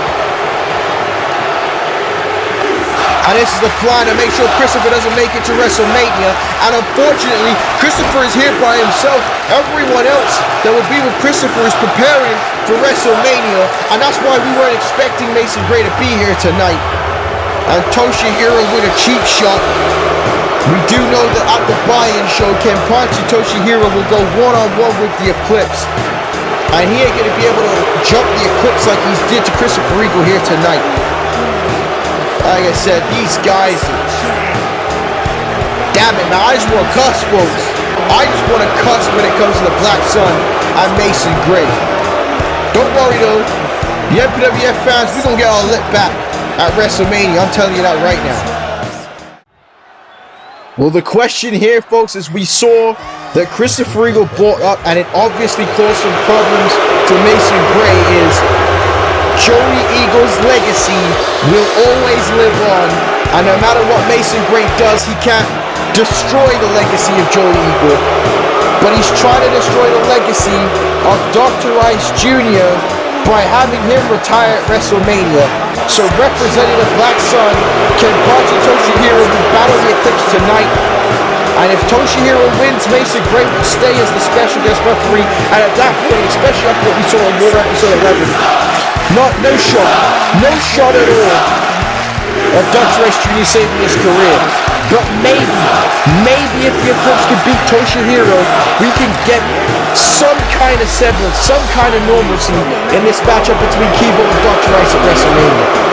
Speaker 1: And this is the plan to make sure Christopher doesn't make it to WrestleMania. And unfortunately, Christopher is here by himself. Everyone else that will be with Christopher is preparing for WrestleMania. And that's why we weren't expecting Mason Gray to be here tonight. And Toshihiro with a cheap shot. We do know that at the buy-in show, Kashi Toshihiro will go one-on-one with the Eclipse. And he ain't going to be able to jump the Eclipse like he did to Christopher Eagle here tonight. Like I said, these guys... Damn it, man. I just want to cuss, folks. I just want to cuss when it comes to the Black Sun and Mason Gray. Don't worry, though. The MPWF fans, we're going to get our lip back at WrestleMania. I'm telling you that right now. Well, the question here, folks, is we saw that Christopher Eagle brought up, and it obviously caused some problems to Mason Gray, is Joey Eagle's legacy will always live on, and no matter what Mason Gray does, he can't destroy the legacy of Joey Eagle, but he's trying to destroy the legacy of Dr. Rice Jr. by having him retire at WrestleMania. So representing the Black Sun, Kashi Toshihiro will battle the Eclipse tonight. And if Toshihiro wins, Mason Gray will stay as the special guest referee. And at that point, especially after what we saw in Raw episode 11, no shot at all of Dr. Rice Jr. saving his career. But maybe if the Eclipse can beat Toshihiro, we can get some kind of semblance, some kind of normalcy in this matchup between Kibo and Dr. Rice at WrestleMania.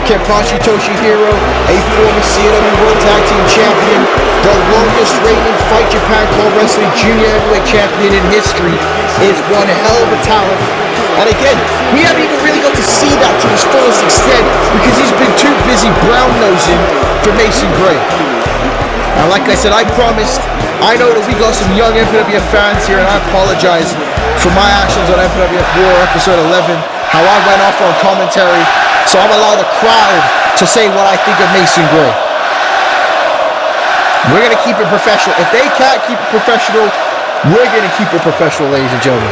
Speaker 1: Kashi Toshihiro, a former CW World Tag Team Champion, the longest reigning Fight Japan Pro Wrestling Junior Heavyweight Champion in history, is one hell of a talent. And again, we haven't even really got to see that to his fullest extent because he's been too busy brown-nosing for Mason Gray. And like I said, I promised, I know that we got some young MPWF fans here, and I apologize for my actions on MPWF War episode 11, how I went off on commentary. So I'm allowing the crowd to say what I think of Mason Gray. We're going to keep it professional. If they can't keep it professional, we're going to keep it professional, ladies and gentlemen.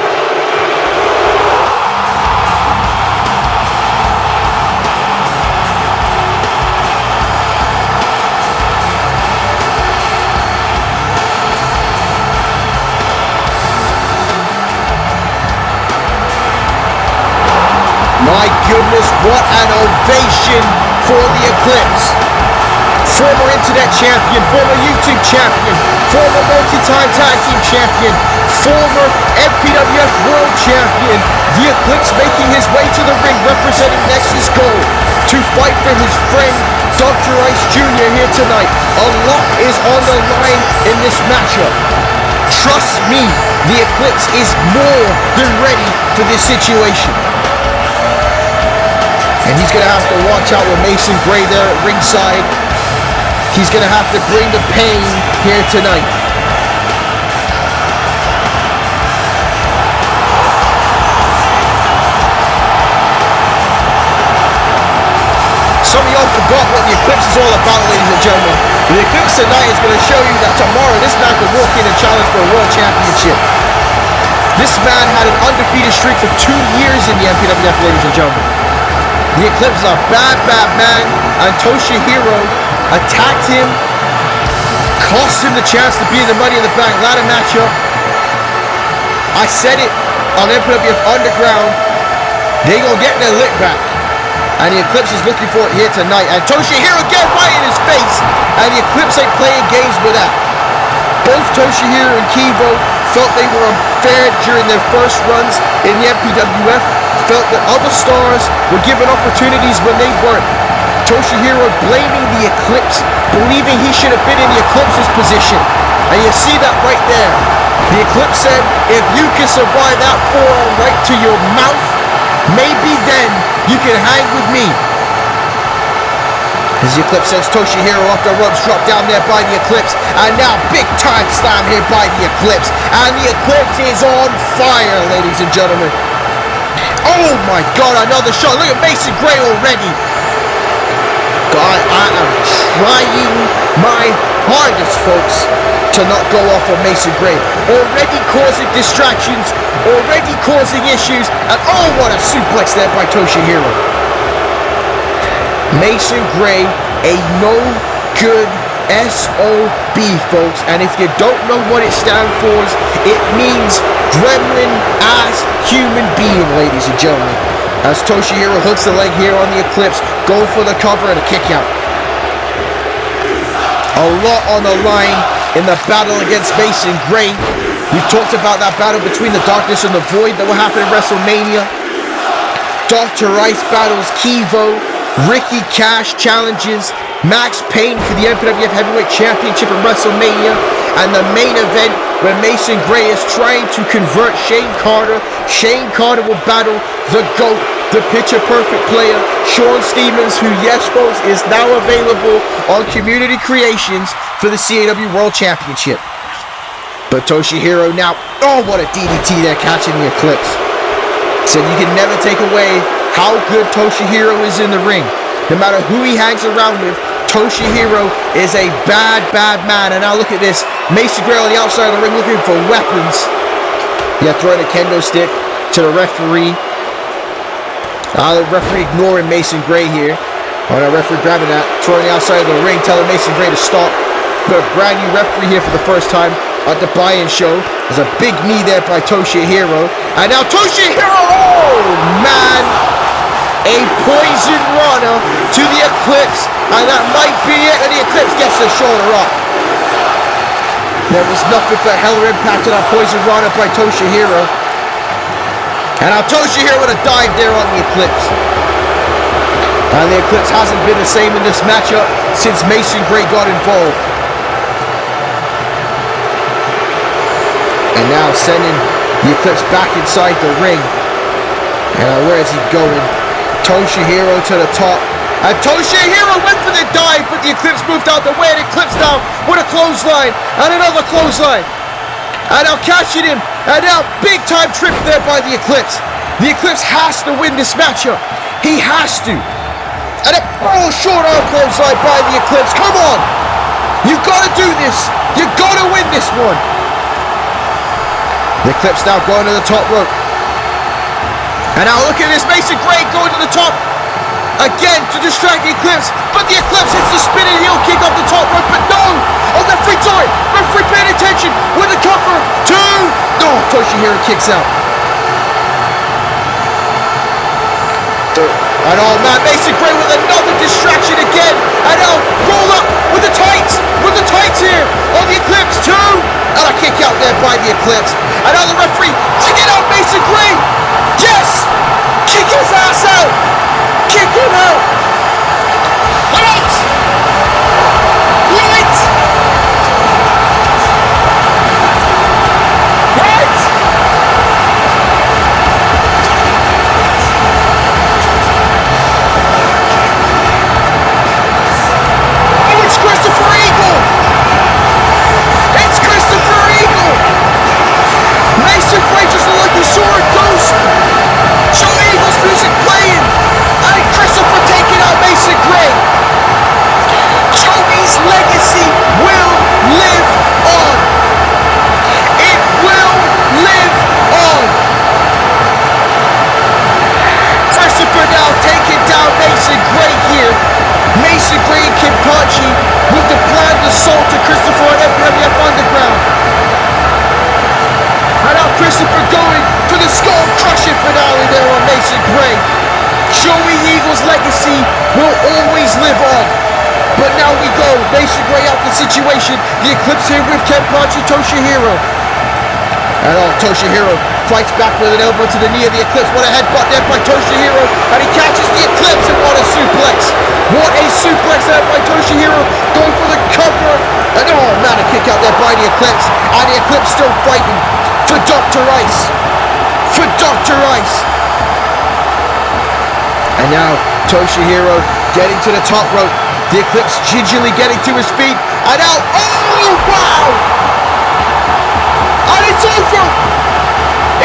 Speaker 1: My goodness, what an ovation for the Eclipse. Former Internet Champion, former YouTube Champion, former multi-time Tag Team Champion, former MPWF World Champion. The Eclipse making his way to the ring representing Nexus Gold to fight for his friend Dr. Rice Jr. here tonight. A lot is on the line in this matchup. Trust me, the Eclipse is more than ready for this situation. And he's going to have to watch out with Mason Gray there at ringside. He's going to have to bring the pain here tonight. Some of y'all forgot what the Eclipse is all about, ladies and gentlemen. The Eclipse tonight is going to show you that tomorrow this man could walk in and challenge for a world championship. This man had an undefeated streak for 2 years in the MPWF, ladies and gentlemen. The Eclipse is a bad, bad man, and Toshihiro attacked him, cost him the chance to be in the Money in the Bank ladder matchup. I said it on MPWF Underground, they gonna get their lick back. And the Eclipse is looking for it here tonight. And Toshihiro get right in his face. And the Eclipse ain't playing games with that. Both Toshihiro and Kivo felt they were unfair during their first runs in the MPWF. Felt that other stars were given opportunities when they weren't. Toshihiro blaming the Eclipse, believing he should have been in the Eclipse's position. And you see that right there. The Eclipse said, if you can survive that forearm right to your mouth, maybe then you can hang with me. As the Eclipse sends Toshihiro off the ropes, dropped down there by the Eclipse. And now big time slam here by the Eclipse. And the Eclipse is on fire, ladies and gentlemen. Oh my God, another shot. Look at Mason Gray already. God, I am trying my hardest, folks, to not go off on Mason Gray. Already causing distractions, already causing issues, and oh, what a suplex there by Toshihiro. Mason Gray, a no good SOB, folks, and if you don't know what it stands for, it means gremlin ass human being, ladies and gentlemen. As Toshihiro hooks the leg here on the Eclipse, go for the cover and a kick out. A lot on the line in the battle against Mason Gray. We talked about that battle between the Darkness and the Void that will happen in WrestleMania. Dr. Ice battles Kivo. Ricky Cash challenges Max Payne for the MPWF Heavyweight Championship in WrestleMania. And the main event where Mason Gray is trying to convert Shane Carter. Shane Carter will battle the GOAT, the picture-perfect player, Sean Stevens, who, yes, folks, is now available on Community Creations for the CAW World Championship. But Toshihiro now, oh, what a DDT there, catching the Eclipse. So you can never take away how good Toshihiro is in the ring. No matter who he hangs around with, Toshihiro is a bad, bad man. And now look at this. Mason Gray on the outside of the ring looking for weapons. Yeah, throwing a kendo stick to the referee. The referee ignoring Mason Gray here. Oh, the referee grabbing that, throwing the outside of the ring, telling Mason Gray to stop. Got a brand new referee here for the first time at the buy-in show. There's a big knee there by Toshihiro. And now Toshihiro, oh man! A poison runner to the Eclipse. And that might be it. And the Eclipse gets the shoulder up. There was nothing but hella impact on that poison runner by Toshihiro. And now Toshihiro with a dive there on the Eclipse. And the Eclipse hasn't been the same in this matchup since Mason Gray got involved. And now sending the Eclipse back inside the ring. And where is he going? Toshihiro to the top. And Toshihiro went for the dive, but the Eclipse moved out the way. And Eclipse down with a clothesline. And another clothesline. And now catching him. And now big time trip there by the Eclipse. The Eclipse has to win this matchup. He has to. And a short arm clothesline by the Eclipse. Come on. You gotta do this. You gotta win this one. The Eclipse now going to the top rope. And now look at this. Mason Gray going to the top. Again to distract the Eclipse. But the Eclipse hits the spinning heel kick off the top rope. But no. Oh, the referee saw it. Referee paying attention with a cover. 2. Oh, Toshihiro kicks out. And oh man, Mason Gray with another distraction again. And now roll up with the tights. With the tights here on the Eclipse. 2. And a kick out there by the Eclipse. And now the referee kicking out Mason Gray. Yes! Kick his ass out. Kick him out. Light! Light! Light! Christopher going for the skull-crushing finale there on Mason Gray. Joey Eagle's legacy will always live on. But now we go. Mason Gray out the situation. The Eclipse here with Kenpachi Toshihiro. And Toshihiro fights back with an elbow to the knee of the Eclipse. What a headbutt there by Toshihiro. And he catches the Eclipse, and what a suplex. What a suplex there by Toshihiro. Going for the cover. And oh man, a kick out there by the Eclipse. And the Eclipse still fighting for Dr. Ice. For Dr. Ice. And now Toshihiro getting to the top rope. The Eclipse gingerly getting to his feet. And now, oh wow! And it's over!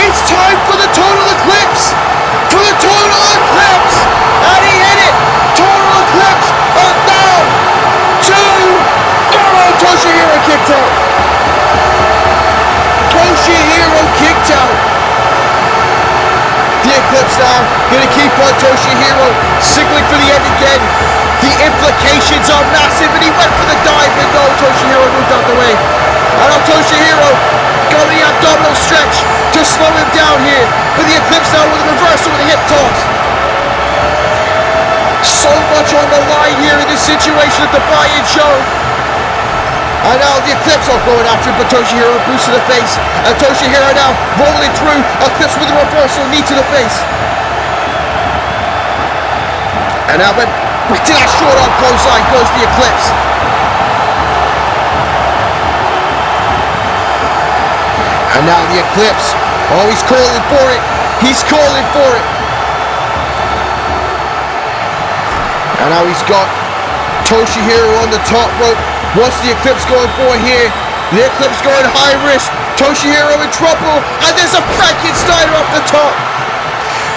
Speaker 1: It's time for the Total Eclipse! For the Total Eclipse! And he hit it! Total Eclipse! And down! Toshihiro kicked out! Toshihiro kicked out! The Eclipse now gonna keep on Toshihiro, signaling for the end again. The implications are massive, and he went for the dive, but no, Toshihiro moved out the way. And now Toshihiro got the abdominal stretch to slow him down here. But the Eclipse now with a reversal with a hip toss. So much on the line here in this situation at the buy-in show. And now the Eclipse are going after him, but Toshihiro boost to the face. And Toshihiro now rolling through. Eclipse with a reversal, knee to the face. And now back to that short arm clothesline goes the Eclipse. And now the Eclipse, oh, he's calling for it. He's calling for it. And now he's got Toshihiro on the top rope. What's the Eclipse going for here? The Eclipse going high risk. Toshihiro in trouble. And there's a Frankensteiner up the top.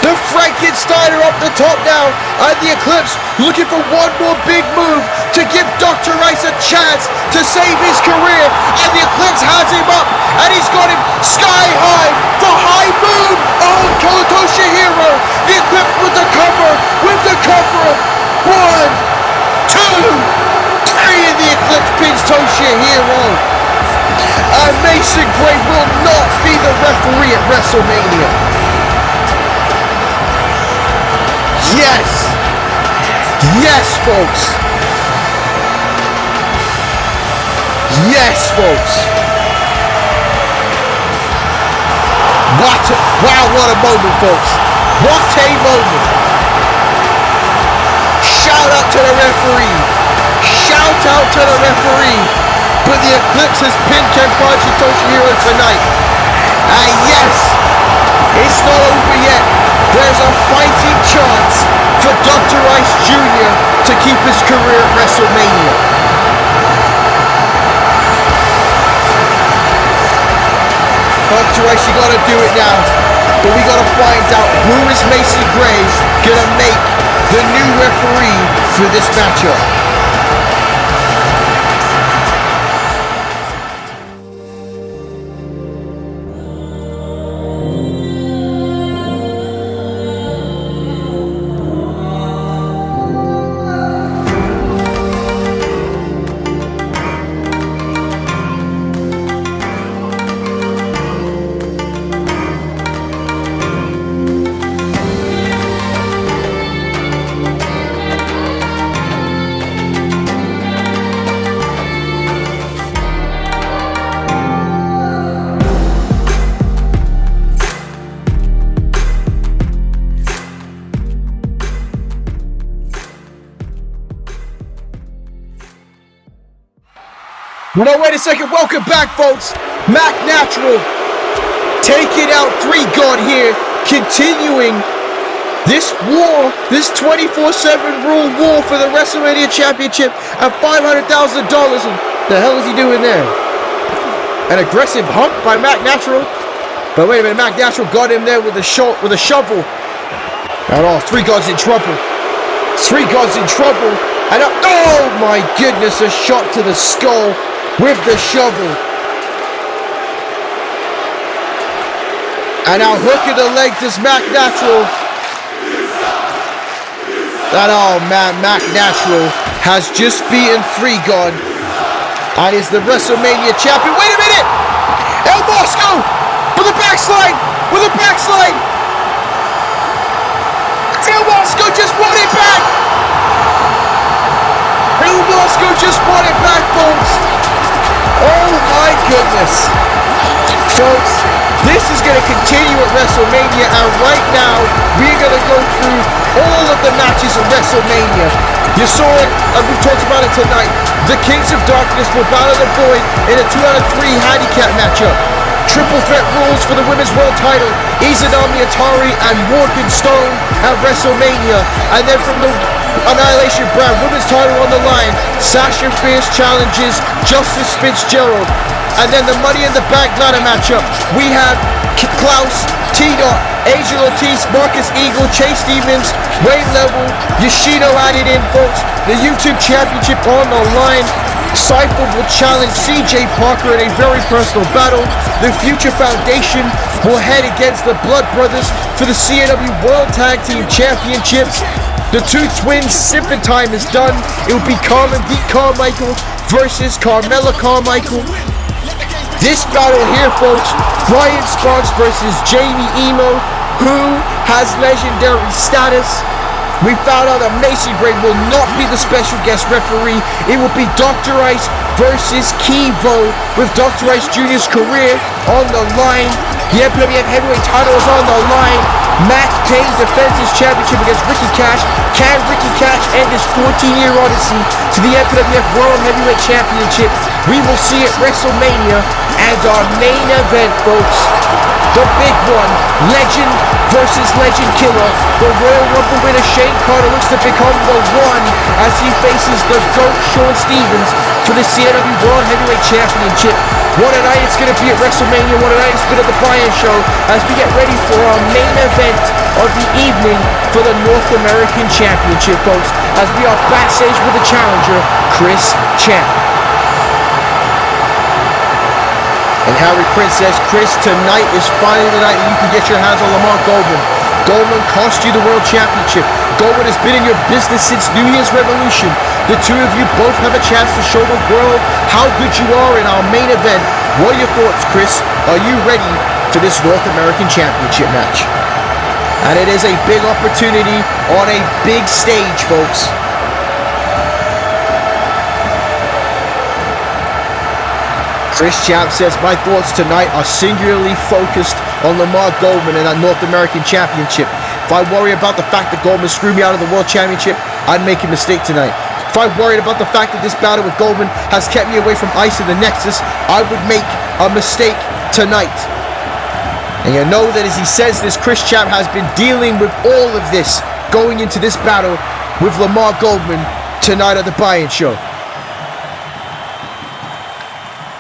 Speaker 1: The Frankensteiner up the top now. And the Eclipse looking for one more big move to give Dr. Ice a chance to save his career. And the Eclipse has him up. And he's got him sky high for high moon. Oh, Toshihiro. The Eclipse with the cover. With the cover. 1, 2, 3, and the Eclipse pins Toshihiro. And Mason Gray will not be the referee at WrestleMania. Yes! Yes, folks! Yes, folks! What a moment, folks! What a moment! Shout out to the referee! Shout out to the referee! But the Eclipse has pinned Kenpachi Toshihiro tonight. And yes, it's not over yet. There's a fighting chance for Dr. Ice Jr. to keep his career at WrestleMania. Dr. Ice, you gotta do it now. But we gotta find out who is Mason Gray gonna make the new referee for this matchup. No, wait a second. Welcome back, folks. Mac Natural taking out 3-God here, continuing this war, this 24/7 rule war for the WrestleMania Championship at $500,000. And the hell is he doing there? An aggressive hump by Mac Natural. But wait a minute, Mac Natural got him there with a shovel. And oh, 3-God's in trouble. 3-God's in trouble. And oh my goodness, a shot to the skull with the shovel. And now hook of the leg does Mac Natural. And oh man, Mac Natural has just beaten 3-God and is the WrestleMania champion. Wait a minute! El Masko for the backslide. backslide. Masko just won it back. Masko just won it back, folks. Oh my goodness. Folks, this is going to continue at WrestleMania, and right now we're going to go through all of the matches of WrestleMania. You saw it, and we talked about it tonight. The Kings of Darkness will battle the Void in a 2-out-of-3 handicap matchup. Triple threat rules for the Women's World Title. Izanami Atari and Morgan Stone at WrestleMania. And then from the Annihilation brand, Women's Title on the line, Sasha Fierce challenges Justice Fitzgerald. And then the Money in the Bank ladder matchup, we have Klaus, T-Dot, Angel Ortiz, Marcus Eagle, Chase Stevens, Wayne Level, Yoshino added in, folks. The YouTube Championship on the line. Cypher will challenge CJ Parker in a very personal battle. The Future Foundation will head against the Blood Brothers for the CAW World Tag Team Championships. The two twins, Sippin' Time is done. It will be Carmen D. Carmichael versus Carmella Carmichael. This battle here, folks, Brian Sparks versus Jamie Emo, who has legendary status. We found out that Macy Gray will not be the special guest referee. It will be Dr. Ice versus Kivo, with Dr. Ice Jr.'s career on the line. The MPWF Heavyweight title is on the line. Max Payne defends his championship against Ricky Cash. Can Ricky Cash end his 14-year odyssey to the MPWF World Heavyweight Championship? We will see at WrestleMania. And our main event, folks, the big one, Legend versus Legend Killer. The Royal Rumble winner Shane Carter looks to become the one as he faces the GOAT Shawn Stevens for the CAW World Heavyweight Championship. What a night it's going to be at WrestleMania. What a night it's been at the Buy-In Show as we get ready for our main event of the evening for the North American Championship, folks, as we are backstage with the challenger, Chris Champ. And Harry Prince says, Chris, tonight is finally the night that you can get your hands on Lemar Goldman. Goldman cost you the World Championship. Goldman has been in your business since New Year's Revolution. The two of you both have a chance to show the world how good you are in our main event. What are your thoughts, Chris? Are you ready for this North American Championship match? And it is a big opportunity on a big stage, folks. Chris Champ says, my thoughts tonight are singularly focused on Lemar Goldman and that North American Championship. If I worry about the fact that Goldman screwed me out of the World Championship, I'd make a mistake tonight. If I worried about the fact that this battle with Goldman has kept me away from Ice in the Nexus, I would make a mistake tonight. And you know that as he says this, Chris Champ has been dealing with all of this going into this battle with Lemar Goldman tonight at the Buy-In Show.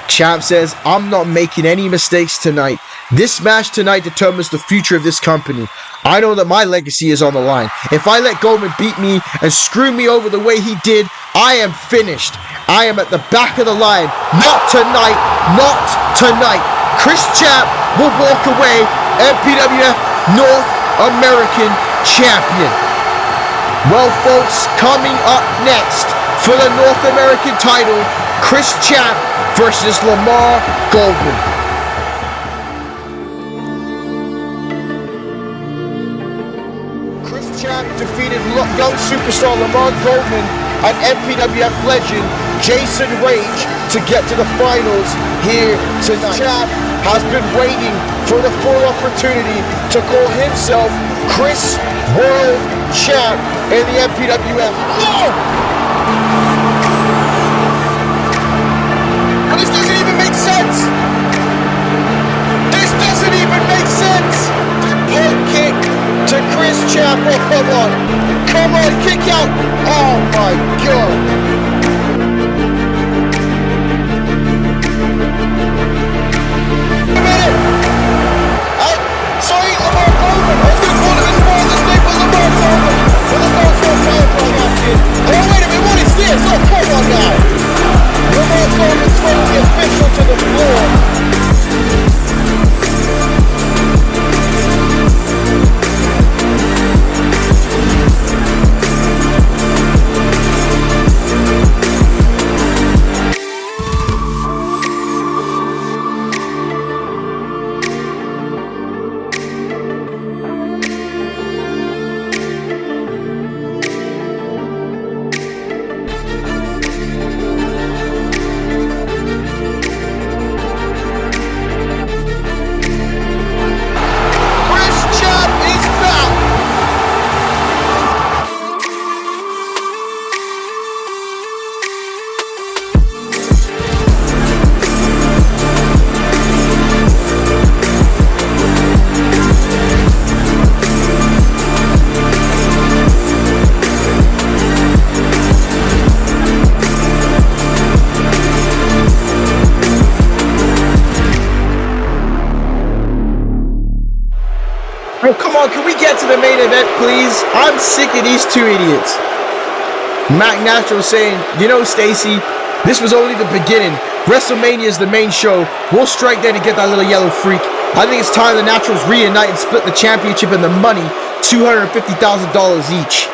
Speaker 1: Champ says, I'm not making any mistakes tonight. This match tonight determines the future of this company. I know that my legacy is on the line. If I let Goldman beat me and screw me over the way he did, I am finished. I am at the back of the line. Not tonight. Not tonight. Chris Champ will walk away MPWF North American Champion. Well, folks, coming up next for the North American title, Chris Champ versus Lemar Goldman. Chris Champ defeated young superstar Lemar Goldman and MPWF legend Jason Rage to get to the finals here tonight. Champ has been waiting for the full opportunity to call himself Chris World Champ in the MPWF. No! This doesn't even make sense! This doesn't even make sense! Head kick to Chris Champ. Oh, come on. Come on, kick out. Oh my God. A minute. Sorry, Lemar Goldman. I was going to call him his father's name, but Lemar Goldman. For the North American Champion. Oh, wait a minute. What is this? Oh, come on now. Lemar Goldman throwing the official to the floor. Oh, come on, can we get to the main event, please? I'm sick of these two idiots. Mac Natural saying, you know, Stacy, this was only the beginning. WrestleMania is the main show. We'll strike there to get that little yellow freak. I think it's time the Naturals reunite and split the championship and the money, $250,000 each.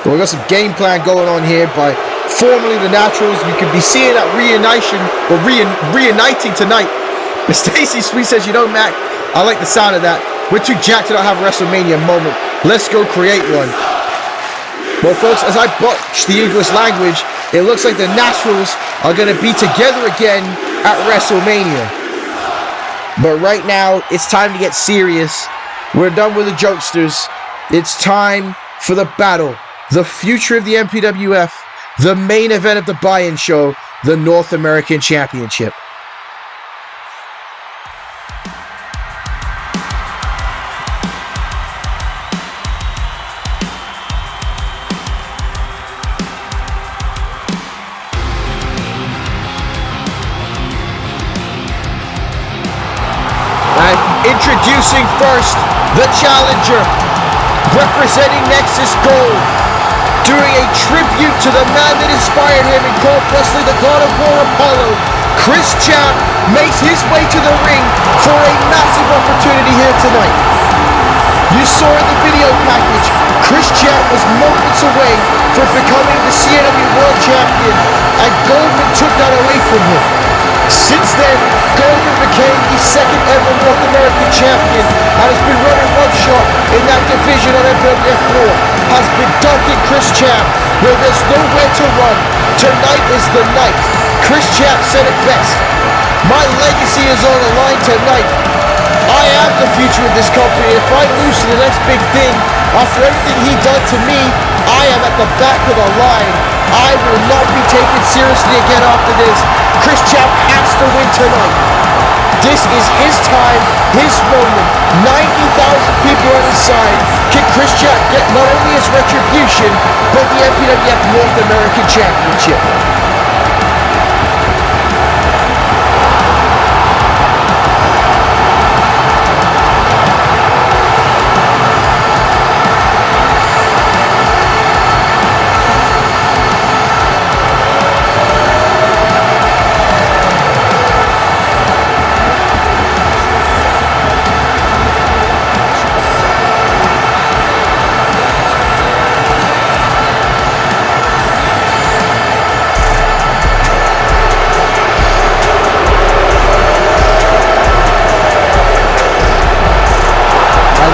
Speaker 1: Well, we got some game plan going on here by formerly the Naturals. You could be seeing that reuniting tonight. But Stacy Sweet says, you know, Mac, I like the sound of that. We're too jacked to not have a WrestleMania moment. Let's go create one. Well, folks, as I butch the English language, it looks like the Naturals are going to be together again at WrestleMania. But right now, it's time to get serious. We're done with the jokesters. It's time for the battle. The future of the MPWF. The main event of the buy-in show. The North American Championship. Introducing first, the challenger, representing Nexus Gold, doing a tribute to the man that inspired him and called wrestling the God of War Apollo. Chris Champ makes his way to the ring for a massive opportunity here tonight. You saw in the video package, Chris Champ was moments away from becoming the CNW World Champion, and Goldman took that away from him. Since then, Goldman became the second ever North American champion and has been running one shot in that division on MPWF North. Has been dunking Chris Champ where there's nowhere to run. Tonight is the night. Chris Champ said it best. My legacy is on the line tonight. I am the future of this company. If I lose to the next big thing, after everything he done to me, I am at the back of the line. I will not be taken seriously again after this. Chris Champ has to win tonight. This is his time, his moment. 90,000 people on his side. Can Chris Champ get not only his retribution, but the MPWF North American Championship?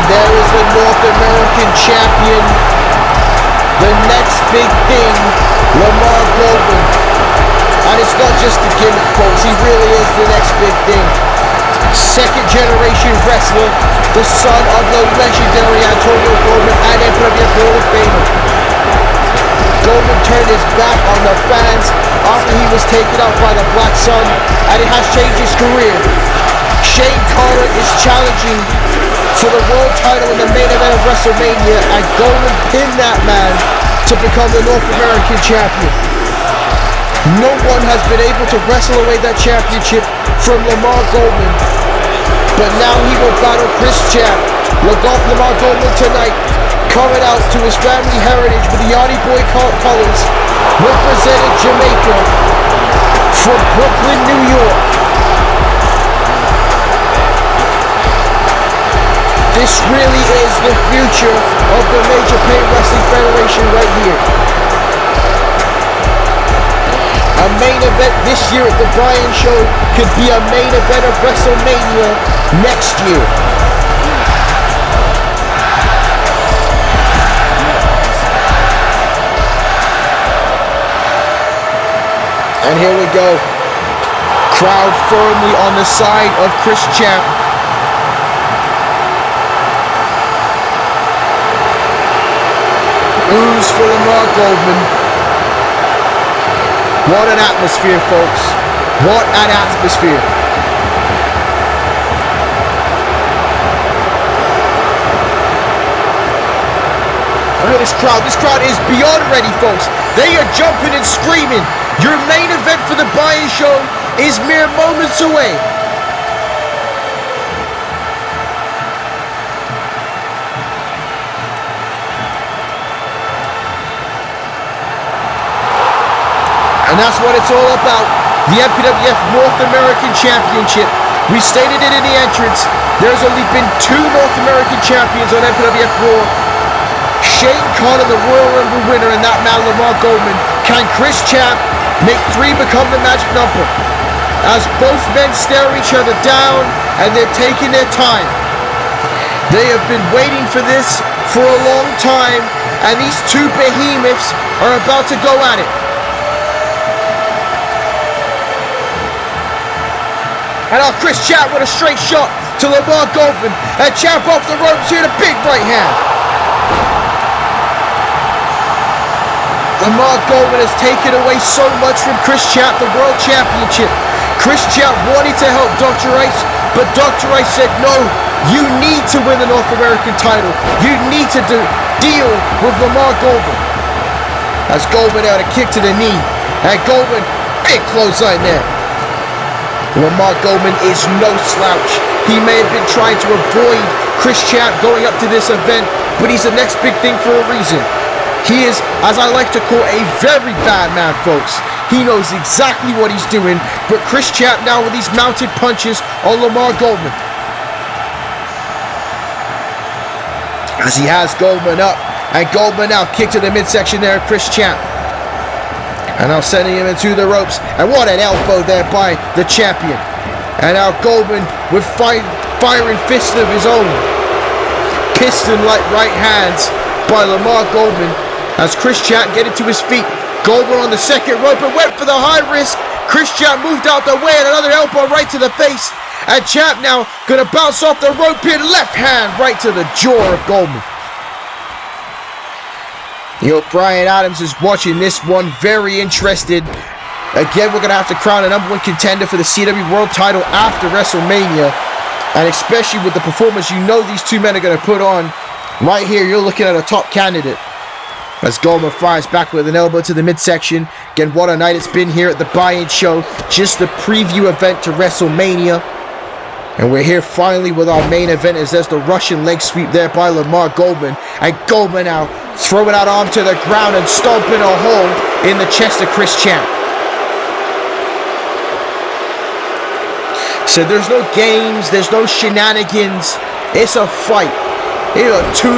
Speaker 1: There is the North American champion, the next big thing, Lemar Goldman. And it's not just a gimmick, folks, he really is the next big thing. Second generation wrestler, the son of the legendary Antonio Goldman and MPWF Hall of Famer. Goldman turned his back on the fans after he was taken out by the Black Sun, and it has changed his career. Shane Carter is challenging for the world title in the main event of WrestleMania, and Goldman pinned that man to become the North American champion. No one has been able to wrestle away that championship from Lemar Goldman, but now he will battle Chris Champ. Look off Lemar Goldman tonight, coming out to his family heritage with the Yachty Boy colors, representing Jamaica from Brooklyn, New York. This really is the future of the Major Pain Wrestling Federation right here. A main event this year at the Bryan Show could be a main event of WrestleMania next year. And here we go. Crowd firmly on the side of Chris Champ. Ooze for Lemar Goldman. What an atmosphere, folks. What an atmosphere. Look at this crowd. This crowd is beyond ready, folks. They are jumping and screaming. Your main event for the buy-in show is mere moments away. And that's what it's all about. The MPWF North American Championship. We stated it in the entrance. There's only been 2 North American champions on MPWF Raw. Shane Carter, the Royal Rumble winner, and that man Lemar Goldman. Can Chris Champ make 3 become the magic number? As both men stare each other down and they're taking their time. They have been waiting for this for a long time, and these 2 behemoths are about to go at it. And now Chris Champ with a straight shot to Lemar Goldman. And Champ off the ropes here, the big right hand. Lemar Goldman has taken away so much from Chris Champ, the World Championship. Chris Champ wanted to help Dr. Ice, but Dr. Ice said, no, you need to win the North American title. You need to deal with Lemar Goldman. As Goldman out a kick to the knee. And Goldman, big clothesline there. Lemar Goldman is no slouch. He may have been trying to avoid Chris Champ going up to this event, but he's the next big thing for a reason. He is, as I like to call, a very bad man, folks. He knows exactly what he's doing, but Chris Champ now with these mounted punches on Lemar Goldman. As he has Goldman up, and Goldman now kick to the midsection there, Chris Champ. And now sending him into the ropes. And what an elbow there by the champion. And now Goldman with firing fists of his own. Piston-like right hands by Lemar Goldman. As Chris Champ getting to his feet. Goldman on the second rope and went for the high risk. Chris Champ moved out the way and another elbow right to the face. And Champ now going to bounce off the rope here. Left hand right to the jaw of Goldman. Brian Adams is watching this one, very interested. Again, we're going to have to crown a #1 contender for the CW World title after WrestleMania. And especially with the performance you know these 2 men are going to put on. Right here, you're looking at a top candidate. As Goldman fires back with an elbow to the midsection. Again, what a night it's been here at the Buy-In Show. Just the preview event to WrestleMania. And we're here finally with our main event as there's the Russian leg sweep there by Lemar Goldman. And Goldman now throwing that arm to the ground and stomping a hole in the chest of Chris Champ. So there's no games, there's no shenanigans. It's a fight. Here are 2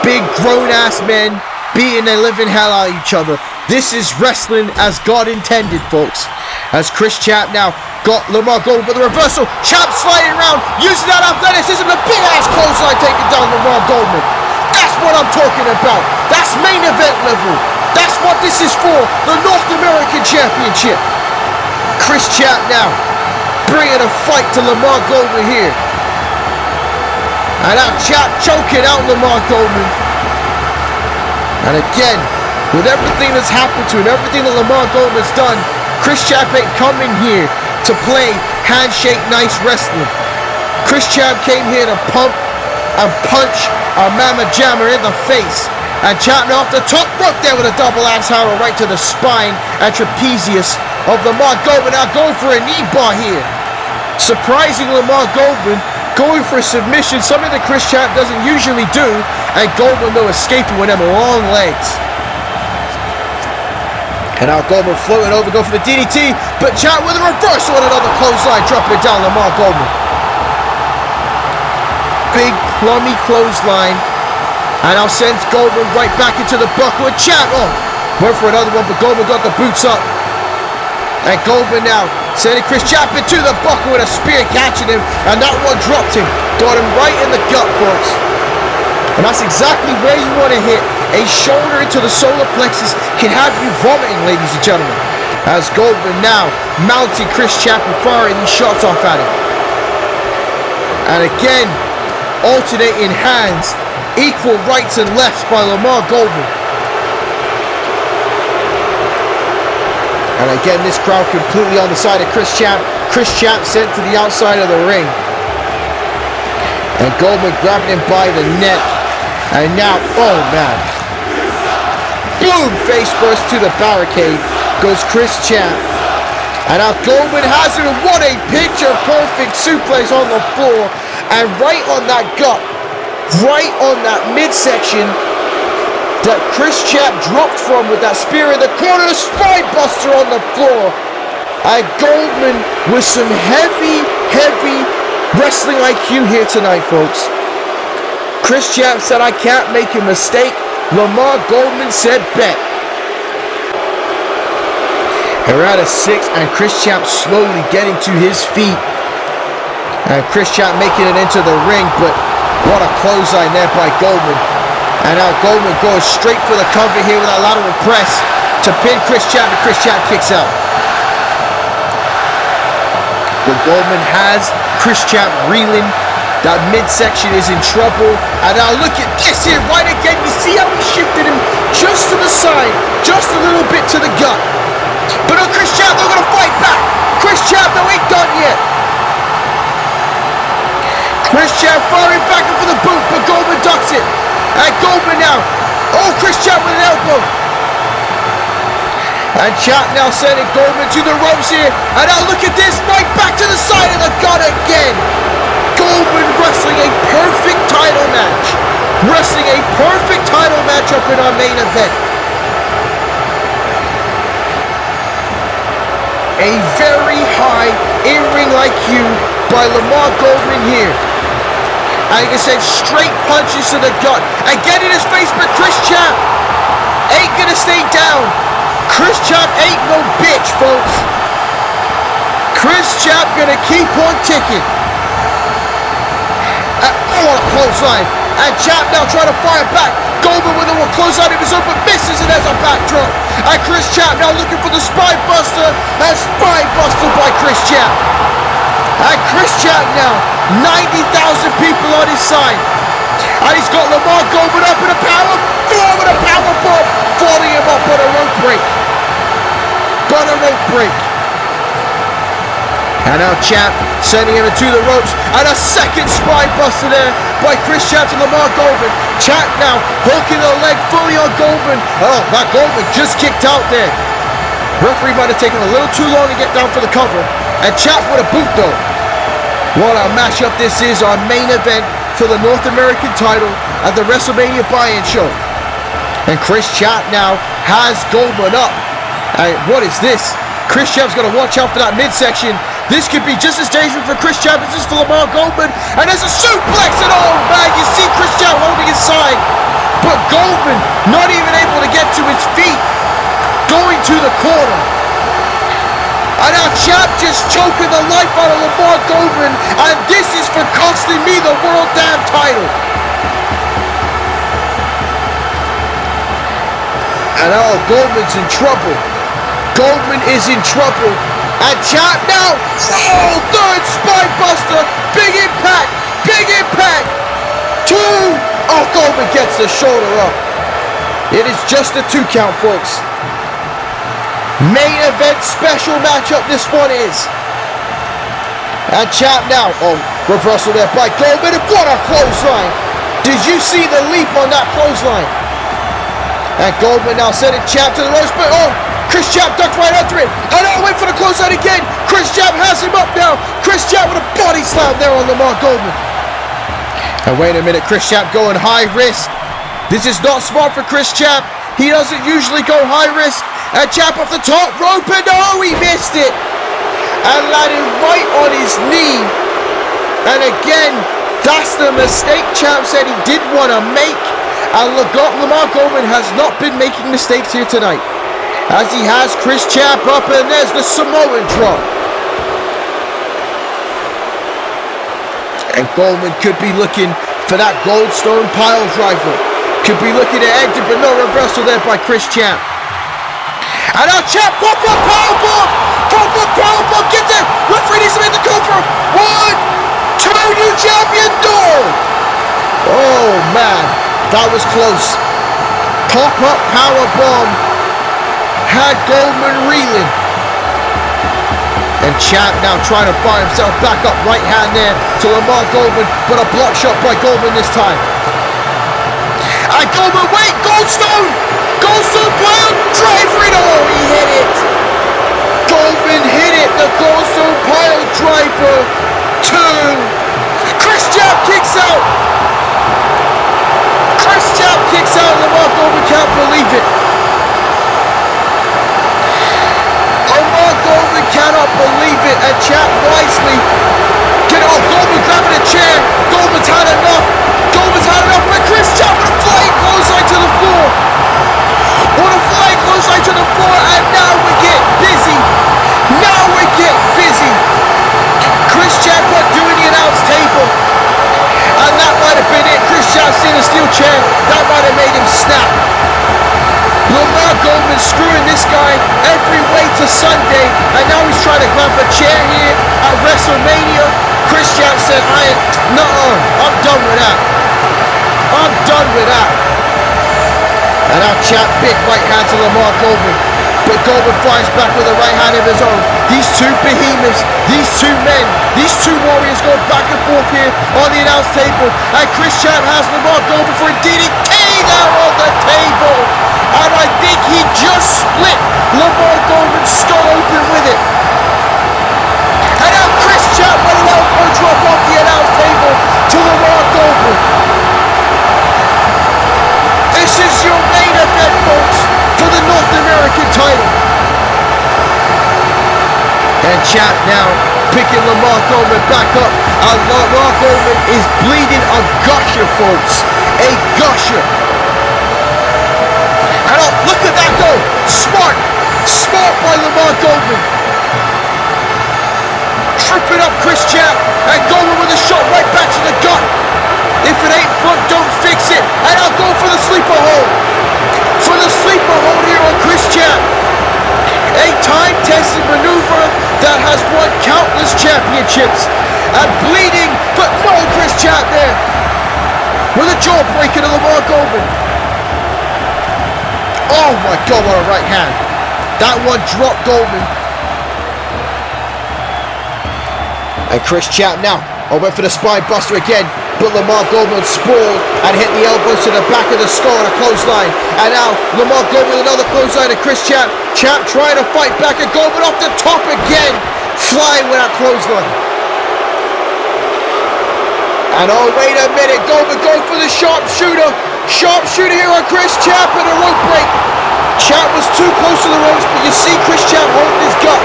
Speaker 1: big grown-ass men beating the living hell out of each other. This is wrestling as God intended, folks. As Chris Champ now got Lemar Goldman with a reversal. Champ sliding around, using that athleticism, a big-ass clothesline taking down Lemar Goldman. That's what I'm talking about. That's main event level. That's what this is for, the North American Championship. Chris Champ now bringing a fight to Lemar Goldman here. And now Champ choking out Lemar Goldman. And again, with everything that's happened to him, everything that Lemar Goldman's done, Chris Champ ain't coming here to play handshake nice wrestling. Chris Champ came here to pump and punch our Mama Jammer in the face. And Champ now off the top rope there with a double axe hammer right to the spine and trapezius of Lemar Goldman. Now going for a knee bar here. Surprising Lemar Goldman going for a submission, something that Chris Champ doesn't usually do. And Goldman though escaping with them long legs. And now Goldman floating over, go for the DDT, but Champ with a reversal and another clothesline, dropping it down Lemar Goldman. Big plummy clothesline. And now sends Goldman right back into the buckle. And Champ, went for another one, but Goldman got the boots up. And Goldman now sending Chris Champ into the buckle with a spear catching him. And that one dropped him. Got him right in the gut, folks. And that's exactly where you want to hit. A shoulder into the solar plexus can have you vomiting, ladies and gentlemen. As Goldman now mounting Chris Champ and firing these shots off at him. And again, alternating hands. Equal rights and lefts by Lemar Goldman. And again, this crowd completely on the side of Chris Champ. Chris Champ sent to the outside of the ring. And Goldman grabbing him by the neck. And now, oh man. Boom! Face first to the barricade goes Chris Champ. And now Goldman has it. What a picture perfect suplex on the floor. And right on that gut. Right on that midsection. that Chris Champ dropped from with that spear in the corner, a spine buster on the floor. And Goldman with some heavy wrestling IQ here tonight, folks. Chris Champ said, I can't make a mistake. Lemar Goldman said, bet. We're at a 6, and Chris Champ slowly getting to his feet. And Chris Champ making it into the ring, but what a clothesline there by Goldman. And now Goldman goes straight for the cover here with that lateral press to pin Chris Champ, and Chris Champ kicks out. But Goldman has Chris Champ reeling. That midsection is in trouble. And now look at this here, right again. You see how he shifted him just to the side, just a little bit to the gut. But no, Chris Champ, they're going to fight back. Chris Champ, no, ain't done yet. Chris Champ firing back for the boot, but Goldman ducks it. And Goldman now. Oh, Chris Champ with an elbow. And Champ now sending Goldman to the ropes here. And now look at this, right back to the side of the gut again. Goldman wrestling a perfect title match. Wrestling a perfect title match up in our main event. A very high in-ring IQ by Lemar Goldman here. And like I said, straight punches to the gut. And get in his face, but Chris Champ ain't gonna stay down. Chris Champ ain't no bitch, folks. Chris Champ gonna keep on ticking. Oh, a clothesline. And Champ now trying to fire back. Goldman with a clothesline of his own, but misses it as a backdrop. And Chris Champ now looking for the spine buster. And spine buster by Chris Champ. And Chris Champ now, 90,000 people on his side. And he's got Lemar Goldman up in a power bomb and a power bomb, following him up on a rope break. But a rope break. And now Champ sending him into the ropes. And a second spine buster there by Chris Champ to Lemar Goldman. Champ now hooking the leg fully on Goldman. Oh, that Goldman just kicked out there. Referee might have taken a little too long to get down for the cover. And Champ with a boot though. What a matchup this is, our main event for the North American title at the WrestleMania buy-in show. And Chris Champ now has Goldman up. And what is this? Chris Champ's got to watch out for that midsection. This could be just as dangerous for Chris Champ as this for Lemar Goldman. And there's a suplex, and oh man, you see Chris Champ holding his side. But Goldman not even able to get to his feet. Going to the corner. And now Champ just choking the life out of Lemar Goldman. And this is for costing me the world damn title. And oh, Goldman's in trouble. Goldman is in trouble. And Champ now. Oh, third spine buster. Big impact. Big impact. 2. Oh, Goldman gets the shoulder up. It is just a 2 count, folks. Main event special matchup this one is. And Champ now. Oh, reversal there by Goldman. And what a clothesline. Did you see the leap on that clothesline? And Goldman now sending Champ to the ropes. But oh, Chris Champ ducked right under it. And now wait for the clothesline again. Chris Champ has him up now. Chris Champ with a body slam there on Lemar Goldman. And wait a minute, Chris Champ going high risk. This is not smart for Chris Champ. He doesn't usually go high risk. And Champ off the top rope, and oh, he missed it. And landed right on his knee. And again, that's the mistake Champ said he didn't want to make. And Lemar Goldman has not been making mistakes here tonight. As he has Chris Champ up, and there's the Samoan drop. And Goldman could be looking for that Goldstone pile driver. Could be looking at exit, but no reversal there by Chris Champ. And now Champ, pop-up powerbomb! Pop-up powerbomb, get there! Referee needs to make the cover! 1, 2, new champion, door! Oh man, that was close. Pop-up powerbomb had Goldman reeling. And Champ now trying to fire himself back up, right hand there to Lemar Goldman, but a block shot by Goldman this time. And Goldman, wait, Goldstone! Goldstone pile driver, oh, he hit it! Goldman hit it, the Goldstone pile driver. 2. Chris Champ kicks out! Chris Champ kicks out, Lemar Goldman Sunday, and now he's trying to grab a chair here at WrestleMania. Chris Champ said, I'm done with that. I'm done with that. And now Champ, big right hand to Lemar Goldman. But Goldman fires back with a right hand of his own. These two behemoths, these two men, these two warriors go back and forth here on the announce table. And Chris Champ has Lemar Goldman for a DDT now on the table. And I think he just split Lemar Goldman's skull open with it. And now Chris Champ with an elbow drop off the announce table to Lemar Goldman. This is your main event, folks, for the North American title. And Champ now picking Lemar Goldman back up. And Lemar Goldman is bleeding a gusher, folks. A gusher. And oh, look at that go. Smart by Lemar Goldman. Tripping up Chris Champ. And Goldman with a shot right back to the gut. If it ain't front, don't fix it. And I'll go for the sleeper hold. For the sleeper hold here on Chris Champ. A time-tested maneuver that has won countless championships. And bleeding, but no Chris Champ there. With a jawbreaker to Lemar Goldman. Oh my God, what a right hand. That one dropped Goldman. And Chris Champ now, went for the spine buster again. But Lemar Goldman sprawled and hit the elbows to the back of the skull on a clothesline. And now Lemar Goldman with another clothesline to Chris Champ. Champ trying to fight back and Goldman off the top again. Flying with that clothesline. And oh, wait a minute. Goldman going for the sharpshooter. Sharpshooter here on Chris Champ and a rope break. Champ was too close to the ropes, but you see Chris Champ holding his gut.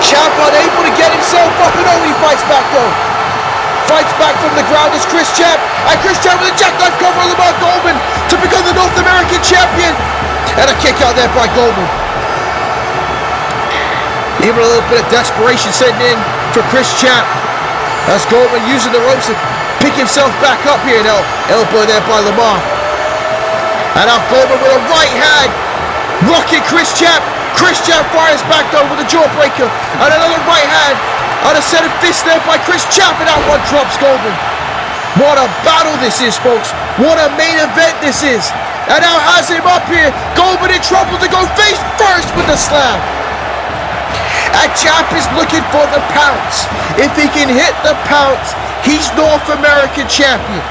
Speaker 1: Champ unable to get himself up, and only fights back though. Fights back from the ground as Chris Champ. And Chris Champ with a jackknife cover on Lemar Goldman to become the North American champion. And a kick out there by Goldman. Even a little bit of desperation setting in for Chris Champ. As Goldman using the ropes to pick himself back up here now. Elbow there by Lemar. And now Goldman with a right hand. Rocking Chris Champ. Chris Champ fires back though with a jawbreaker. And another right hand. And a set of fists there by Chris Champ. And that one drops Goldman. What a battle this is, folks. What a main event this is. And now has him up here. Goldman in trouble to go face first with the slam. And Champ is looking for the pounce. If he can hit the pounce, he's North American champion.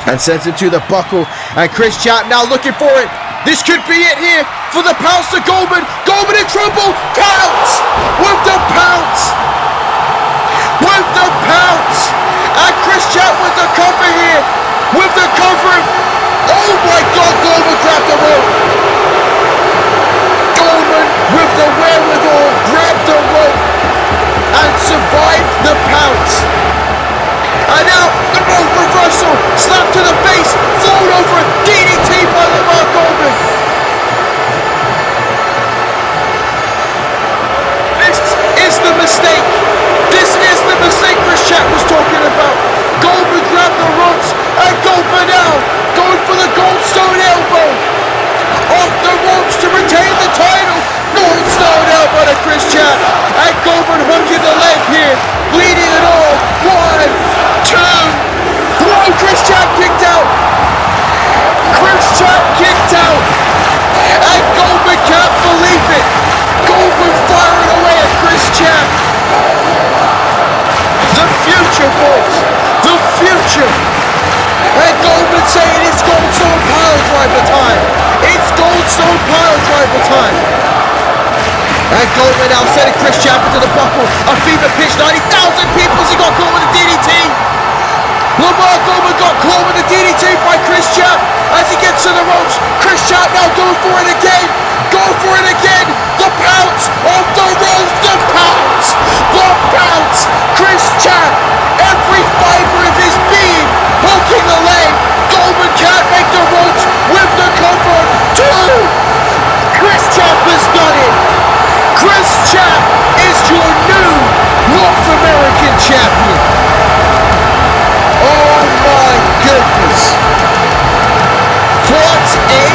Speaker 1: And sends it to the buckle. And Chris Champ now looking for it. This could be it here for the pounce to Goldman. Goldman in trouble. Pounce! With the pounce! With the pounce! And Chris Champ with the cover here. With the cover. Oh my God, Goldman grabbed the rope. Goldman with the wherewithal grabbed the rope and survived the pounce. And now the rope reversal, slap to the face, thrown over, DDT by Lemar Goldman. This is the mistake. This is the mistake Chris Champ was talking about. Goldman grabbed the ropes and Goldman now going for the Goldstone elbow. Off the ropes to retain the title. Goldstone elbow to Chris Champ. And Goldman hooking the leg here, bleeding it all. 1, 2. Whoa, Chris Champ kicked out. Chris Champ kicked out. And Goldman can't believe it. Goldman firing away at Chris Champ. The future, folks. The future. And Goldman saying it's Goldstone pile driver time. It's Goldstone pile driver time. And Goldman now sending Chris Champ into the buckle. A fever pitch, 90,000 people as he got caught with a DDT. Lemar Goldman got caught with a DDT by Chris Champ as he gets to the ropes. Chris Champ now going for it again. Go for it again. The pounce off the ropes. The pounce. The pounce. Chris Champ, every fiber of his being, hooking the leg. Goldman can't make the ropes with the cover. 2. Chris Champ has done it. Chris Champ is your new North American champion. Oh my goodness. What a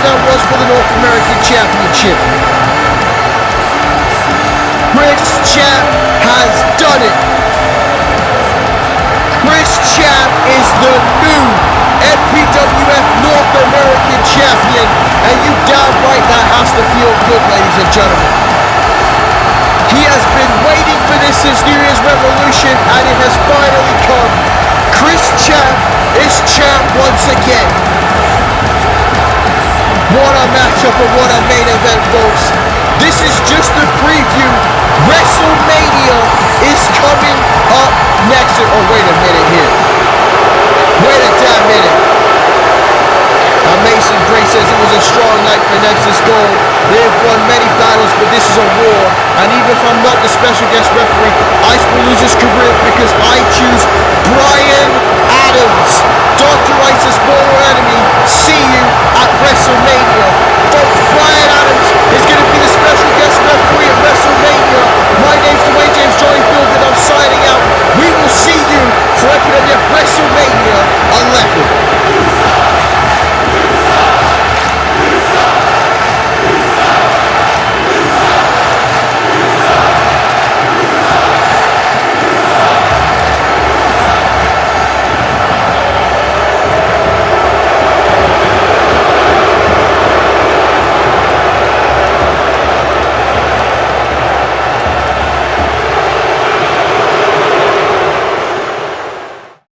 Speaker 1: that was for the North American Championship. Chris Champ has done it. Chris Champ is the new MPWF North American Champion, and you damn right that has to feel good, ladies and gentlemen. He has been waiting for this since New Year's Revolution, and it has finally come. Chris Champ is champ once again. What a matchup and what a main event, folks. This is just a preview. WrestleMania is coming up next. Oh, wait a minute here. Wait a damn minute. Mason Gray says it was a strong night for Nexus Gold. They've won many battles, but this is a war. And even if I'm not the special guest referee, Ice will lose his career because I choose Brian Adams. Dr. Ice's former enemy. See you at WrestleMania. Folks, Brian Adams is going to be the special guest referee at WrestleMania. My name's Dwayne James Johnny Field, and I'm signing out. We will see you for MPWF